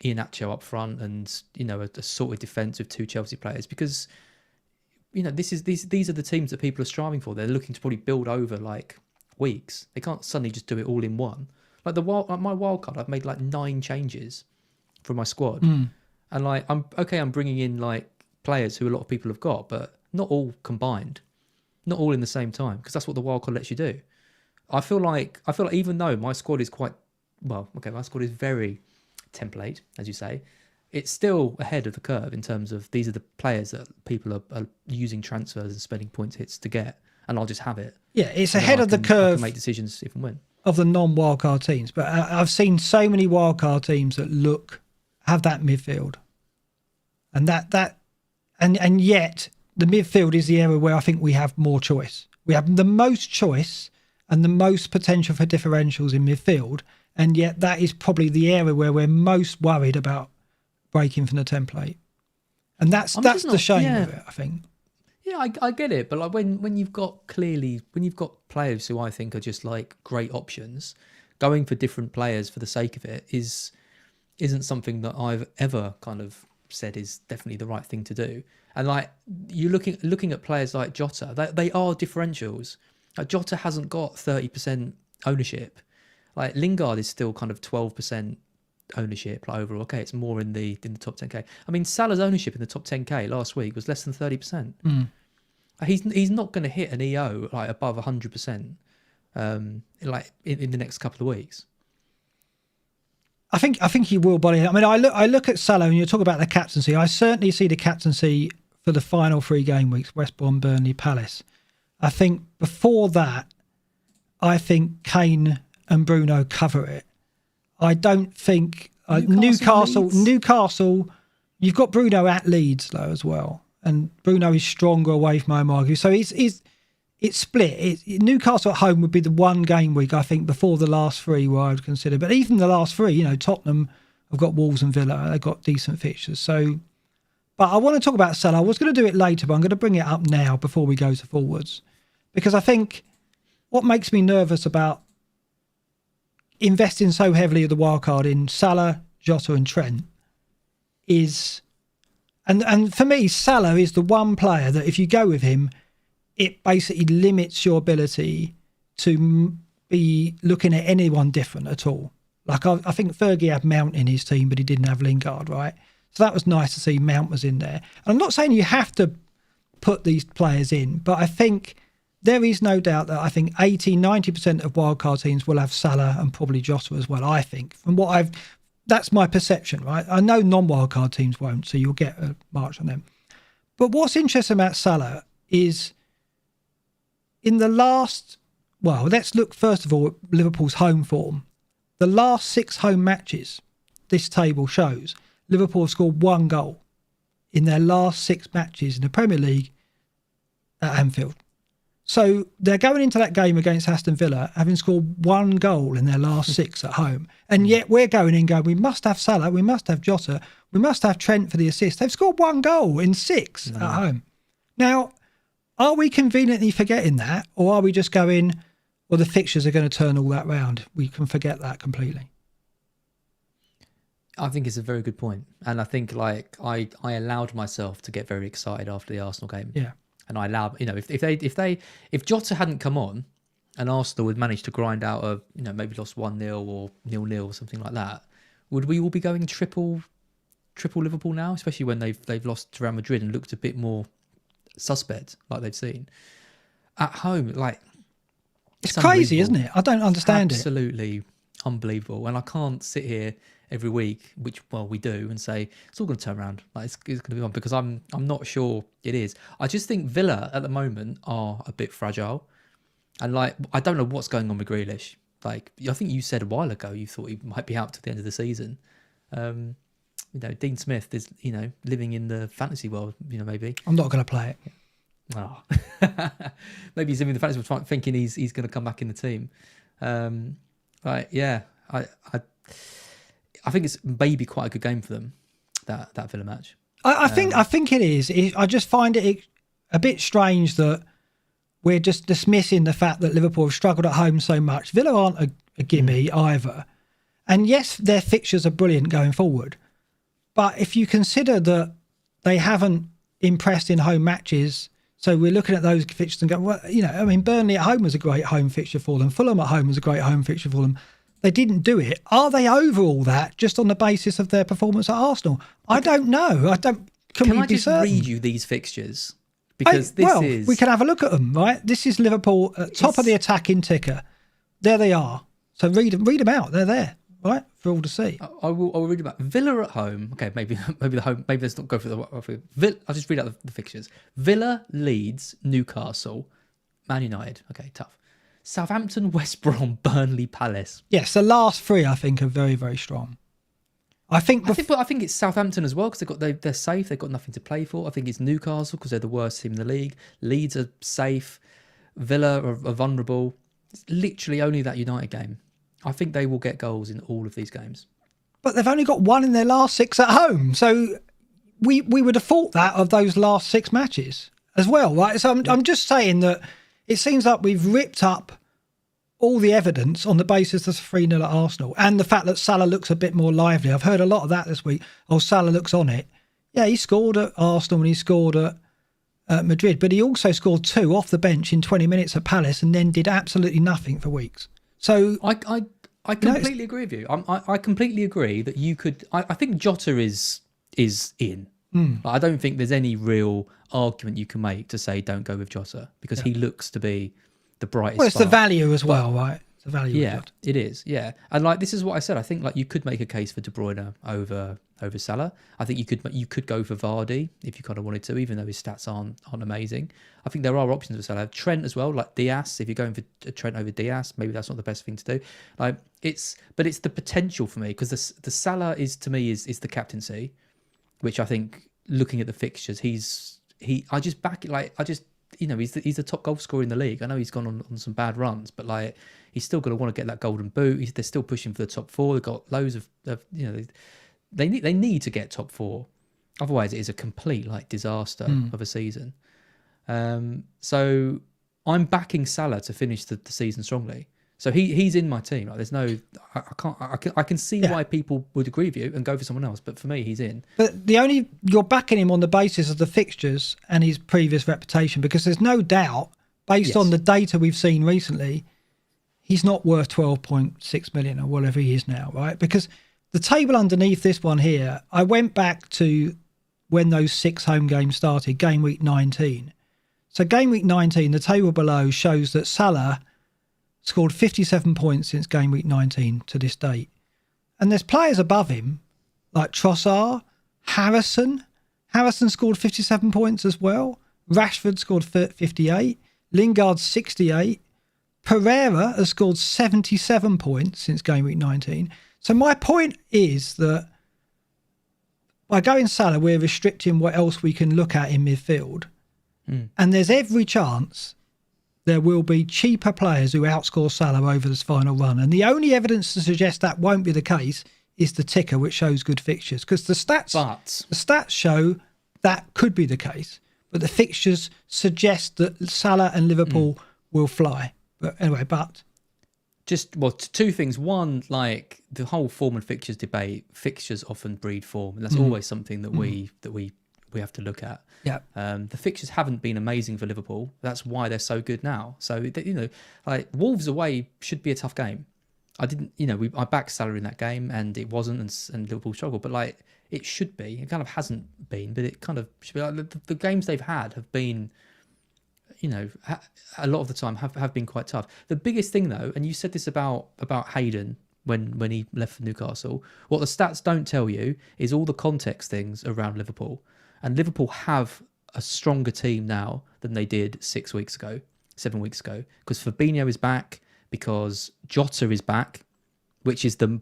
Iheanacho up front, and a sorted defence with 2 Chelsea players, because these are the teams that people are striving for. They're looking to probably build over like weeks. They can't suddenly just do it all in one. Like my wild card, I've made like 9 changes for my squad, and like I'm bringing in like players who a lot of people have got, but not all combined, not all in the same time, because that's what the wild card lets you do. I feel like even though my squad is my squad is very template, as you say, it's still ahead of the curve in terms of these are the players that people are using transfers and spending points hits to get, and I'll just have it. Yeah, it's ahead of the curve. I can make decisions if and when. Of the non-wildcard teams, but I've seen so many wildcard teams that have that midfield, and and yet the midfield is the area where I think we have more choice. We have the most choice and the most potential for differentials in midfield, and yet that is probably the area where we're most worried about breaking from the template, and that's the shame of it, I think. Yeah, I get it, but like when you've got players who I think are just like great options, going for different players for the sake of it isn't something that I've ever kind of said is definitely the right thing to do. And like you're looking at players like Jota, they are differentials. Like Jota hasn't got 30% ownership. Like Lingard is still kind of 12% ownership, like overall. Okay, it's more in the top 10k. I mean, Salah's ownership in the top 10k last week was less than 30%. He's not going to hit an EO like above 100%, like in the next couple of weeks. I think he will, buddy. I mean, I look at Salah, and you talk about the captaincy. I certainly see the captaincy for the final 3 game weeks: West Brom, Burnley, Palace. I think before that, I think Kane and Bruno cover it. I don't think Newcastle. You've got Bruno at Leeds though as well, and Bruno is stronger away from home, argue. So it's split. Newcastle at home would be the one game week I think before the last 3 where I would consider. But even the last 3, Tottenham have got Wolves and Villa. They've got decent fixtures. So, but I want to talk about Salah. I was going to do it later, but I'm going to bring it up now before we go to forwards, because I think what makes me nervous about investing so heavily of the wildcard in Salah, Jota and Trent is, and for me, Salah is the one player that if you go with him, it basically limits your ability to be looking at anyone different at all. Like I think Fergie had Mount in his team, but he didn't have Lingard, right? So that was nice to see Mount was in there. And I'm not saying you have to put these players in, but I think there is no doubt that I think 80-90% of wildcard teams will have Salah and probably Jota as well, I think. That's my perception, right? I know non-wildcard teams won't, so you'll get a march on them. But what's interesting about Salah is in the last, well, let's look first of all at Liverpool's home form. The last 6 home matches, this table shows, Liverpool have scored 1 goal in their last 6 matches in the Premier League at Anfield. So they're going into that game against Aston Villa having scored 1 goal in their last 6 at home. And yet we're going in going, we must have Salah, we must have Jota, we must have Trent for the assist. They've scored 1 goal in 6 at home. Now, are we conveniently forgetting that? Or are we just going, well, the fixtures are going to turn all that round. We can forget that completely. I think it's a very good point. And I think like I allowed myself to get very excited after the Arsenal game. Yeah. And I allowed, if Jota hadn't come on and Arsenal had managed to grind out a, maybe lost 1-0 or 0-0 or something like that, would we all be going triple Liverpool now? Especially when they've lost to Real Madrid and looked a bit more suspect, like they've seen. At home, like... It's crazy, isn't it? I don't understand Absolutely unbelievable. And I can't sit here every week, which, well, we do, and say it's all going to turn around. Like it's going to be on, because I'm not sure it is. I just think Villa at the moment are a bit fragile. And like, I don't know what's going on with Grealish. Like, I think you said a while ago you thought he might be out to the end of the season. Dean Smith is, living in the fantasy world, maybe. I'm not going to play it. Oh. Maybe he's living in the fantasy world thinking he's going to come back in the team. I think it's maybe quite a good game for them, that Villa match. I think it is. I just find it a bit strange that we're just dismissing the fact that Liverpool have struggled at home so much. Villa aren't a gimme either. And yes, their fixtures are brilliant going forward. But if you consider that they haven't impressed in home matches, so we're looking at those fixtures and go, well, Burnley at home was a great home fixture for them. Fulham at home was a great home fixture for them. They didn't do it. Are they over all that just on the basis of their performance at Arsenal? I don't know. Can I just read you these fixtures? Because we can have a look at them, right? This is Liverpool at top of the attacking ticker. There they are. So read them out. They're there, right, for all to see. I will read about Villa at home. Okay, maybe the home. Maybe let's not go for the. I'll just read out the fixtures. Villa, Leeds, Newcastle, Man United. Okay, tough. Southampton, West Brom, Burnley, Palace. Yes, the last 3 I think are very, very strong. I think it's Southampton as well, because they're safe. They've got nothing to play for. I think it's Newcastle because they're the worst team in the league. Leeds are safe. Villa are vulnerable. It's literally only that United game. I think they will get goals in all of these games. But they've only got 1 in their last 6 at home. So we would have thought that of those last 6 matches as well, right? So I'm just saying that it seems like we've ripped up all the evidence on the basis of 3-0 at Arsenal and the fact that Salah looks a bit more lively. I've heard a lot of that this week. Oh, Salah looks on it. Yeah, he scored at Arsenal and he scored at Madrid, but he also scored 2 off the bench in 20 minutes at Palace and then did absolutely nothing for weeks. So I completely agree with you. I completely agree that you could. I think Jota is in. I don't think there's any real argument you can make to say don't go with Jota because he looks to be the brightest. Well, it's the value as well, right? It's the value. Yeah, it is. Yeah, and like this is what I said. I think like you could make a case for De Bruyne over Salah. I think you could go for Vardy if you kind of wanted to, even though his stats aren't amazing. I think there are options for Salah. Trent as well, like Diaz. If you're going for Trent over Diaz, maybe that's not the best thing to do. Like it's the potential for me because the Salah is to me is the captaincy, which I think looking at the fixtures, he's the top goal scorer in the league. I know he's gone on some bad runs, but like he's still going to want to get that golden boot. They're still pushing for the top 4. They've got loads of they need to get top 4. Otherwise, it is a complete like disaster of a season. So I'm backing Salah to finish the season strongly. So he's in my team. Like, there's no, I can see why people would agree with you and go for someone else, but for me, he's in. But you're backing him on the basis of the fixtures and his previous reputation, because there's no doubt, based on the data we've seen recently, he's not worth 12.6 million or whatever he is now, right? Because the table underneath this one here, I went back to when those 6 home games started, game week 19. So game week 19, the table below shows that Salah scored 57 points since game week 19 to this date. And there's players above him, like Trossard, Harrison. Harrison scored 57 points as well. Rashford scored 58. Lingard 68. Pereira has scored 77 points since game week 19. So my point is that by going Salah, we're restricting what else we can look at in midfield. And there's every chance there will be cheaper players who outscore Salah over this final run. And the only evidence to suggest that won't be the case is the ticker, which shows good fixtures. Because the stats show that could be the case. But the fixtures suggest that Salah and Liverpool will fly. But anyway, two things. One, like the whole form and fixtures debate, fixtures often breed form. And that's always something that we have to look at. Yeah. The fixtures haven't been amazing for Liverpool. That's why they're so good now. So, like Wolves away should be a tough game. I backed Salah in that game and it wasn't, and Liverpool struggled, but like it should be. It kind of hasn't been, but it kind of should be. Like the games they've had have been, a lot of the time have been quite tough. The biggest thing though, and you said this about Hayden when he left for Newcastle, what the stats don't tell you is all the context things around Liverpool. And Liverpool have a stronger team now than they did 7 weeks ago, because Fabinho is back, because Jota is back, which is to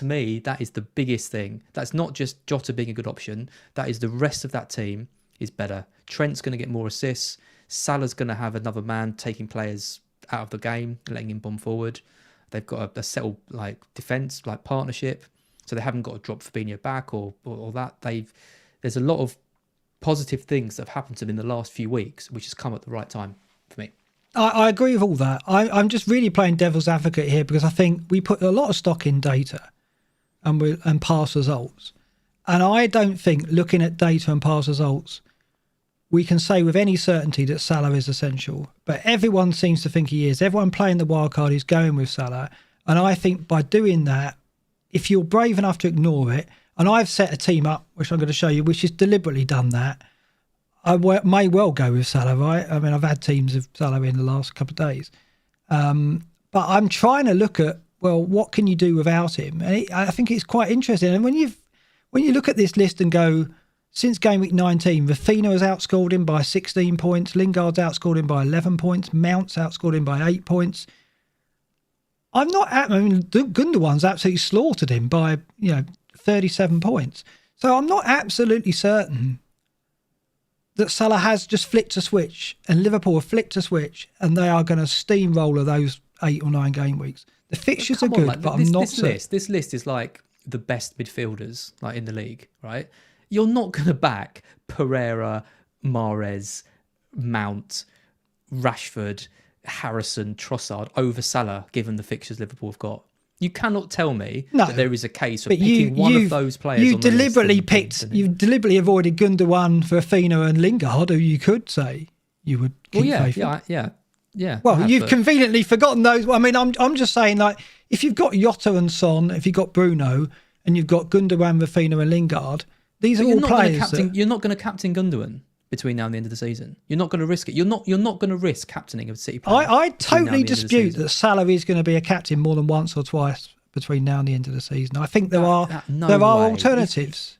me, that is the biggest thing. That's not just Jota being a good option. That is the rest of that team is better. Trent's going to get more assists. Salah's going to have another man taking players out of the game, letting him bomb forward. They've got a settled like defence, like partnership, so they haven't got to drop Fabinho back or that. There's a lot of positive things that have happened to them in the last few weeks, which has come at the right time for me. I agree with all that. I'm just really playing devil's advocate here, because I think we put a lot of stock in data and past results. And I don't think, looking at data and past results, we can say with any certainty that Salah is essential. But everyone seems to think he is. Everyone playing the wildcard is going with Salah. And I think by doing that, if you're brave enough to ignore it, and I've set a team up, which I'm going to show you, which has deliberately done that, I may well go with Salah, right? I mean, I've had teams of Salah in the last couple of days. But I'm trying to look at, well, what can you do without him? And I think it's quite interesting. And when you look at this list and go, since game week 19, Rafinha has outscored him by 16 points, Lingard's outscored him by 11 points, Mount's outscored him by 8 points. Gundogan's absolutely slaughtered him by, 37 points. So I'm not absolutely certain that Salah has just flicked a switch and Liverpool have flicked a switch and they are going to steamroller those 8 or 9 game weeks. The fixtures are good, but I'm not certain. This list is like the best midfielders like in the league, right? You're not going to back Pereira, Mahrez, Mount, Rashford, Harrison, Trossard over Salah, given the fixtures Liverpool have got. You cannot tell me that there is a case for picking one of those players. You deliberately you deliberately avoided Gundogan for Rafinha and Lingard, who you could say you would keep faith in. Yeah. Well, you've conveniently forgotten those. I mean, I'm just saying, like, if you've got Jota and Son, if you've got Bruno, and you've got Gundogan, Rafinha, and Lingard, these are all players. You're not going to captain Gundogan between now and the end of the season. You're not going to risk it. You're not going to risk captaining a City player. I totally dispute that Salah is going to be a captain more than once or twice between now and the end of the season. I think there are alternatives.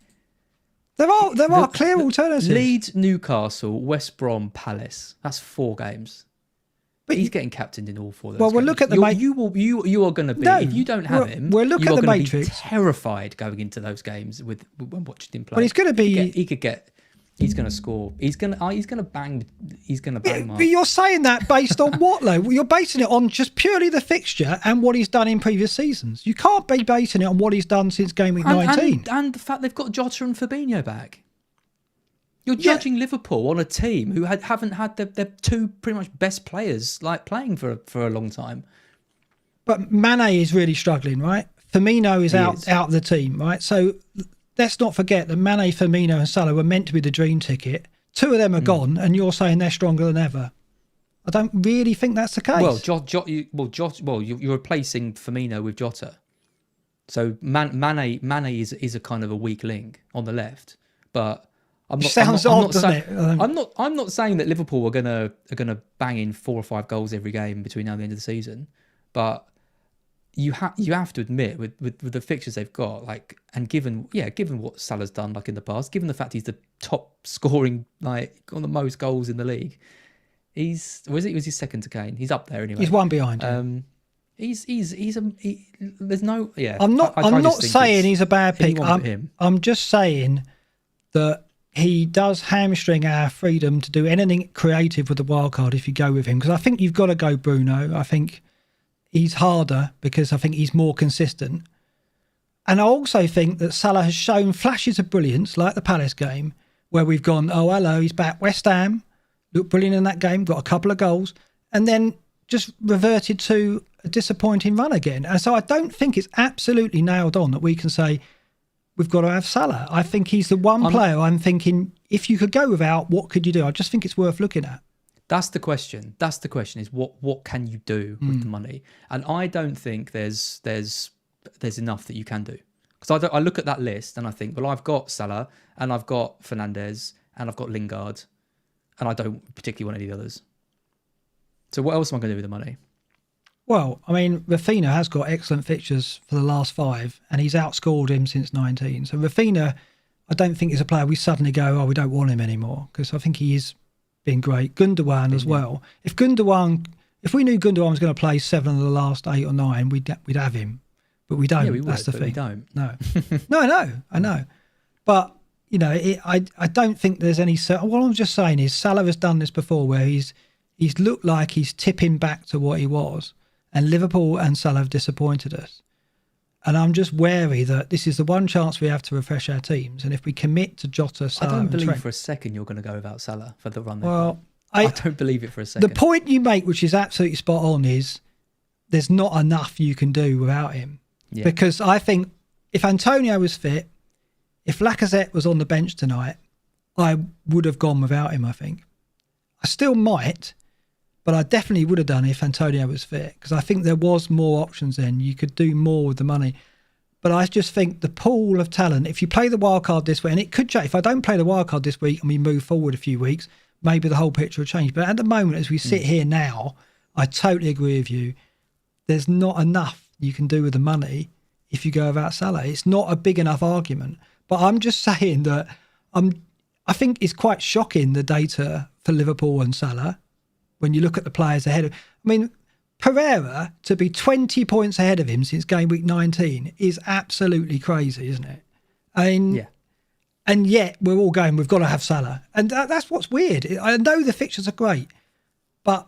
There are clear alternatives. Leeds, Newcastle, West Brom, Palace. That's 4 games. But he's getting captained in all 4 of those. Well, we'll look at the you are going to be if you don't have him. We'll look at the Matrix. Be terrified going into those games when watching him play. But he's going to be. He's going to score. He's going to bang. He's going to bang. But you're saying that based on what, though? You're basing it on just purely the fixture and what he's done in previous seasons. You can't be basing it on what he's done since game week 19. And the fact they've got Jota and Fabinho back. You're judging Liverpool on a team who haven't had their 2 pretty much best players like playing for a long time. But Mane is really struggling, right? Firmino is out of the team, right? So let's not forget that Mane, Firmino and Salah were meant to be the dream ticket. 2 of them are gone, and you're saying they're stronger than ever. I don't really think that's the case. Well, you're replacing Firmino with Jota. So Mane is a kind of a weak link on the left, but I'm not. Sounds odd, doesn't it? I'm not saying that Liverpool are gonna bang in 4 or 5 goals every game between now and the end of the season, but you have to admit with the fixtures they've got, like, and given what Salah's done, like, in the past, given the fact he's the top scoring, like, on the most goals in the league, was he second to Kane? He's up there anyway. He's one behind. There's no. Yeah, I'm not saying he's a bad pick. I'm just saying that he does hamstring our freedom to do anything creative with the wildcard if you go with him, because I think you've got to go Bruno. I think he's harder because I think he's more consistent. And I also think that Salah has shown flashes of brilliance, like the Palace game, where we've gone, oh, hello, he's back. West Ham, looked brilliant in that game, got a couple of goals, and then just reverted to a disappointing run again. And so I don't think it's absolutely nailed on that we can say we've got to have Salah. I think he's the one player I'm thinking, if you could go without, what could you do? I just think it's worth looking at. That's the question. That's the question, is what can you do with the money? And I don't think there's enough that you can do. Because I look at that list and I think, well, I've got Salah and I've got Fernandes and I've got Lingard and I don't particularly want any of the others. So what else am I going to do with the money? Well, I mean, Rafinha has got excellent fixtures for the last 5 and he's outscored him since 19. So Rafinha, I don't think is a player we suddenly go, oh, we don't want him anymore, because I think he is been great. Gundogan as well. If we knew Gundogan was going to play 7 of the last 8 or 9, we'd have him. But we don't. Yeah, we would, that's the thing. We don't. No. No, I know. But, you know, I don't think there's any... What I'm just saying is Salah has done this before, where he's looked like he's tipping back to what he was, and Liverpool and Salah have disappointed us. And I'm just wary that this is the one chance we have to refresh our teams. And if we commit to Jota, Salah, I don't believe Trent, for a second you're going to go without Salah for the run. Well, I don't believe it for a second. The point you make, which is absolutely spot on, is there's not enough you can do without him. Yeah. Because I think if Antonio was fit, if Lacazette was on the bench tonight, I would have gone without him, I think. I still might, but I definitely would have done if Antonio was fit, because I think there was more options then. You could do more with the money. But I just think the pool of talent, if you play the wild card this way, and it could change. If I don't play the wild card this week and we move forward a few weeks, maybe the whole picture will change. But at the moment, as we sit here now, I totally agree with you. There's not enough you can do with the money if you go without Salah. It's not a big enough argument. But I'm just saying that I think it's quite shocking, the data for Liverpool and Salah, when you look at the players ahead of... I mean, Pereira, to be 20 points ahead of him since game week 19 is absolutely crazy, isn't it? I mean, yeah. And yet we're all going, we've got to have Salah. And that's what's weird. I know the fixtures are great, but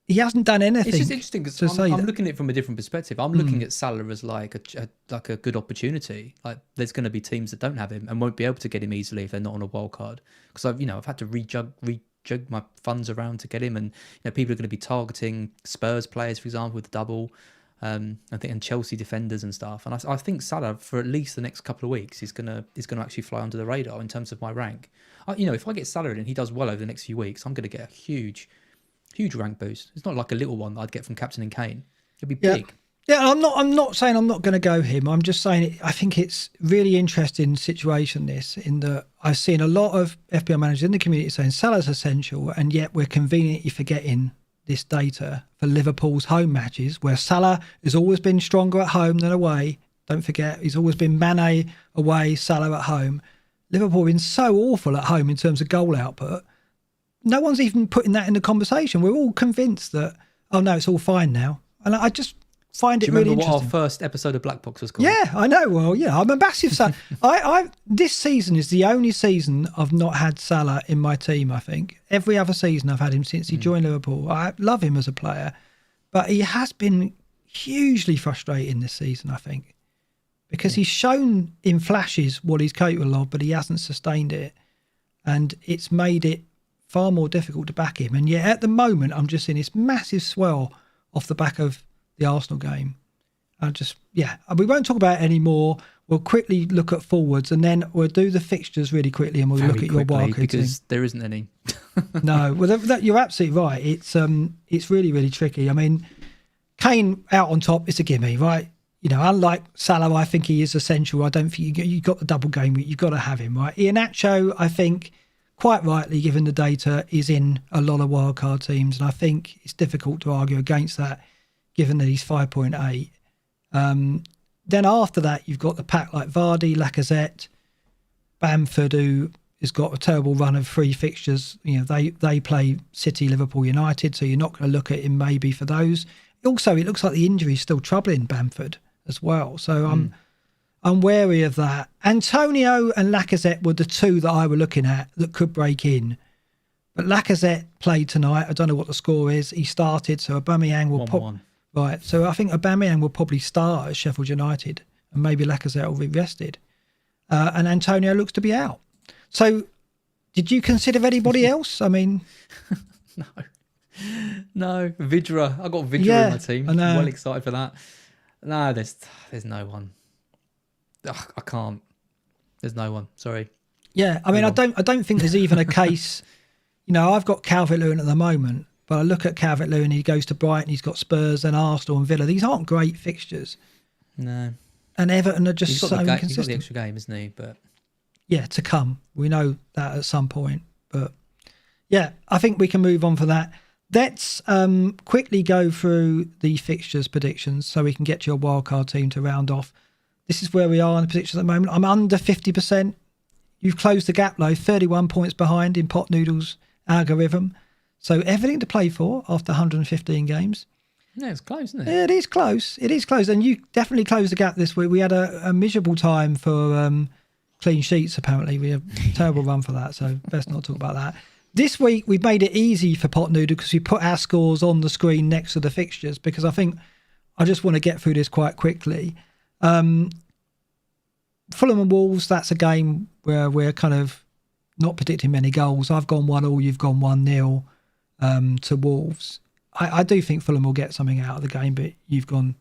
he hasn't done anything. It's just interesting because I'm looking at it from a different perspective. I'm looking at Salah as like a good opportunity. Like, there's going to be teams that don't have him and won't be able to get him easily if they're not on a wild card. Because I've had to rejug my funds around to get him, and people are going to be targeting Spurs players, for example, with the double. I think, and Chelsea defenders and stuff. And I think Salah, for at least the next couple of weeks, is going to actually fly under the radar in terms of my rank. If I get Salah in and he does well over the next few weeks, I'm going to get a huge rank boost. It's not like a little one that I'd get from Captain and Kane. It'll be big. Yeah, I'm not saying I'm not going to go him. I'm just saying I think it's really interesting situation, this, in that I've seen a lot of FPL managers in the community saying Salah's essential, and yet we're conveniently forgetting this data for Liverpool's home matches, where Salah has always been stronger at home than away. Don't forget, he's always been Mane away, Salah at home. Liverpool have been so awful at home in terms of goal output. No one's even putting that in the conversation. We're all convinced that, oh no, it's all fine now. And I just find it really interesting. Do you remember what our first episode of BlackBox was called? Yeah, I know. Well, yeah, I'm a massive Salah. This season is the only season I've not had Salah in my team, I think. Every other season I've had him since he joined Liverpool. I love him as a player, but he has been hugely frustrating this season, I think, because he's shown in flashes what he's capable of, but he hasn't sustained it. And it's made it far more difficult to back him. And yet at the moment, I'm just seeing this massive swell off the back of the Arsenal game. We won't talk about it anymore. We'll quickly look at forwards, and then we'll do the fixtures really quickly, and we'll look at your wildcard because team. there isn't any. No, well, you're absolutely right. It's really, really tricky. I mean, Kane out on top is a gimme, right? You know, unlike Salah, I think he is essential. I don't think you got the double game week. You've got to have him, right? Iheanacho, I think, quite rightly, given the data, is in a lot of wildcard teams, and I think it's difficult to argue against that, given that he's 5.8. Then after that, you've got the pack like Vardy, Lacazette, Bamford, who has got a terrible run of 3 fixtures. You know, they play City, Liverpool, United, so you're not going to look at him maybe for those. Also, it looks like the injury is still troubling Bamford as well. So I'm wary of that. Antonio and Lacazette were the 2 that I were looking at that could break in. But Lacazette played tonight. I don't know what the score is. He started, so Aubameyang will 1-1. Right, so I think Aubameyang will probably start at Sheffield United, and maybe Lacazette will be rested. And Antonio looks to be out. So, did you consider anybody else? I mean, no, Vidra. I got Vidra in my team. I know. I'm well excited for that. No, there's no one. Ugh, I can't. There's no one. Sorry. Yeah, I mean, I don't think there's even a case. You know, I've got Calvert-Lewin at the moment. But I look at Calvert-Lewin, he goes to Brighton, he's got Spurs and Arsenal and Villa. These aren't great fixtures. No. And Everton are just so inconsistent. He's got the extra game, isn't he? But yeah, to come. We know that at some point. But yeah, I think we can move on for that. Let's quickly go through the fixtures predictions so we can get to your wildcard team to round off. This is where we are in the predictions at the moment. I'm under 50%. You've closed the gap, though, 31 points behind in Pot Noodle's algorithm. So everything to play for after 115 games. Yeah, it's close, isn't it? It is close. It is close. And you definitely closed the gap this week. We had a miserable time for clean sheets, apparently. We had a terrible run for that, so best not talk about that. This week, we've made it easy for Pot Noodle because we put our scores on the screen next to the fixtures, because I think I just want to get through this quite quickly. Fulham and Wolves, that's a game where we're kind of not predicting many goals. I've gone 1-1, you've gone 1-0. To Wolves. I do think Fulham will get something out of the game, but you've gone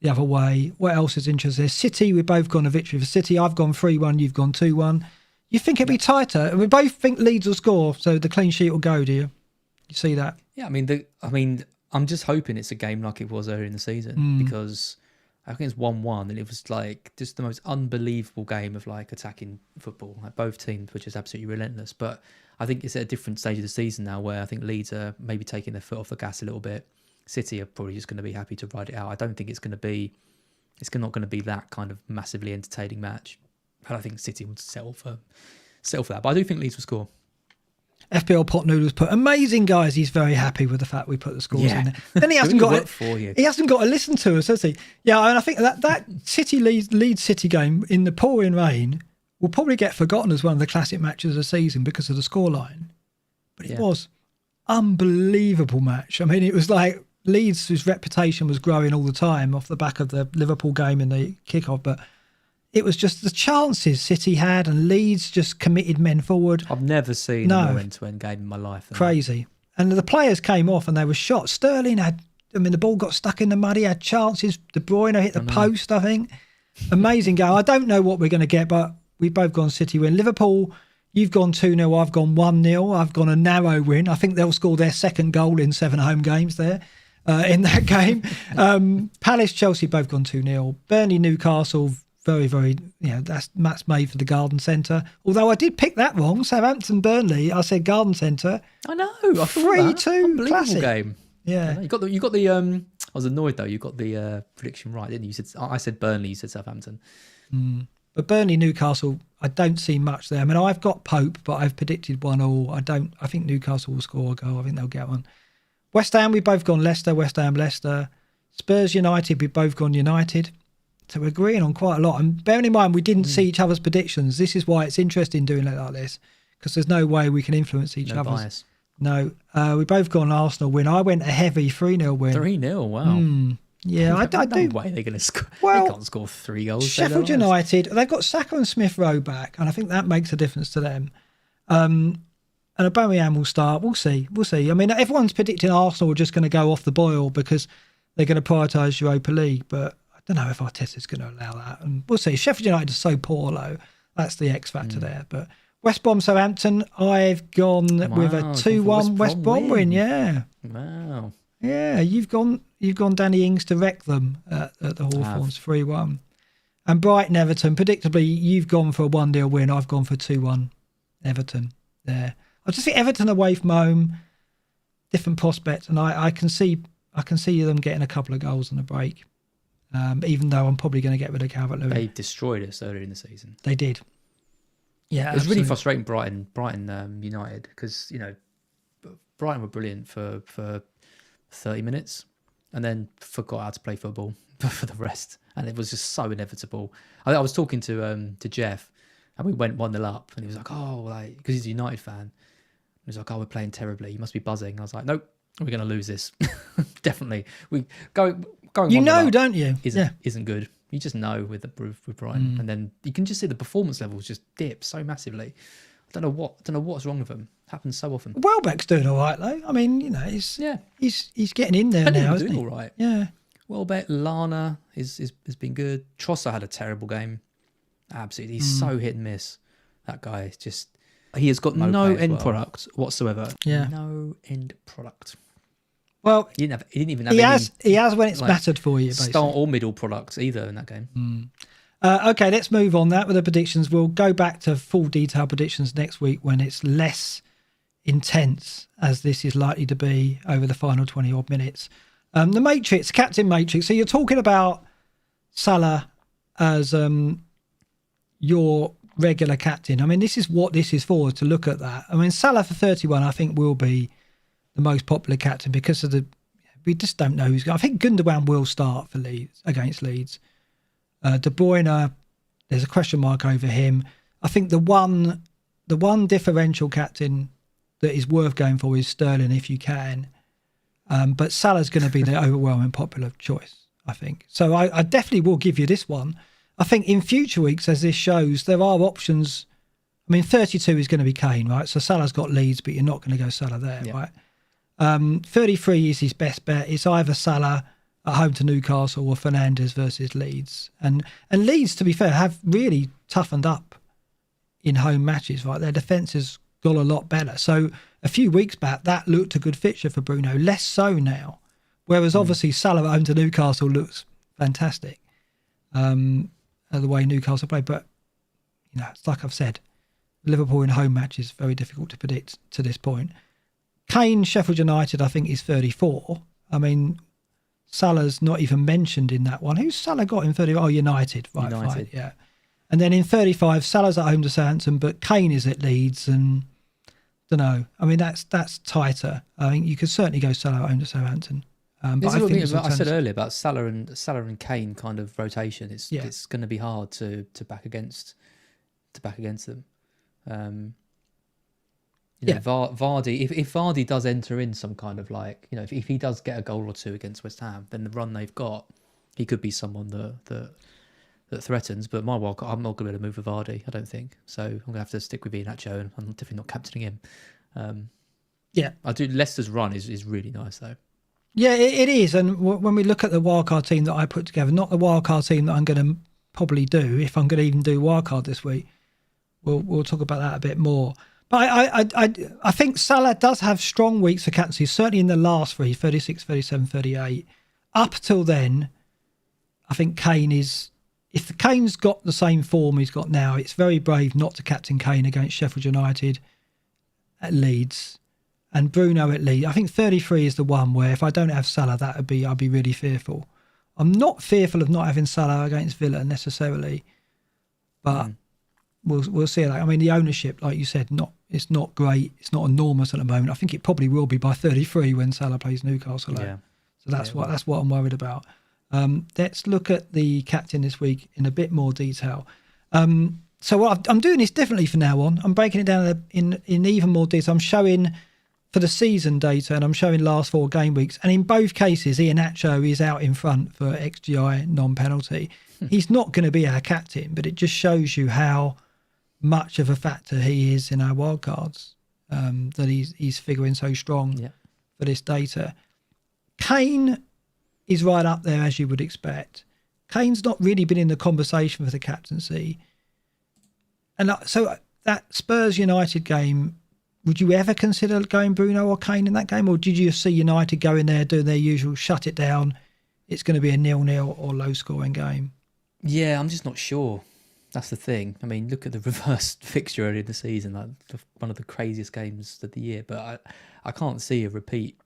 the other way. What else is interesting? City, we've both gone a victory for City. I've gone 3-1, you've gone 2-1. You think it'd be tighter? We both think Leeds will score, so the clean sheet will go, do you? You see that? Yeah, I mean, I'm just hoping it's a game like it was earlier in the season, because I think it's 1-1 and it was like just the most unbelievable game of like attacking football. Like both teams were just absolutely relentless, but I think it's at a different stage of the season now where I think Leeds are maybe taking their foot off the gas a little bit. City are probably just going to be happy to ride it out. I don't think it's not going to be that kind of massively entertaining match. I don't think City would settle for that. But I do think Leeds will score. FPL Pot Noodles put amazing, guys. He's very happy with the fact we put the scores in there. Then he hasn't got he hasn't got to listen to us, has he? Yeah, and I think that City Leeds City game in the pouring rain will probably get forgotten as one of the classic matches of the season because of the scoreline. But it was unbelievable match. I mean, it was like Leeds' reputation was growing all the time off the back of the Liverpool game in the kickoff, but it was just the chances City had, and Leeds just committed men forward. I've never seen a more end-to-end game in my life. Crazy. And the players came off and they were shot. Sterling the ball got stuck in the mud. He had chances. De Bruyne hit the post, I think. Amazing game. I don't know what we're going to get, but we've both gone City win. Liverpool, you've gone 2-0. I've gone 1-0. I've gone a narrow win. I think they'll score their second goal in 7 home games there in that game. Palace, Chelsea, both gone 2-0. Burnley, Newcastle, very, very, that's made for the Garden Centre. Although I did pick that wrong. Southampton, Burnley, I said Garden Centre. I know. I 3-2 classic game. Yeah. You got the. I was annoyed though. You got the prediction right, didn't you? I said Burnley. You said Southampton. But Burnley, Newcastle, I don't see much there. I mean, I've got Pope, but I've predicted 1-1. I think Newcastle will score a goal. I think they'll get one. West Ham, we've both gone Leicester. West Ham, Leicester. Spurs, United, we've both gone United. So we're agreeing on quite a lot. And bearing in mind, we didn't see each other's predictions. This is why it's interesting doing it like this, because there's no way we can influence each other's. Bias. No. We both gone Arsenal win. I went a heavy 3-0 win. 3-0, wow. Yeah, I do. No way they're going to score. Well, they can't score 3 goals. Sheffield United, they've got Saka and Smith Rowe back, and I think that makes a difference to them. And Aubameyang will start. We'll see. I mean, everyone's predicting Arsenal are just going to go off the boil because they're going to prioritise Europa League, but I don't know if Arteta's going to allow that. And we'll see. Sheffield United is so poor, though. That's the X factor there. But West Brom, Southampton, I've gone with a 2-1 West Brom win. Yeah. Wow. Yeah, you've gone Danny Ings to wreck them at the Hawthorns 3-1. And Brighton, Everton, predictably, you've gone for a 1-0 win. I've gone for 2-1 Everton there. I just think Everton away from home, different prospects, and I can see them getting a couple of goals on the break. Even though I'm probably going to get rid of Calvert-Lewin. They destroyed us earlier in the season. They did. Yeah, it was really frustrating. Brighton United, because Brighton were brilliant for 30 minutes, and then forgot how to play football for the rest, and it was just so inevitable. I was talking to Jeff, and we went 1-0 up, and he was like, "Oh, like because he's a United fan." He was like, "Oh, we're playing terribly. You must be buzzing." I was like, "Nope, we're going to lose this. Definitely. We going. You know, don't you? Isn't good. You just know with Brighton, and then you can just see the performance levels just dip so massively. I don't know what's wrong with them. Happens so often. Welbeck's doing all right though. I mean, he's getting in there now. Doing all right. Yeah. Welbeck, Lana has been good. Trossard had a terrible game. Absolutely, he's so hit and miss. That guy is just. He has got no end product whatsoever. Yeah. No end product. Well, he didn't even have. He has when it's mattered for you. Basically. Start or middle products either in that game. Okay, let's move on. That with the predictions. We'll go back to full detail predictions next week when it's less intense, as this is likely to be over the final 20 odd minutes. The Matrix, Captain Matrix. So you're talking about Salah as your regular captain. I mean, this is what this is for, to look at that. I mean, Salah for 31, I think, will be the most popular captain because of we just don't know who's going. I think Gundogan will start for Leeds against Leeds. De Bruyne, there's a question mark over him. I think the one differential captain that is worth going for is Sterling if you can. But Salah's going to be the overwhelming popular choice, I think. So I definitely will give you this one. I think in future weeks, as this shows, there are options. I mean, 32 is going to be Kane, right? So Salah's got Leeds, but you're not going to go Salah there, right? 33 is his best bet. It's either Salah at home to Newcastle or Fernandes versus Leeds. And Leeds, to be fair, have really toughened up in home matches, right? Their defence has got a lot better. So a few weeks back, that looked a good fixture for Bruno. Less so now. Whereas obviously Salah at home to Newcastle looks fantastic. The way Newcastle play. But, it's like I've said, Liverpool in home matches very difficult to predict to this point. Kane, Sheffield United, I think, is 34. I mean, Salah's not even mentioned in that one. Who's Salah got in 30? Oh, United. Right, United. Fine, yeah. And then in 35, Salah's at home to Southampton, but Kane is at Leeds, and don't know. I mean, that's tighter. I think you could certainly go Salah at home to Southampton. But I think I said earlier about Salah and Kane kind of rotation. It's going to be hard to back against them. Vardy. If Vardy does enter in some kind of if he does get a goal or two against West Ham, then the run they've got, he could be someone that threatens. But my wildcard, I'm not going to be able to move with Vardy, I don't think. So I'm going to have to stick with Iheanacho, and I'm definitely not captaining him. I do. Leicester's run is really nice though. Yeah, it is. And when we look at the wildcard team that I put together, not the wildcard team that I'm going to probably do, if I'm going to even do wildcard this week, we'll talk about that a bit more. But I think Salah does have strong weeks for captaincy, certainly in the last three, 36, 37, 38. Up till then, I think Kane is... If Kane's got the same form he's got now, it's very brave not to captain Kane against Sheffield United at Leeds and Bruno at Leeds. I think 33 is the one where if I don't have Salah, I'd be really fearful. I'm not fearful of not having Salah against Villa necessarily, but we'll see. I mean, the ownership, like you said, it's not great. It's not enormous at the moment. I think it probably will be by 33 when Salah plays Newcastle. Yeah. So that's what I'm worried about. Let's look at the captain this week in a bit more detail. So I'm doing this differently from now on. I'm breaking it down in even more detail. I'm showing for the season data and I'm showing last 4 game weeks. And in both cases, Iheanacho is out in front for XGI non-penalty. He's not going to be our captain, but it just shows you how much of a factor he is in our wildcards, that he's figuring so strong for this data. Kane, is right up there, as you would expect. Kane's not really been in the conversation for the captaincy. And so that Spurs United game, would you ever consider going Bruno or Kane in that game? Or did you see United go in there, doing their usual, shut it down, it's going to be a 0-0 or low-scoring game? Yeah, I'm just not sure. That's the thing. I mean, look at the reverse fixture earlier in the season, like one of the craziest games of the year. But I can't see a repeat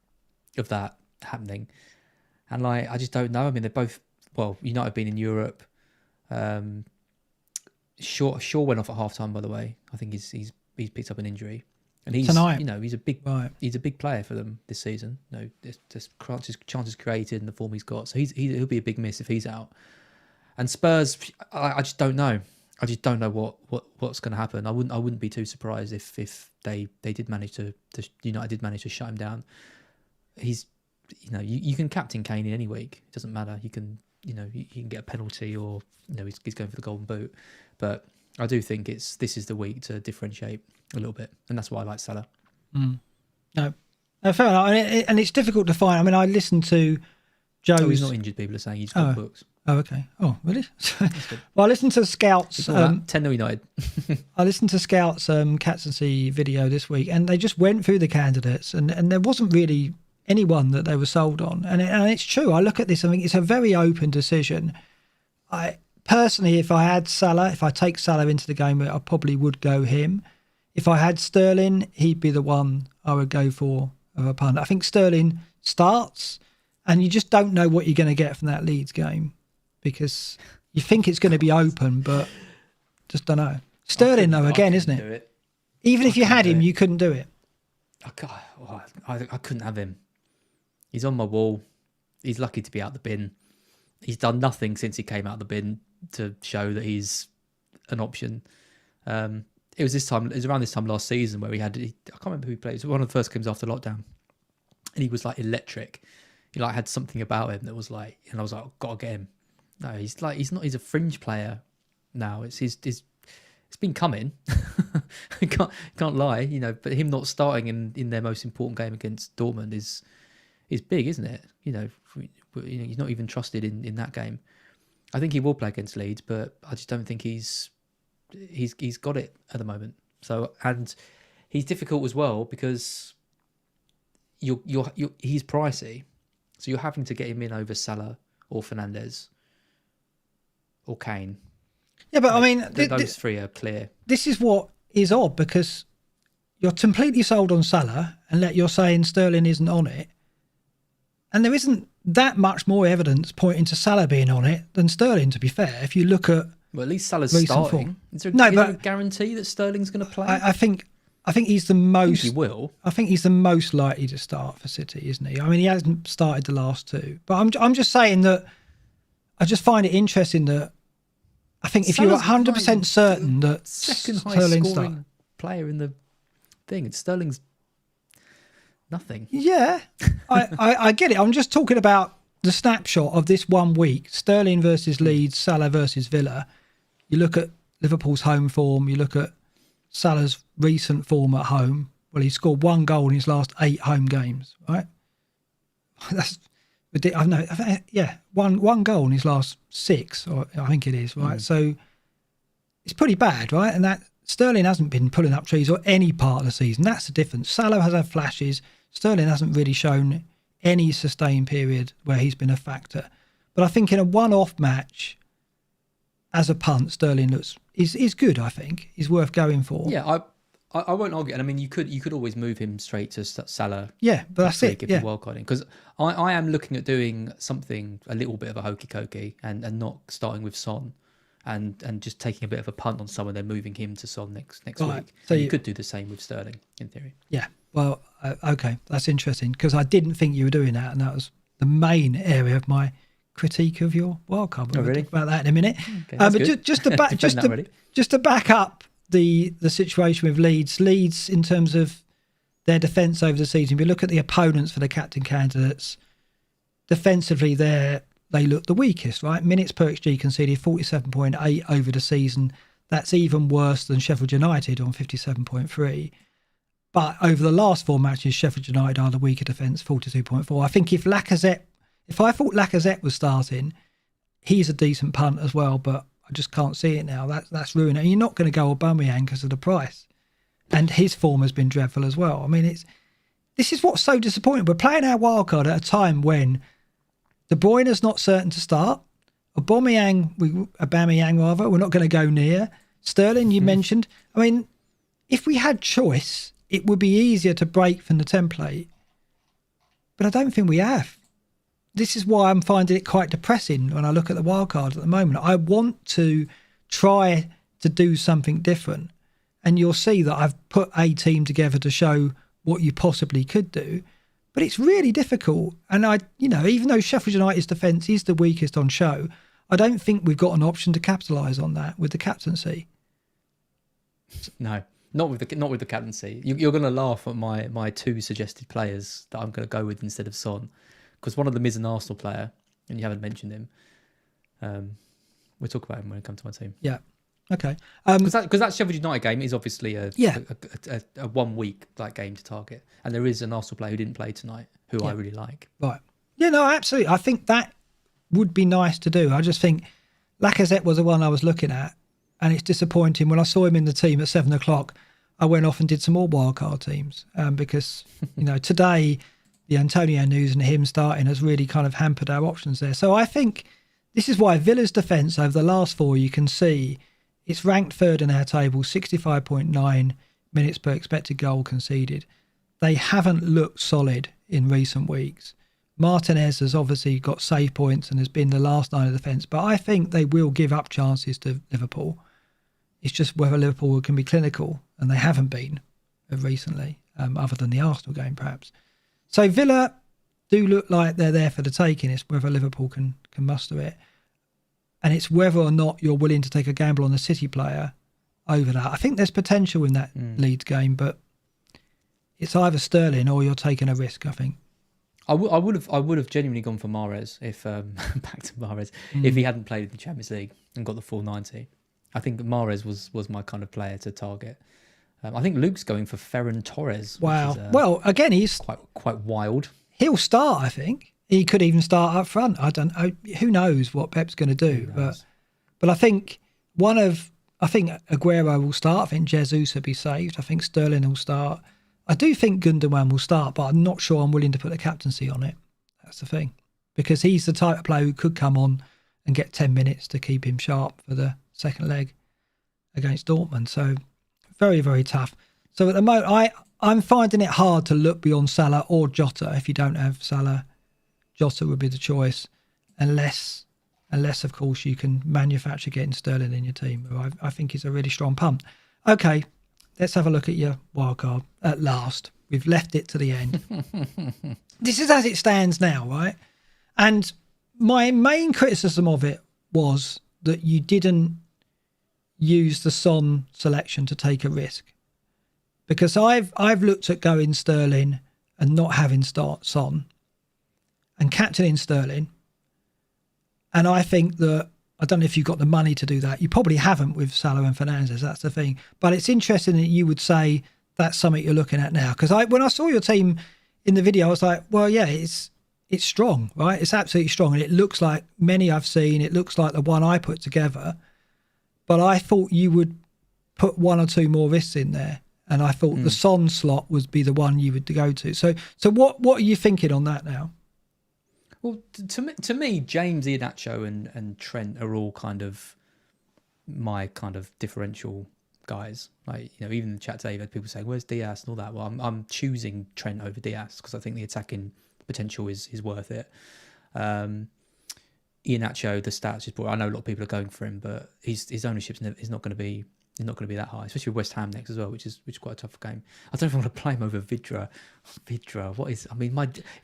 of that happening. And like, I just don't know. I mean, they're both, well, United have been in Europe. Shaw went off at half-time, by the way. I think he's picked up an injury. And he's tonight. He's a big player for them this season. There's chances created in the form he's got. So he'll be a big miss if he's out. And Spurs, I just don't know. I just don't know what's going to happen. I wouldn't be too surprised if they did manage to United did manage to shut him down. He's you can captain Kane in any week. It doesn't matter. You can he can get a penalty or he's going for the golden boot. But I do think this is the week to differentiate a little bit, and that's why I like Salah. No, fair enough. And it's difficult to find. I mean, I listened to Joe's. Oh, he's not injured. People are saying he's got books. Oh, okay. Oh, really? Well, I listened to Scouts. 10-0 United. I listened to Scouts' captaincy video this week, and they just went through the candidates, and there wasn't really anyone that they were sold on. And it's true. I look at this, I think it's a very open decision. I personally, if I had Salah, if I take Salah into the game, I probably would go him. If I had Sterling, he'd be the one I would go for of a punt. I think Sterling starts, and you just don't know what you're going to get from that Leeds game, because you think it's going to be open, but just don't know. Sterling, though, again, isn't it? Even if you had him, you couldn't do it. I couldn't have him. He's on my wall. He's lucky to be out the bin. He's done nothing since he came out of the bin to show that he's an option. It was around this time last season where I can't remember who he played. It was one of the first games after lockdown, and he was like electric. He like had something about him that was like, and I was like, oh, gotta get him. No, he's a fringe player now. It's been coming. can't lie, but him not starting in their most important game against Dortmund is big, isn't it? He's not even trusted in that game. I think he will play against Leeds, but I just don't think he's got it at the moment. So, and he's difficult as well because he's pricey, so you're having to get him in over Salah or Fernandes or Kane. Yeah, but I mean, those three are clear. This is what is odd, because you're completely sold on Salah, and you're saying Sterling isn't on it, and there isn't that much more evidence pointing to Salah being on it than Sterling, to be fair. If you look at at least Salah's starting. Form. Is there a guarantee that Sterling's going to play? I think he's the most. He will. I think he's the most likely to start for City, isn't he? I mean, he hasn't started the last two, but I'm just saying that I just find it interesting that I think if you're 100% certain that second highest scoring player in the thing, it's Sterling's nothing. Yeah, I get it. I'm just talking about the snapshot of this 1 week: Sterling versus Leeds, Salah versus Villa. You look at Liverpool's home form. You look at Salah's recent form at home. Well, he scored 1 goal in his last 8 home games. Right? That's ridiculous. I know. Yeah, one goal in his last 6, or I think it is. Right. So it's pretty bad, right? And that Sterling hasn't been pulling up trees or any part of the season. That's the difference. Salah has had flashes. Sterling hasn't really shown any sustained period where he's been a factor. But I think in a one-off match, as a punt, Sterling is good. I think he's worth going for. Yeah, I won't argue. And I mean, you could always move him straight to Salah. Yeah, but that's it. If you're wildcarding, because I am looking at doing something a little bit of a hokey cokey and not starting with Son, and just taking a bit of a punt on someone, then moving him to Son next week. So you could do the same with Sterling in theory. Yeah. Well, okay, that's interesting, because I didn't think you were doing that, and that was the main area of my critique of your wildcard. We'll talk about that in a minute. Okay, but just to back up the situation with Leeds in terms of their defence over the season. If you look at the opponents for the captain candidates, defensively they look the weakest, right? Minutes per XG conceded 47.8 over the season. That's even worse than Sheffield United on 57.3. But over the last 4 matches, Sheffield United are the weaker defence, 42.4. I think if If I thought Lacazette was starting, he's a decent punt as well, but I just can't see it now. That's ruined. And you're not going to go Aubameyang because of the price. And his form has been dreadful as well. I mean, this is what's so disappointing. We're playing our wildcard at a time when De Bruyne's not certain to start. Aubameyang, we're not going to go near. Sterling, you mentioned. I mean, if we had choice, it would be easier to break from the template. But I don't think we have. This is why I'm finding it quite depressing when I look at the wildcard at the moment. I want to try to do something different. And you'll see that I've put a team together to show what you possibly could do. But it's really difficult. And even though Sheffield United's defence is the weakest on show, I don't think we've got an option to capitalise on that with the captaincy. No, not with the captaincy. You're going to laugh at my two suggested players that I'm going to go with instead of Son, because one of them is an Arsenal player, and you haven't mentioned him. We'll talk about him when it comes to my team. Yeah. Okay. Because that Sheffield United game is obviously a 1 week game to target, and there is an Arsenal player who didn't play tonight who I really like. Right. Yeah. No. Absolutely. I think that would be nice to do. I just think Lacazette was the one I was looking at, and it's disappointing. When I saw him in the team at 7 o'clock, I went off and did some more wildcard teams because today the Antonio news and him starting has really kind of hampered our options there. So I think this is why Villa's defence over the last 4, you can see it's ranked third in our table, 65.9 minutes per expected goal conceded. They haven't looked solid in recent weeks. Martinez has obviously got save points and has been the last line of defence, but I think they will give up chances to Liverpool. It's just whether Liverpool can be clinical, and they haven't been recently, other than the Arsenal game perhaps. So Villa do look like they're there for the taking. It's whether Liverpool can muster it. And it's whether or not you're willing to take a gamble on the City player over that. I think there's potential in that Leeds game, but it's either Sterling or you're taking a risk, I think. I would have genuinely gone for Mahrez if back to Mahrez if he hadn't played in the Champions League and got the full 90. I think Mahrez was my kind of player to target. I think Luke's going for Ferran Torres. Wow. Which is, well, again, he's quite wild. He'll start, I think. He could even start up front. I don't know. Who knows what Pep's going to do? But I think Aguero will start. I think Jesus will be saved. I think Sterling will start. I do think Gundogan will start, but I'm not sure I'm willing to put the captaincy on it. That's the thing. Because he's the type of player who could come on and get 10 minutes to keep him sharp for the second leg against Dortmund. So very, very tough. So at the moment, I'm finding it hard to look beyond Salah or Jota. If you don't have Salah, Jota would be the choice, unless of course you can manufacture getting Sterling in your team, who I think is a really strong punt. Okay, let's have a look at your wildcard at last. We've left it to the end. This is as it stands now, right? And my main criticism of it was that you didn't use the Son selection to take a risk, because I've looked at going Sterling and not having Son and captaining Sterling, and I think that, I don't know if you've got the money to do that. You probably haven't with Salah and Fernandes, that's the thing. But it's interesting that you would say that's something you're looking at now, because when I saw your team in the video, I was like, well, yeah, it's strong, right? It's absolutely strong, and it looks like many I've seen. It looks like the one I put together, but I thought you would put 1 or 2 more risks in there, and I thought the Son slot would be the one you would go to. So what are you thinking on that now? Well, to me, James, Iheanacho and Trent are all kind of my kind of differential guys. Like, even in the chat today, you've had people saying, "Where's Diaz?" and all that. Well, I'm choosing Trent over Diaz because I think the attacking potential is worth it. Iheanacho, the stats just brought. I know a lot of people are going for him, but his ownership's not going to be. He's not going to be that high, especially with West Ham next as well, which is quite a tough game. I don't know if I want to play him over Vidra. What is? I mean,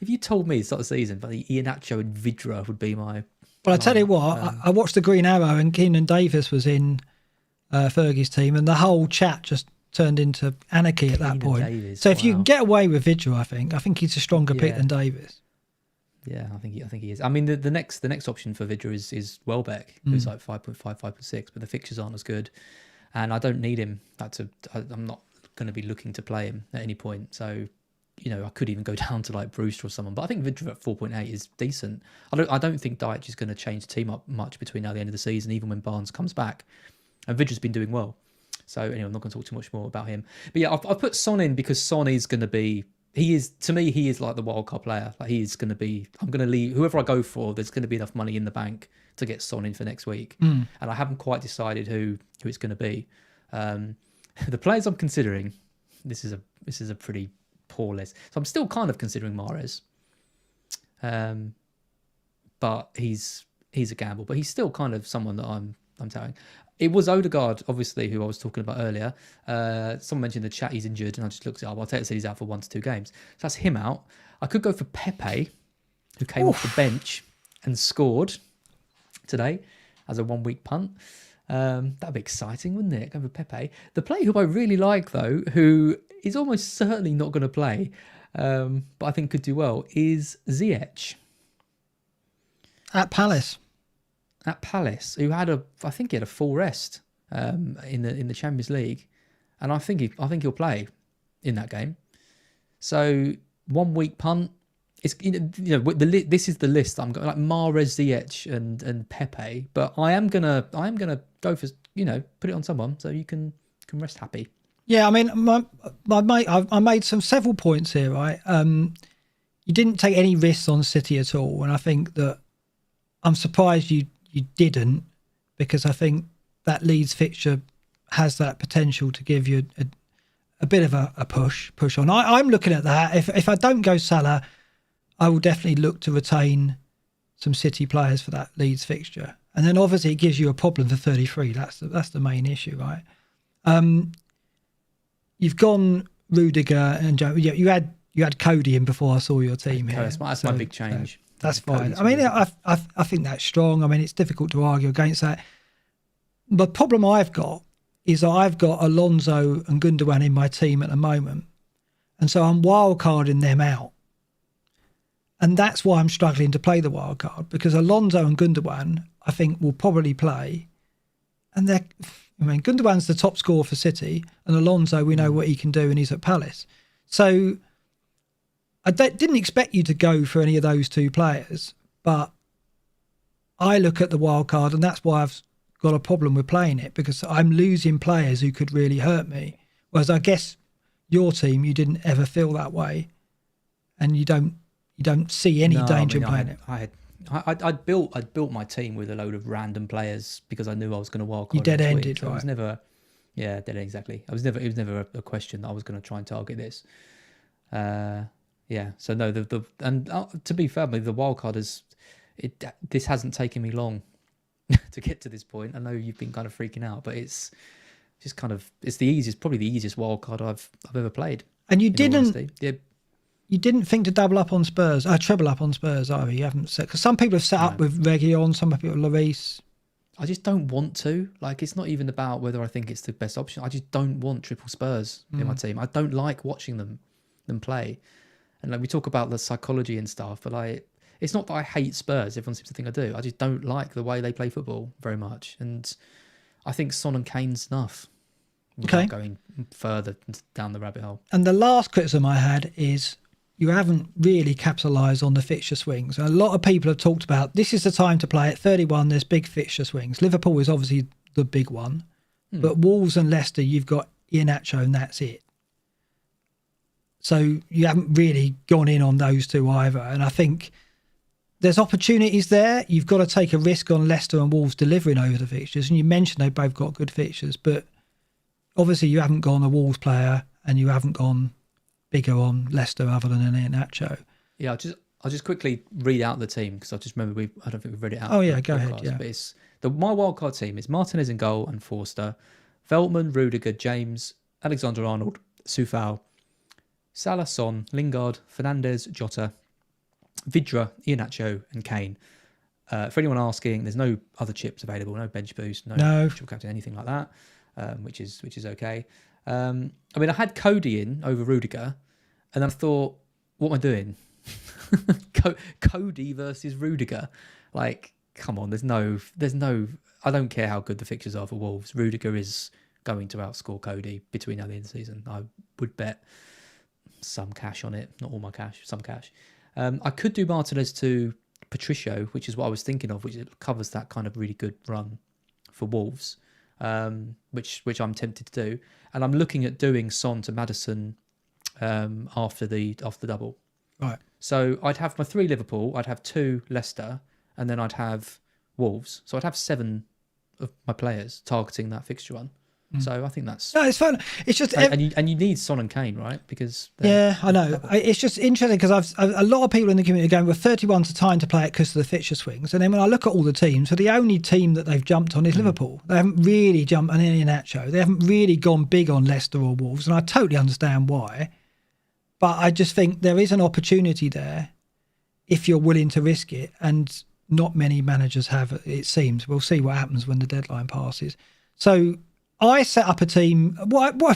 if you told me at the start of the season, but Iheanacho and Vidra would be my. Well, I tell you what, I watched the Green Arrow and Keenan Davis was in Fergie's team, and the whole chat just turned into anarchy at that point. Davis, so if you can get away with Vidra, I think he's a stronger pick than Davis. Yeah, I think he is. I mean, the next option for Vidra is Welbeck, who's like 5.5, 5.6, but the fixtures aren't as good. And I don't need him. I'm not going to be looking to play him at any point. So I could even go down to like Brewster or someone, but I think Vidra at 4.8 is decent. I don't think Dyche is going to change the team up much between now and the end of the season, even when Barnes comes back. And Vidra's been doing well. So anyway, I'm not going to talk too much more about him. But yeah, I've put Son in because Son is going to be, to me, he is like the wildcard player. Like he is going to be, I'm going to leave, whoever I go for, there's going to be enough money in the bank to get Son in for next week. And I haven't quite decided who it's going to be. The players I'm considering, this is a pretty poor list. So I'm still kind of considering Mahrez. But he's a gamble. But he's still kind of someone that I'm telling. It was Odegaard, obviously, who I was talking about earlier. Someone mentioned in the chat he's injured, and I just looked it up. Arteta said he's out for 1 to 2 games. So that's him out. I could go for Pepe, who came off the bench and scored today as a 1-week punt. That'd be exciting, wouldn't it? Go for Pepe. The player who I really like, though, who is almost certainly not going to play, but I think could do well, is Ziyech. At Palace. Who I think he had a full rest in the Champions League, and I think he'll play in that game. So 1 week punt. It's this is the list I'm going like Mahrez, Ziyech, and Pepe, but I am gonna go for put it on someone so you can rest happy. Yeah, I mean, I made several points here, right? You didn't take any risks on City at all, and I think that I'm surprised you didn't, because I think that Leeds fixture has that potential to give you a bit of a push on. I'm looking at that. If I don't go Salah, I will definitely look to retain some City players for that Leeds fixture, and then obviously it gives you a problem for 33. That's the main issue, right? You've gone Rudiger and Joe. Yeah, you had Cody in before I saw your team here. That's my big change. That's fine. I mean, I think that's strong. I mean, it's difficult to argue against that. The problem I've got is I've got Alonso and Gundogan in my team at the moment, and so I'm wildcarding them out. And that's why I'm struggling to play the wild card, because Alonso and Gundogan, I think, will probably play. And Gundogan's the top scorer for City, and Alonso, we know what he can do, and he's at Palace. So I didn't expect you to go for any of those two players, but I look at the wild card, and that's why I've got a problem with playing it, because I'm losing players who could really hurt me. Whereas I guess your team, you didn't ever feel that way, and you don't see any danger in playing it. I'd built my team with a load of random players because I knew I was going to wildcard. You dead-ended, so right? It was never, dead-end, exactly. It was never a question that I was going to try and target this. So no, to be fair, the wildcard this hasn't taken me long to get to this point. I know you've been kind of freaking out, but it's just probably the easiest wildcard I've ever played. And you didn't. You didn't think to treble up on Spurs either. You haven't set, because some people have set up with Reguilon, some people Lloris. I just don't want to. Like, it's not even about whether I think it's the best option. I just don't want triple Spurs in my team. I don't like watching them play. And like we talk about the psychology and stuff, but like it's not that I hate Spurs. Everyone seems to think I do. I just don't like the way they play football very much. And I think Son and Kane's enough. Without going further down the rabbit hole. And the last criticism I had is you haven't really capitalised on the fixture swings. A lot of people have talked about this is the time to play at 31. There's big fixture swings. Liverpool is obviously the big one, but Wolves and Leicester, you've got Iheanacho and that's it. So you haven't really gone in on those two either. And I think there's opportunities there. You've got to take a risk on Leicester and Wolves delivering over the fixtures. And you mentioned they both got good fixtures, but obviously you haven't gone a Wolves player and you haven't gone bigger on Leicester other than an Iheanacho. Yeah, I'll just quickly read out the team because I just remember I don't think we've read it out. Oh yeah, go ahead. Yeah, but it's my wildcard team is Martinez in goal and Forster, Veltman, Rudiger, James, Alexander-Arnold, Soufal, Salah, Son, Lingard, Fernandes, Jota, Vidra, Iheanacho, and Kane. For anyone asking, there's no other chips available, no bench boost, no triple captain, anything like that, which is okay. I mean, I had Cody in over Rudiger, and then I thought, what am I doing? Cody versus Rudiger, like, come on. There's no. I don't care how good the fixtures are for Wolves. Rudiger is going to outscore Cody between now and the end of the season. I would bet some cash on it, not all my cash, some cash. I could do Martinez to Patricio, which is what I was thinking of, which it covers that kind of really good run for Wolves, which I'm tempted to do. And I'm looking at doing Son to Maddison after the double. Right. So I'd have my 3 Liverpool, I'd have 2 Leicester, and then I'd have Wolves. So I'd have 7 of my players targeting that fixture run. So I think that's... No, it's fun. It's just... And you need Son and Kane, right? Because... Yeah, I know. It's just interesting because a lot of people in the community are going, well, 31's a time to play it because of the fixture swings. And then when I look at all the teams, so the only team that they've jumped on is Liverpool. They haven't really jumped on Iheanacho. They haven't really gone big on Leicester or Wolves. And I totally understand why. But I just think there is an opportunity there if you're willing to risk it. And not many managers have, it seems. We'll see what happens when the deadline passes. So... I set up a team.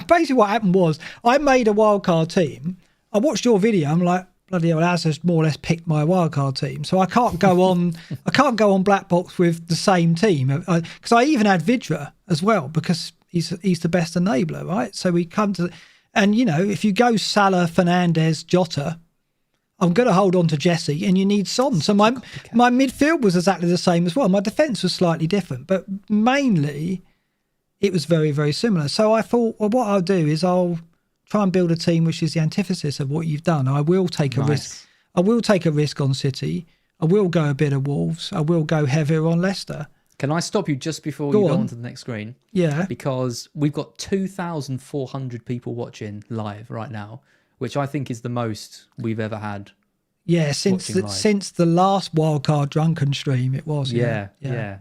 Basically what happened was I made a wildcard team. I watched your video. I'm like, bloody hell, Az has more or less picked my wildcard team. So I can't go on. I can't go on BlackBox with the same team because I even had Vidra as well because he's the best enabler, right? So we come to, and if you go Salah, Fernandes, Jota, I'm going to hold on to Jesse, and you need Son. So my midfield was exactly the same as well. My defence was slightly different, but mainly. It was very, very similar. So I thought, well, what I'll do is I'll try and build a team which is the antithesis of what you've done. I will take a risk. I will take a risk on City. I will go a bit of Wolves. I will go heavier on Leicester. Can I stop you just before you go on to the next screen? Yeah. Because we've got 2,400 people watching live right now, which I think is the most we've ever had. Yeah, since the last Wildcard Drunken stream, it was. Yeah.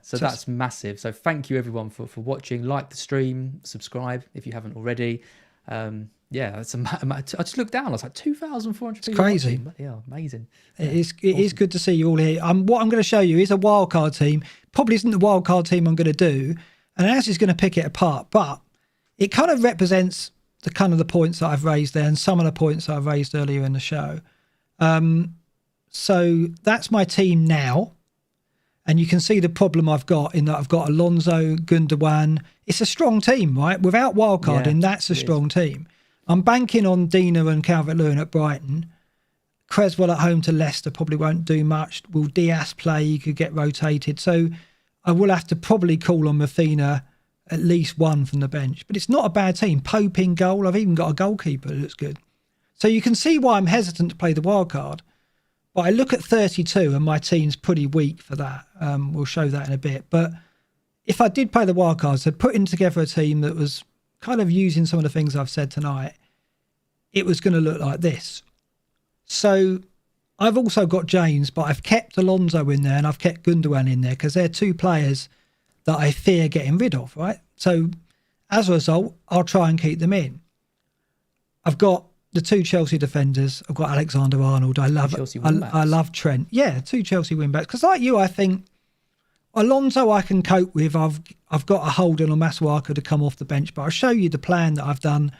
So that's massive. So thank you everyone for watching. Like the stream, subscribe if you haven't already. It's I just looked down. I was like 2,400 people. Crazy. Watching. Yeah, amazing. It is good to see you all here. What I'm going to show you is a wildcard team. Probably isn't the wildcard team I'm going to do, and Az is going to pick it apart. But it kind of represents the points that I've raised there, and some of the points that I've raised earlier in the show. So that's my team now. And you can see the problem I've got in that I've got Alonso, Gundogan. It's a strong team, right? Without wildcarding, that's a strong team. I'm banking on Dina and Calvert-Lewin at Brighton. Creswell at home to Leicester probably won't do much. Will Diaz play? He could get rotated. So I will have to probably call on Mafina at least one from the bench. But it's not a bad team. Pope in goal. I've even got a goalkeeper that looks good. So you can see why I'm hesitant to play the wild card. But I look at 32 and my team's pretty weak for that. We'll show that in a bit. But if I did play the wild cards, I'd putting together a team that was kind of using some of the things I've said tonight, it was going to look like this. So I've also got James, but I've kept Alonso in there and I've kept Gundogan in there because they're 2 players that I fear getting rid of, right? So as a result, I'll try and keep them in. I've got the 2 Chelsea defenders. I've got Alexander-Arnold. I love Trent. Yeah, 2 Chelsea win-backs. Because like you, I think Alonso I can cope with. I've got a Holden or Masuaku to come off the bench, but I'll show you the plan that I've done.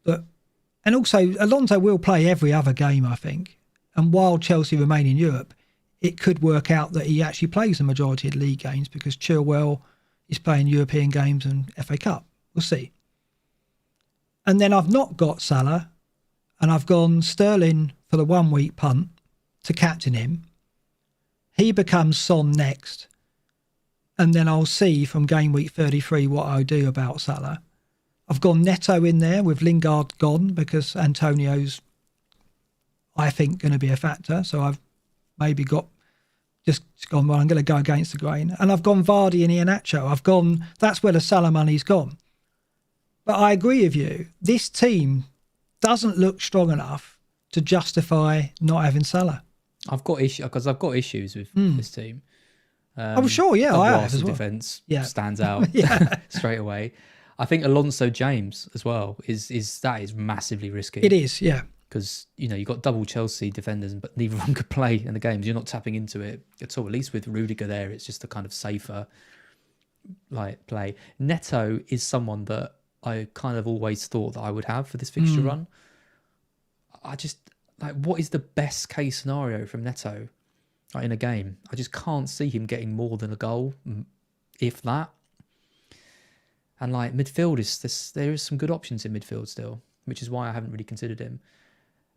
And also, Alonso will play every other game, I think. And while Chelsea remain in Europe, it could work out that he actually plays the majority of the league games because Chilwell is playing European games and FA Cup. We'll see. And then I've not got Salah. And I've gone Sterling for the 1 week punt to captain him. He becomes Son next. And then I'll see from game week 33 what I do about Salah. I've gone Neto in there with Lingard gone because Antonio's, I think, going to be a factor. So I've maybe just gone, well, I'm going to go against the grain. And I've gone Vardy and Iheanacho. That's where the Salah money's gone. But I agree with you. This team doesn't look strong enough to justify not having Salah. I've got issues with this team. I'm sure, yeah, I have as well. Defense stands out straight away. I think Alonso James as well is massively risky. It is, yeah, because you've got double Chelsea defenders, but neither of them could play in the games. You're not tapping into it at all. At least with Rudiger there, it's just a kind of safer play. Neto is someone that I kind of always thought that I would have for this fixture run. I just what is the best case scenario from Neto in a game? I just can't see him getting more than a goal, if that. And midfield there is some good options in midfield still. which is why I haven't really considered him.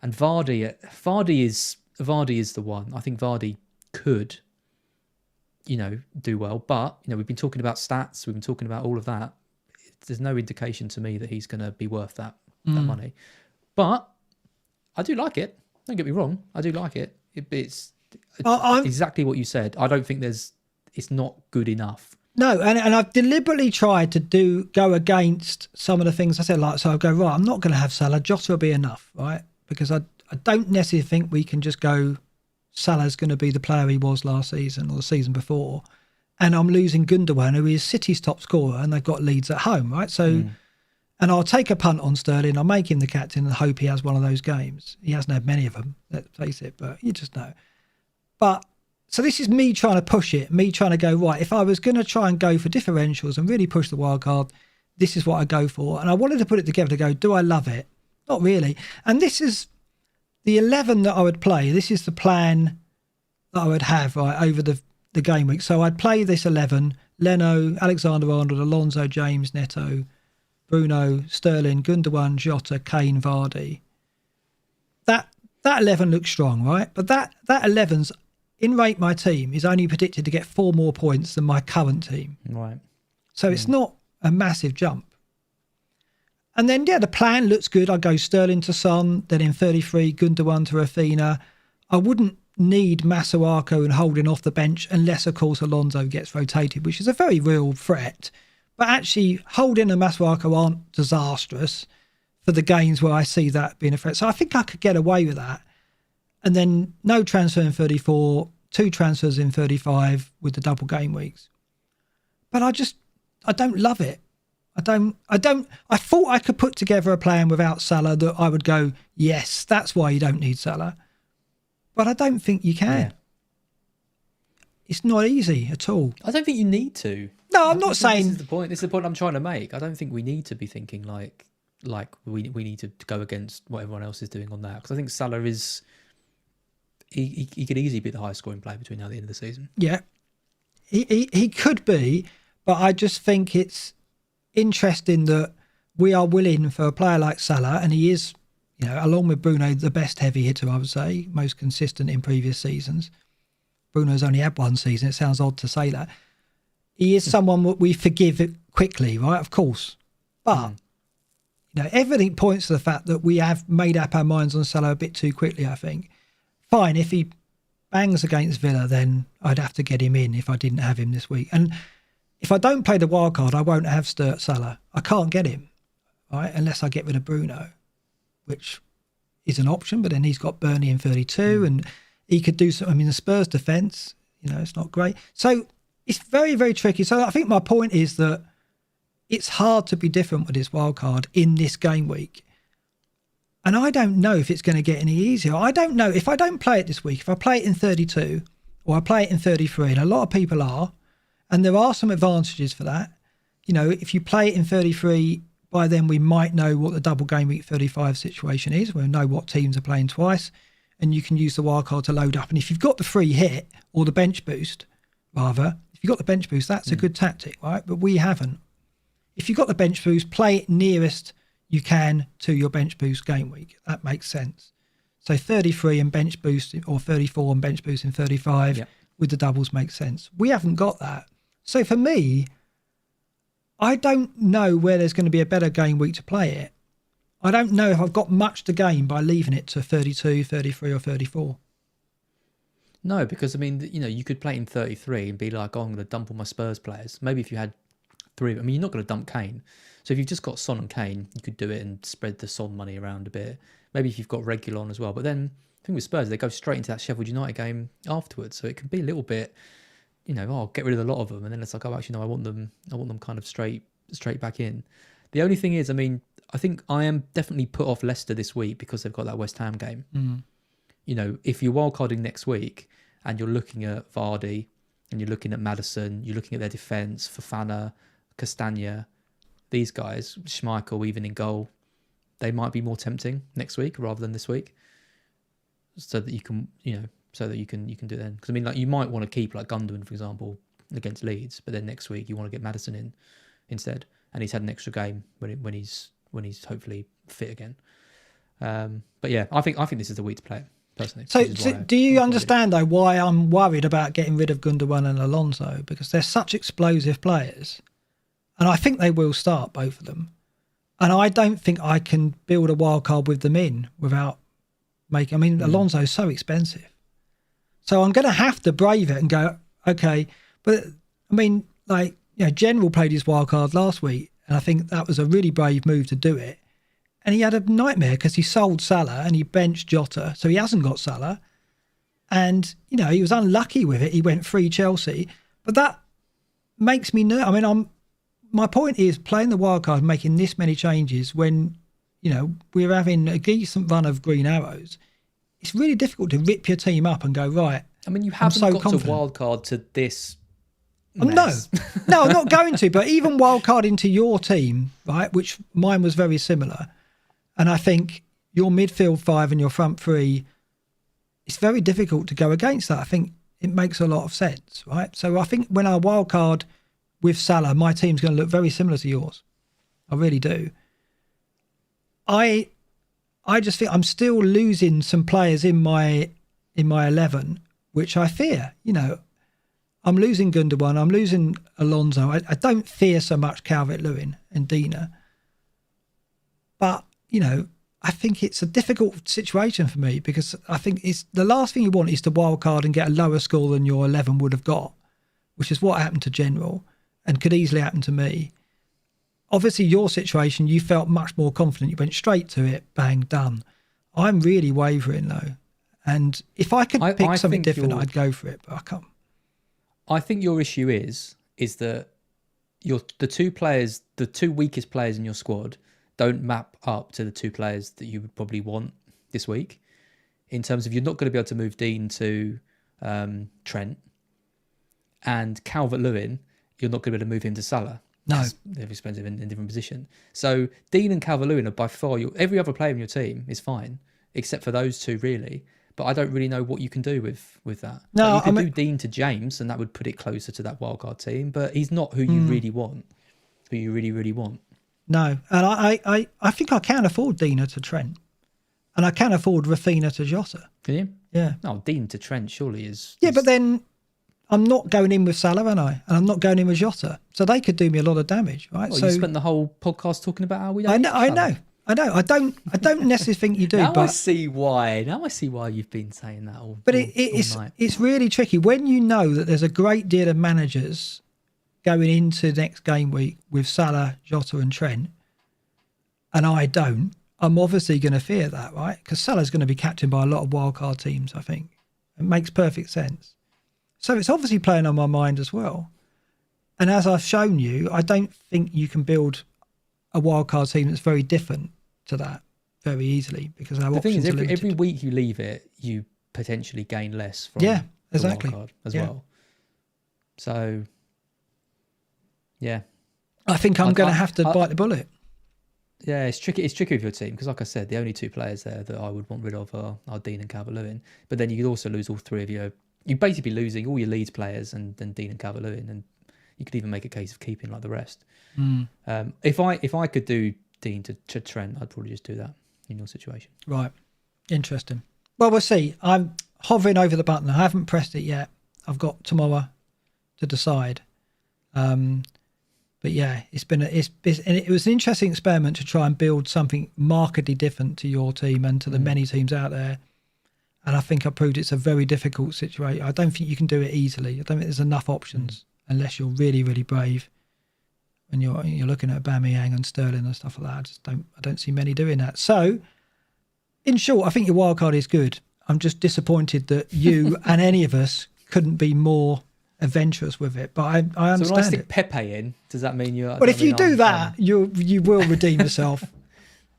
And Vardy is the one. I think Vardy could, do well. But, we've been talking about stats. We've been talking about all of that. There's no indication to me that he's going to be worth that money. But I do like it. Don't get me wrong. I do like it. It's exactly what you said. I don't think it's not good enough. No, and I've deliberately tried to go against some of the things I said. So I go, right, I'm not going to have Salah. Jota will be enough, right? Because I don't necessarily think we can just go, Salah's going to be the player he was last season or the season before. And I'm losing Gundogan, who is City's top scorer, and they've got Leeds at home, right? So, and I'll take a punt on Sterling. I'll make him the captain and hope he has one of those games. He hasn't had many of them, let's face it, but you just know. But, so this is me trying to push it, me trying to go, right, if I was going to try and go for differentials and really push the wild card, this is what I go for. And I wanted to put it together to go, do I love it? Not really. And this is the 11 that I would play. This is the plan that I would have, right, over the game week. So I'd play this 11, Leno, Alexander-Arnold, Alonso, James, Neto, Bruno, Sterling, Gundogan, Jota, Kane, Vardy. That 11 looks strong, right? But that 11's in rate my team is only predicted to get 4 more points than my current team. Right. So it's not a massive jump. And then, the plan looks good. I go Sterling to Son, then in 33, Gundogan to Rafinha. I wouldn't need Masuaku and Holding off the bench unless, of course, Alonso gets rotated, which is a very real threat. But actually, Holding and Masuaku aren't disastrous for the games where I see that being a threat. So I think I could get away with that. And then no transfer in 34, 2 transfers in 35 with the double game weeks. But I don't love it. I thought I could put together a plan without Salah that I would go, yes, that's why you don't need Salah. But I don't think you can. Yeah. It's not easy at all. I don't think you need to. No, I'm not saying... This is the point. This is the point I'm trying to make. I don't think we need to be thinking like we need to go against what everyone else is doing on that. Because I think Salah is... He could easily be the highest scoring player between now and the end of the season. Yeah. He could be, but I just think it's interesting that we are willing for a player like Salah, and he is, along with Bruno, the best heavy hitter, I would say, most consistent in previous seasons. Bruno's only had one season. It sounds odd to say that. He is someone that we forgive quickly, right? Of course. But, everything points to the fact that we have made up our minds on Salah a bit too quickly, I think. Fine, if he bangs against Villa, then I'd have to get him in if I didn't have him this week. And if I don't play the wild card, I won't have Salah. I can't get him, right? Unless I get rid of Bruno, which is an option. But then he's got Burnley in 32, and he could do some. I mean, the Spurs defence, it's not great. So it's very, very tricky. So I think my point is that it's hard to be different with this wild card in this game week. And I don't know if it's going to get any easier. I don't know if I don't play it this week. If I play it in 32 or I play it in 33, and a lot of people are. And there are some advantages for that. If you play it in 33, by then we might know what the double game week 35 situation is. We'll know what teams are playing twice, and you can use the wildcard to load up. And if you've got the free hit, or the bench boost, rather, if you've got the bench boost, that's a good tactic, right? But we haven't. If you've got the bench boost, play it nearest you can to your bench boost game week. That makes sense. So 33 and bench boost, or 34 and bench boost in 35 with the doubles makes sense. We haven't got that. So for me, I don't know where there's going to be a better game week to play it. I don't know if I've got much to gain by leaving it to 32, 33 or 34. No, because, you could play in 33 and be like, I'm going to dump all my Spurs players. Maybe if you had 3 of them. You're not going to dump Kane. So if you've just got Son and Kane, you could do it and spread the Son money around a bit. Maybe if you've got Regulon as well. But then, the thing with Spurs, they go straight into that Sheffield United game afterwards. So it can be a little bit... I'll get rid of a lot of them, and then it's like, actually, no, I want them kind of straight back in. The only thing is, I think I am definitely put off Leicester this week because they've got that West Ham game. If you're wildcarding next week and you're looking at Vardy and you're looking at Maddison, you're looking at their defence, Fofana, Castagna, these guys, Schmeichel even in goal, they might be more tempting next week rather than this week, so that you can, so that you can do it then. Because you might want to keep like Gundogan, for example, against Leeds, but then next week you want to get Maddison in instead, and he's had an extra game when he's hopefully fit again. But yeah, I think this is the week to play it, personally. So do you understand though why I'm worried about getting rid of Gundogan and Alonso? Because they're such explosive players, and I think they will start, both of them. And I don't think I can build a wild card with them in without making. I mean, Alonso's so expensive, so I'm going to have to brave it and go, okay. But I mean, like, General played his wild card last week, and I think that was a really brave move to do it. And he had a nightmare because he sold Salah and he benched Jota, so he hasn't got Salah. And he was unlucky with it. He went free Chelsea, but that makes me nervous. I mean, my point is playing the wild card, making this many changes when we're having a decent run of green arrows. It's really difficult to rip your team up and go, right. I mean, you haven't got to wild card to this. No, I'm not going to. But even wild card into your team, right, which mine was very similar. And I think your midfield 5 and your front 3, it's very difficult to go against that. I think it makes a lot of sense, right? So I think when I wild card with Salah, my team's going to look very similar to yours. I really do. I just think I'm still losing some players in my 11, which I fear. I'm losing Gundogan, I'm losing Alonso. I don't fear so much Calvert-Lewin and Dina. But, I think it's a difficult situation for me because I think it's the last thing you want is to wild card and get a lower score than your 11 would have got, which is what happened to General and could easily happen to me. Obviously, your situation, you felt much more confident. You went straight to it, bang, done. I'm really wavering, though. And if I could pick something different, I'd go for it, but I can't. I think your issue is that the two weakest players in your squad don't map up to the 2 players that you would probably want this week. In terms of you're not going to be able to move Dean to Trent, and Calvert-Lewin, you're not going to be able to move him to Salah. No, they're expensive in different position. So Dean and Calvert-Lewin are by far every other player in your team is fine, except for those 2 really. But I don't really know what you can do with that. No, you could do Dean to James, and that would put it closer to that wildcard team. But he's not who you really want. Who you really, really want. No, and I think I can afford Dina to Trent, and I can afford Rafinha to Jota. Can you? Yeah. No, Dean to Trent surely is. Yeah, but then I'm not going in with Salah, am I? And I'm not going in with Jota, so they could do me a lot of damage, right? Well, so you spent the whole podcast talking about how we don't. I know. I don't necessarily think you do. Now but I see why. Now I see why you've been saying that all. But all night. It's really tricky when you know that there's a great deal of managers going into next game week with Salah, Jota, and Trent, and I don't. I'm obviously going to fear that, right? Because Salah's going to be captained by a lot of wildcard teams. I think it makes perfect sense. So it's obviously playing on my mind as well. And as I've shown you, I don't think you can build a wildcard team that's very different to that very easily because our options are limited. Every week you leave it, you potentially gain less from exactly. the wildcard as well. So, yeah. I think I'm going to have to bite the bullet. Yeah, it's tricky. It's tricky with your team because, like I said, the only 2 players there that I would want rid of are Dean and Calvert-Lewin. But then you could also lose all 3 of your. You'd basically be losing all your Leeds players and then Dean and Calvert-Lewin, and you could even make a case of keeping like the rest. If I could do Dean to Trent, I'd probably just do that in your situation. Right. Interesting. Well, we'll see. I'm hovering over the button. I haven't pressed it yet. I've got tomorrow to decide. But yeah, it was an interesting experiment to try and build something markedly different to your team and to the many teams out there. And I think I proved it's a very difficult situation. I don't think you can do it easily. I don't think there's enough options unless you're really, really brave. And you're looking at Aubameyang and Sterling and stuff like that. I don't see many doing that. So, in short, I think your wildcard is good. I'm just disappointed that you and any of us couldn't be more adventurous with it. But I understand. So when I stick Pepe in, does that mean you're? Well, if you do that, you will redeem yourself.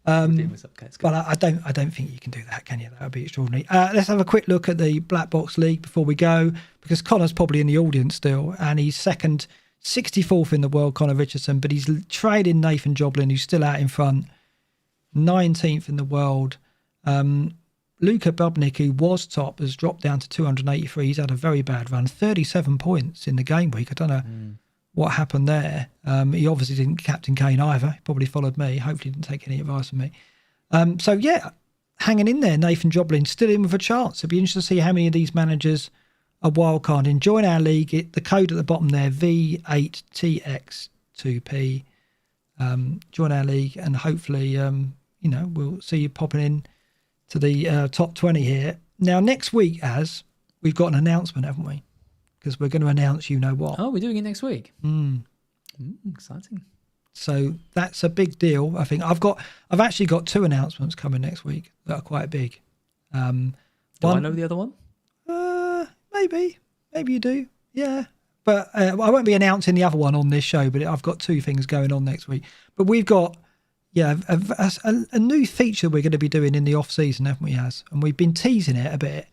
Redeem myself. Okay, but I don't think you can do that, can you? That would be extraordinary. Let's have a quick look at the BlackBox League before we go, because Connor's probably in the audience still, and he's second. 64th in the world, Connor Richardson, but he's trading Nathan Joblin, who's still out in front. 19th in the world. Luka Bubnik, who was top, has dropped down to 283. He's had a very bad run. 37 points in the game week. I don't know what happened there. He obviously didn't captain Kane either. He probably followed me. Hopefully didn't take any advice from me. So yeah, hanging in there. Nathan Joblin still in with a chance. It'll be interesting to see how many of these managers are wildcarding. Join our league. The code at the bottom there, V8TX2P. Join our league, and hopefully, we'll see you popping in to the top 20 here. Now, next week, we've got an announcement, haven't we? Because we're going to announce you know what. Oh, we're doing it next week. Exciting. So that's a big deal. I think I've actually got 2 announcements coming next week that are quite big. Do I know the other one? Maybe you do. Yeah. But I won't be announcing the other one on this show, but I've got 2 things going on next week. But we've got, a new feature we're going to be doing in the off season, haven't we, Az? And we've been teasing it a bit,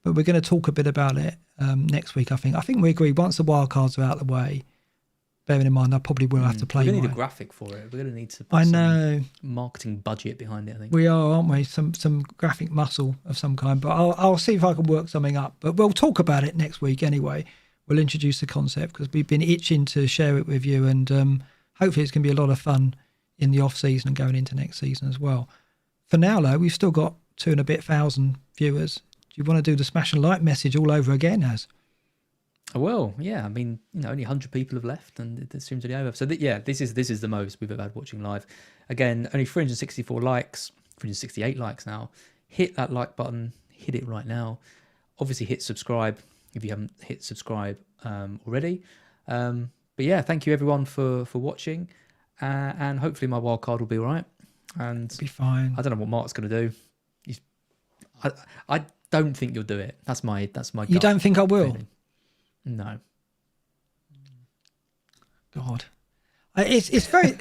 but we're going to talk a bit about it next week, I think. I think we agree once the wild cards are out of the way, bearing in mind I probably will have to play. We're going to need a graphic for it. We're going to need to put some marketing budget behind it, I think. We are, aren't we? Some graphic muscle of some kind. But I'll see if I can work something up. But we'll talk about it next week anyway. We'll introduce the concept because we've been itching to share it with you. And hopefully it's going to be a lot of fun in the off-season and going into next season as well. For now, though, we've still got 2,000 and a bit viewers. Do you want to do the smash and like message all over again, Az? I will, yeah. I mean, only 100 people have left, and it seems to be over. So, this is the most we've ever had watching live. Again, only 364 likes, 368 likes now. Hit that like button. Hit it right now. Obviously, hit subscribe if you haven't hit subscribe already. But yeah, thank you everyone for watching, and hopefully my wild card will be all right. And be fine. I don't know what Mark's going to do. I don't think you'll do it. That's my. You don't think I will? Feeling. No. God, it's very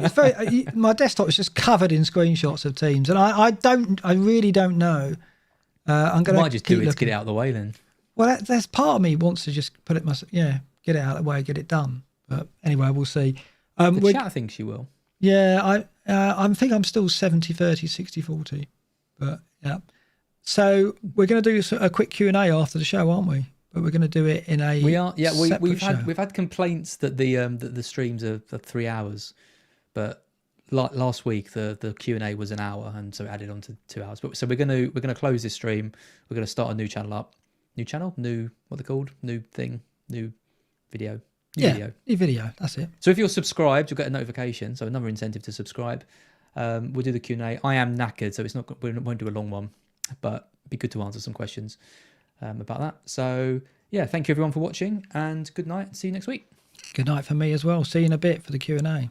my desktop is just covered in screenshots of teams, and I really don't know. I'm going to just do it to get it out of the way then. Well, there's part of me wants to just put it myself. Yeah, get it out of the way, get it done. But anyway, we'll see. The chat thinks you will. Yeah, I think I'm still 70-30, 60-40. But yeah, so we're going to do a quick Q&A after the show, aren't we? But we're going to do it in a we've had complaints that the streams are 3 hours, but last week the Q&A was an hour, and so it added on to 2 hours. But so we're going to close this stream. We're going to start a new channel up. New channel, what they're called, new thing, new video. New video. That's it. So if you're subscribed, you'll get a notification. So another incentive to subscribe. We'll do the Q&A. I am knackered, so we won't do a long one, but it'd be good to answer some questions about that. So yeah, thank you everyone for watching, and good night. See you next week. Good night for me as well. See you in a bit for the Q&A.